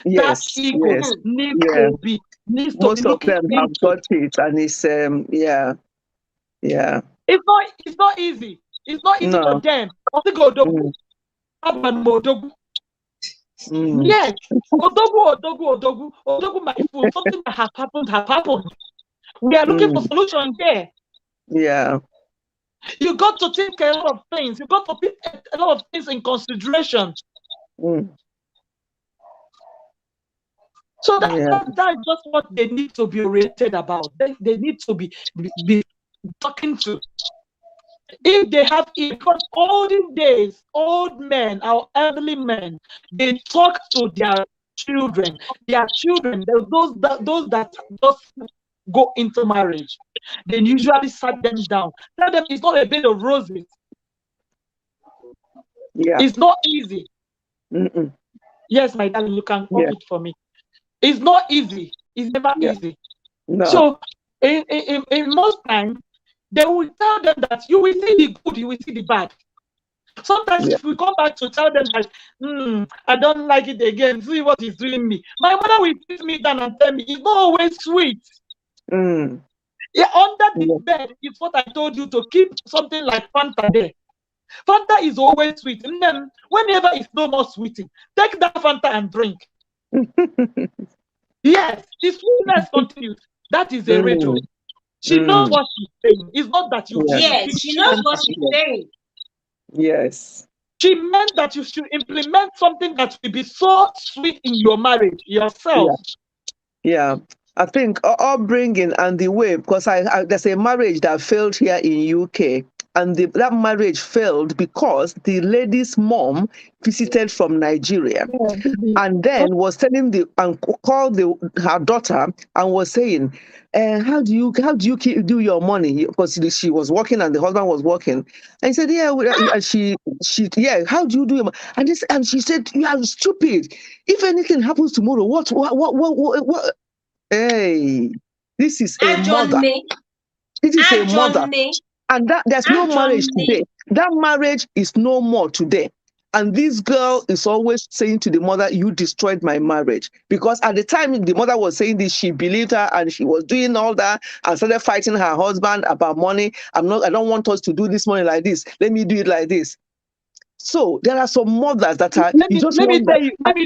Yes, that ego needs to be. Most of them have got it, and it's yeah. It's not easy. It's not easy for them. Yes, Odogu, my fool. Something that has happened. We are looking for solutions there. Yeah. You got to take a lot of things. You got to put a lot of things in consideration. So that's just what they need to be oriented about. They need to be talking to. If they have, because olden days, old men, our elderly men, they talk to their children. Those that just go into marriage, they usually sat them down. Tell them it's not a bed of roses. Yeah. It's not easy. Yes, my darling, you can open it for me. It's not easy. It's never easy. No. So in most times, they will tell them that you will see the good, you will see the bad. Sometimes if we come back to tell them that I don't like it again, see what he's doing me. My mother will sit me down and tell me it's not always sweet. Yeah, under the bed is what I told you, to keep something like Fanta there. Fanta is always sweet. And then whenever it's no more sweeting, take that Fanta and drink. Yes, the sweetness continues. That is a radio. She knows what she's saying. It's not that you. Yes, she knows what she's saying. Yes. She meant that you should implement something that will be so sweet in your marriage yourself. Yeah. I think upbringing and the way, because there's a marriage that failed here in UK, and that marriage failed because the lady's mom visited from Nigeria, and then was telling called her daughter and was saying, how do you do your money? Because she was working and the husband was working, and he said, how do you do your money? And she said, you are stupid. If anything happens tomorrow, what? Hey, this is a mother. This is a mother. And there's no marriage today. That marriage is no more today. And this girl is always saying to the mother, you destroyed my marriage. Because at the time the mother was saying this, she believed her and she was doing all that and started fighting her husband about money. I don't want us to do this money like this. Let me do it like this. So there are some mothers that are. Let me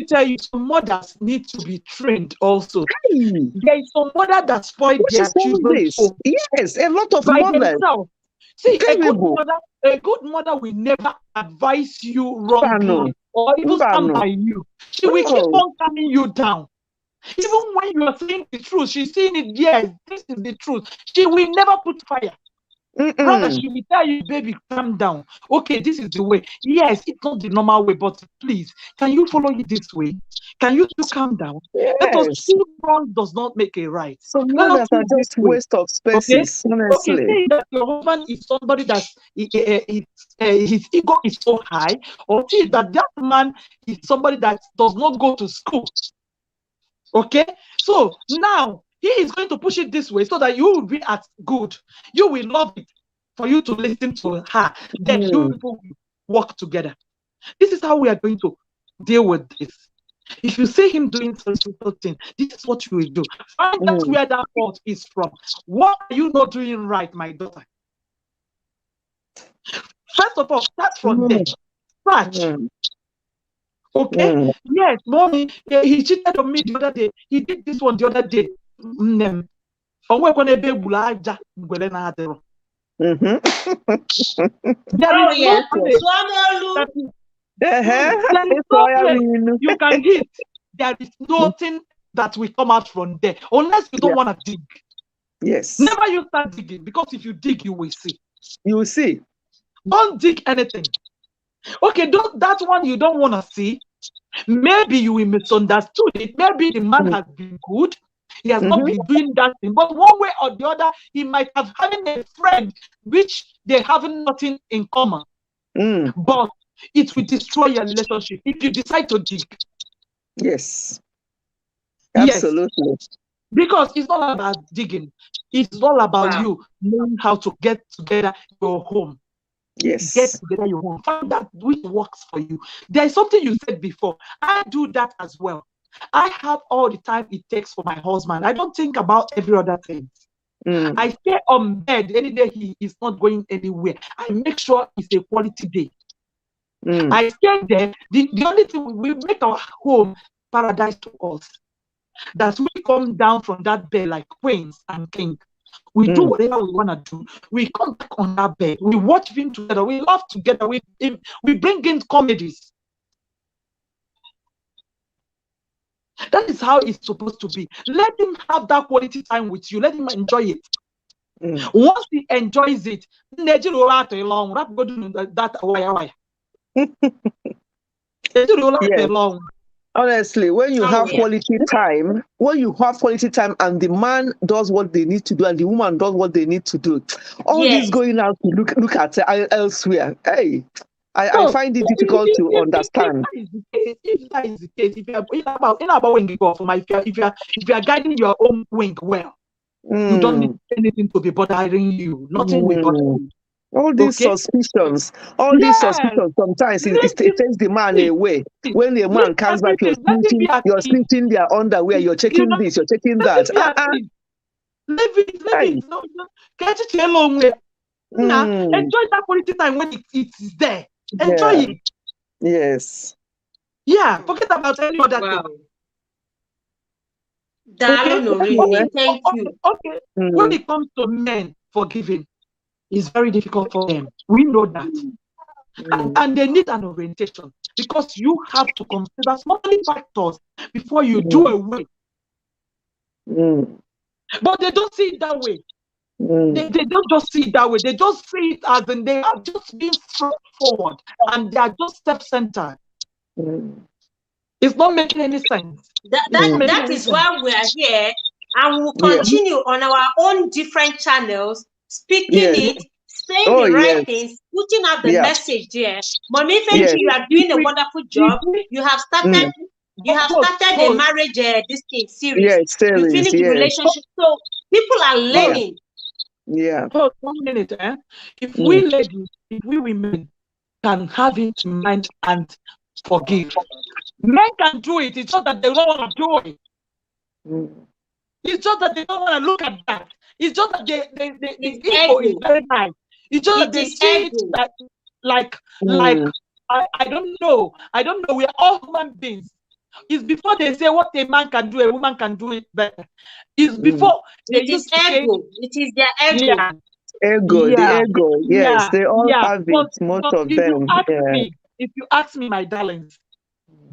tell you, some mothers need to be trained also. There is some mother that spoiled their children. Yes, a lot of mothers. See, a good mother will never advise you wrongly or even stand by you. She will keep on calming you down. Even when you are saying the truth, she's saying it, yes, this is the truth. She will never put fire. Rather, she will tell you, baby, calm down. Okay, this is the way. Yes, it's not the normal way, but please, can you follow it this way? Can you calm down? Yes. Let us two wrong does not make a right. So mothers are just waste of spaces, honestly. Okay, say that your husband is somebody that his ego is so high, or see that man is somebody that does not go to school. Okay, so now he is going to push it this way so that you will be at good. You will love it for you to listen to her. Then you people will work together. This is how we are going to deal with this. If you see him doing something, this is what you will do. Find out where that fault is from. What are you not doing right, my daughter? First of all, start from there. Scratch. Okay? Yes, mommy, he cheated on me the other day. He did this one the other day. There you can hit. There is nothing that will come out from there unless you don't want to dig. Yes. Never you start digging, because if you dig, you will see. You will see. Don't dig anything. Okay, that one you don't want to see. Maybe you will misunderstood it. Maybe the man has been good. He has not been doing that thing. But one way or the other, he might have having a friend which they have nothing in common. But it will destroy your relationship if you decide to dig. Yes. Absolutely. Yes. Because it's not about digging. It's all about you knowing how to get together your home. Yes. Get together your home. Find that which works for you. There is something you said before. I do that as well. I have all the time it takes for my husband. I don't think about every other thing. I stay on bed any day he is not going anywhere. I make sure it's a quality day. I stay there. The only thing, we make our home paradise to us. That we come down from that bed like queens and kings. We do whatever we want to do. We come back on that bed. We watch film together. We laugh together. We bring in comedies. That is how it's supposed to be. Let him have that quality time with you. Let him enjoy it. Once he enjoys it, that wire. Honestly, when you have quality time, and the man does what they need to do and the woman does what they need to do, all this going out to look at elsewhere, hey, I find it difficult to understand. If that is the case, if you are guiding your own wing well, you don't need anything to be bothering you. Nothing will bother you. All these suspicions, sometimes it takes the man away. When the man comes back, you're snitching their underwear, you're checking this, you're checking that. Leave it. No, get it alone. Enjoy that quality time when it's there. Enjoy it. Yes. Yeah, forget about any other thing. Thank you. Okay. When it comes to men forgiving, it's very difficult for them. We know that. And they need an orientation because you have to consider so many factors before you do away. But they don't see it that way. They don't just see it that way. They just see it as in they are just being straightforward and they are just self-centered. It's not making any sense. That is why we are here, and we'll continue on our own different channels, speaking it, saying the right things, putting out the message there. Mommy, thank you. You are doing a wonderful job. You have started. You have started a marriage this thing series. You finished the relationship, so people are learning. So 1 minute, if we ladies, if we women can have it in mind and forgive, men can do it. It's just that they don't want to do it. It's just that they don't want to look at that. It's just that the ego is very high. It's just that they see it like I don't know. We are all human beings. It's before they say what a man can do, a woman can do it better. It's before they use ego. It is their ego. The ego. Yes, they all have it. Most of them. If you ask me, my darlings,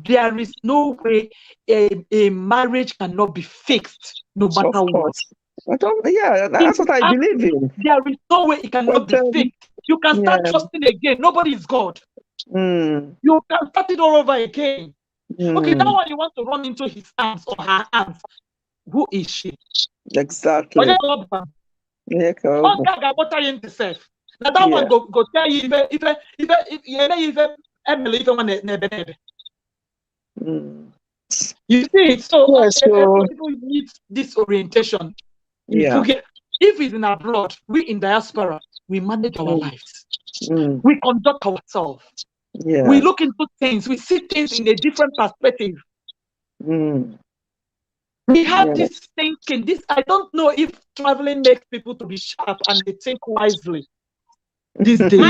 there is no way a marriage cannot be fixed, no matter what. That's what I believe in. There is no way it cannot be fixed. You can start trusting again. Nobody is God. You can start it all over again. Okay, now when you want to run into his arms or her arms, who is she? Exactly. Now that one go tell you if Emily you see, so people need this orientation. If it's in abroad, we in diaspora, we manage our lives. We conduct ourselves. We look into things, we see things in a different perspective. We have this thinking. I don't know if traveling makes people to be sharp and they think wisely these days.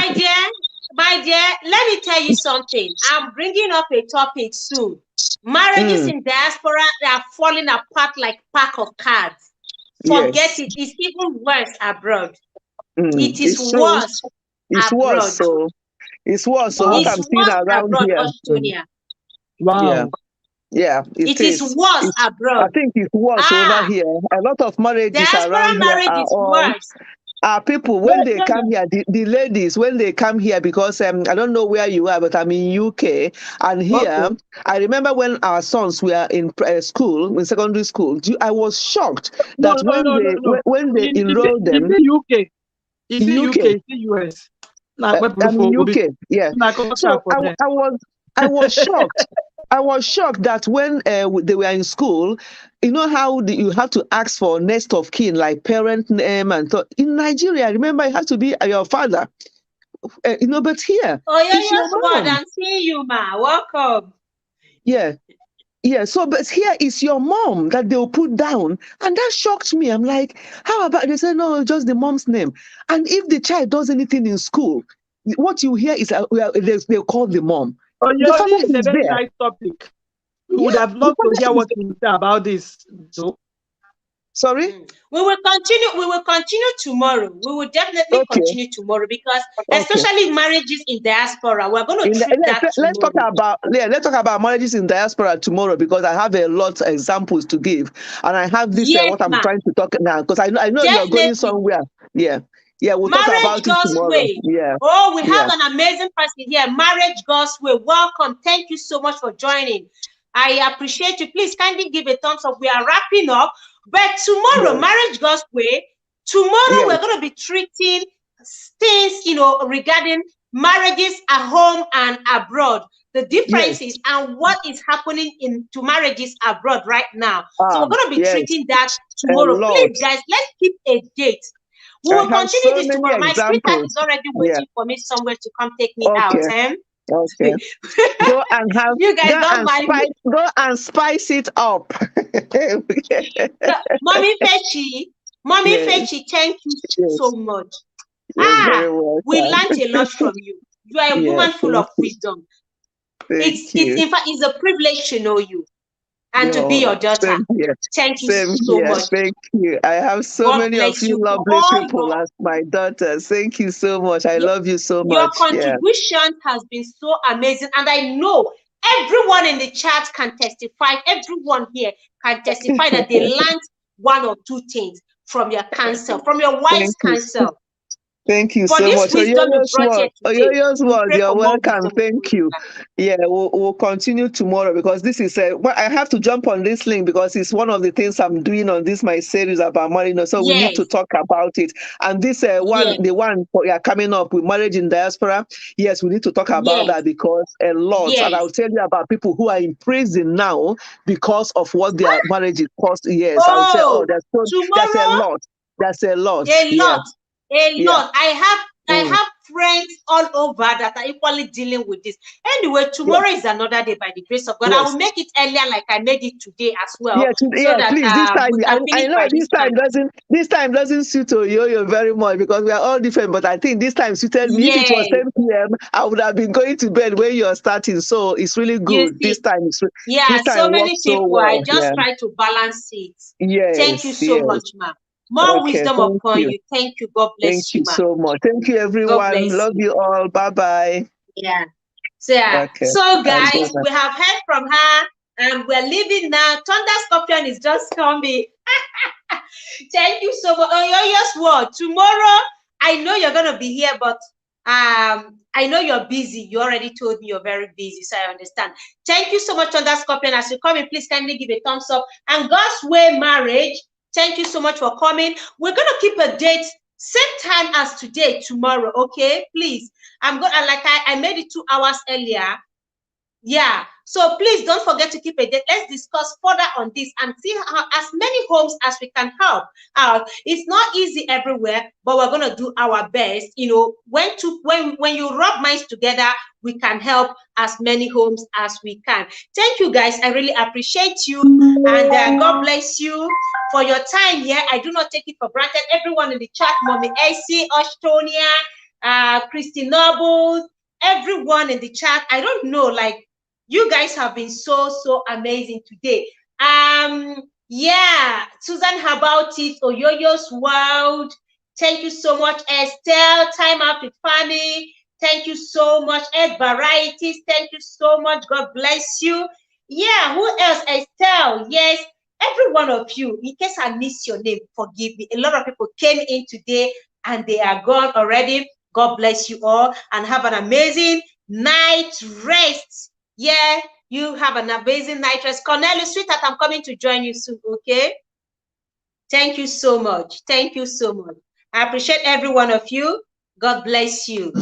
My dear, let me tell you something. I'm bringing up a topic soon. Marriages in diaspora, they are falling apart like pack of cards. Forget it. It's even worse abroad. It is worse. It's abroad. worse. It's worse. So what I'm seeing around here. Wow. It is worse abroad. I think it's worse over here. A lot of marriages around here are people when they come here. The ladies when they come here, because I don't know where you are, but I'm in UK, and here I remember when our sons were in school, in secondary school. I was shocked that when they enrolled them. In the UK, in the US. In UK, yeah. So I was shocked. I was shocked that when they were in school, you know how you have to ask for next of kin, like parent name, and so in Nigeria, remember, it has to be your father. But here, I'm seeing you, ma. Welcome. So, but here is your mom that they'll put down, and that shocked me. I'm like, how about they say no, just the mom's name? And if the child does anything in school, what you hear is they call the mom. The father is a very nice topic. We would have loved to hear what you say about this. So, Sorry? We will continue. We will continue tomorrow. We will definitely continue tomorrow because, especially marriages in diaspora, we're going to treat that let's tomorrow. Let's talk about marriages in diaspora tomorrow because I have a lot of examples to give, and I have this what I'm trying to talk now because I know you're going somewhere. Yeah. Yeah, we'll talk about it tomorrow. Way. Yeah. Oh, we have an amazing person here. Marriage God's Way. Welcome. Thank you so much for joining. I appreciate you. Please kindly give a thumbs up. We are wrapping up. But tomorrow, Marriage God's Way, tomorrow we're going to be treating things, regarding marriages at home and abroad. The differences and what is happening to marriages abroad right now. So we're going to be treating that tomorrow. Please, guys, let's keep a date. We will continue this tomorrow. My sweetheart is already waiting for me somewhere to come take me out. Okay. Go and have you guys don't mind me. Go and spice it up. Mommy Fechi, thank you so much. We learned a lot from you. You are a woman full of wisdom. In fact, it's a privilege to know you and to be your daughter. Thank you so much. Thank you. I have so many of you lovely people as my daughters. Thank you so much. I love you so much. Your contribution has been so amazing. And I know everyone in the chat can testify. Everyone here can testify that they learned one or two things from your counsel, from your wise counsel. Thank you so much. Oyoyo's word, you're welcome. Thank you. Yeah, we'll continue tomorrow because this is I have to jump on this link because it's one of the things I'm doing on this my series about marriage. So we need to talk about it. And this the one coming up with marriage in diaspora. Yes, we need to talk about that because a lot. And I'll tell you about people who are in prison now because of what their marriage is cost. Yes, I'll say, that's a lot. That's a lot. A lot. I have friends all over that are equally dealing with this. Anyway, tomorrow is another day by the grace of God. I will make it earlier like I made it today as well. Please. This time, I know this time doesn't suit Oyoyo very much because we are all different. But I think this time suited me. If it was 10 p.m., I would have been going to bed when you're starting. So it's really good. This time, so many people. I just try to balance it. Thank you so much, ma'am. More wisdom upon you. Thank you. God bless you. Thank you so much. Thank you, everyone. Love you all. Bye-bye. Yeah. So guys, we have heard from her and we're leaving now. Thunder Scorpion is just coming. Thank you so much. Oyoyo's word. Tomorrow, I know you're going to be here, but I know you're busy. You already told me you're very busy, so I understand. Thank you so much, Thunder Scorpion. As you come in, please kindly give a thumbs up. And God's Way Marriage, thank you so much for coming. We're going to keep a date, same time as today, tomorrow, okay? Please. I'm going to, I made it 2 hours earlier. Yeah. So please don't forget to keep a date. Let's discuss further on this and see how as many homes as we can help out. It's not easy everywhere, but we're going to do our best. When you rub minds together, we can help as many homes as we can. Thank you, guys. I really appreciate you. And God bless you for your time here. I do not take it for granted. Everyone in the chat, Mommy AC, Ostonia, Christy Noble, everyone in the chat. I don't know, you guys have been so amazing today. Yeah, Susan, how about it? Oyoyo's World. Thank you so much, Estelle. Time Out with Fanny. Thank you so much, Ed Varieties. Thank you so much. God bless you. Yeah, who else? Estelle. Yes, every one of you. In case I miss your name, forgive me. A lot of people came in today and they are gone already. God bless you all and have an amazing night rest. Yeah, you have an amazing night rest. Cornelius, sweetheart, I'm coming to join you soon, okay? Thank you so much. Thank you so much. I appreciate every one of you. God bless you.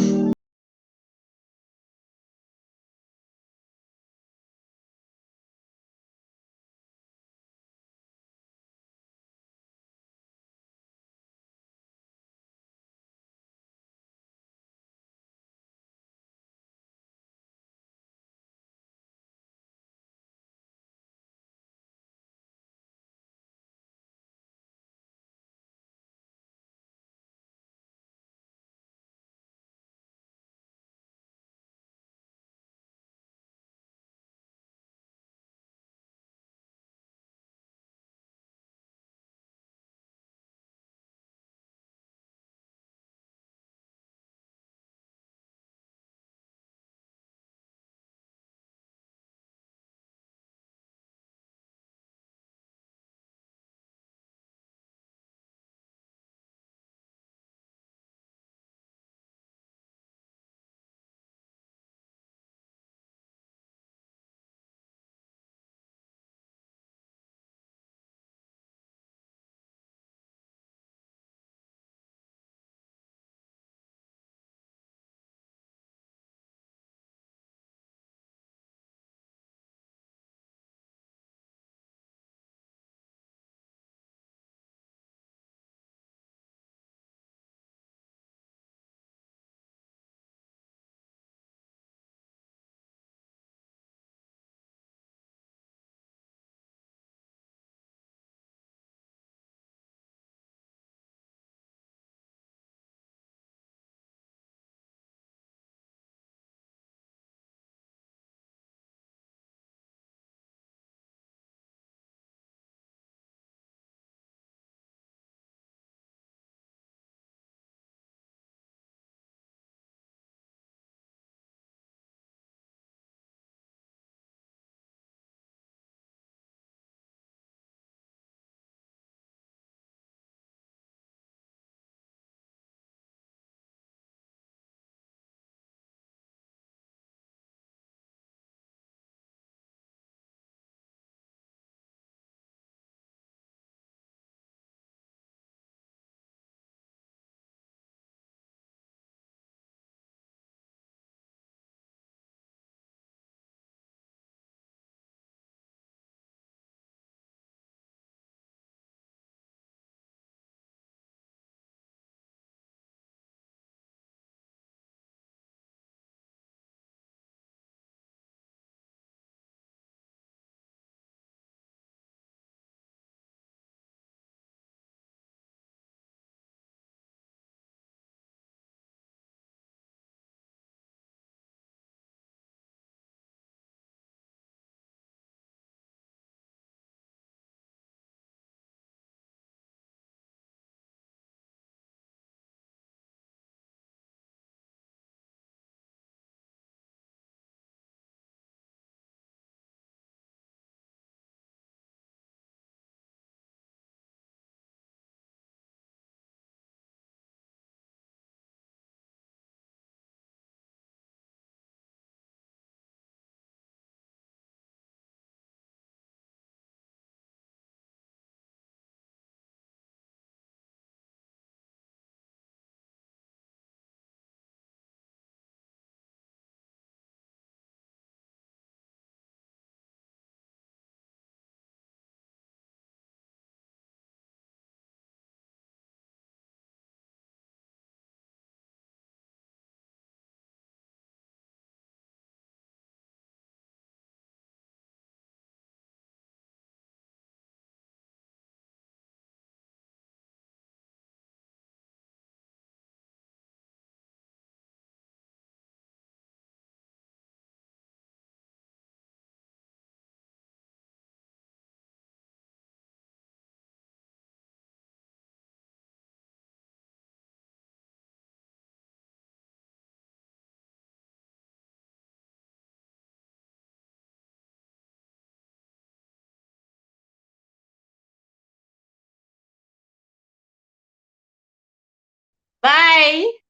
Bye.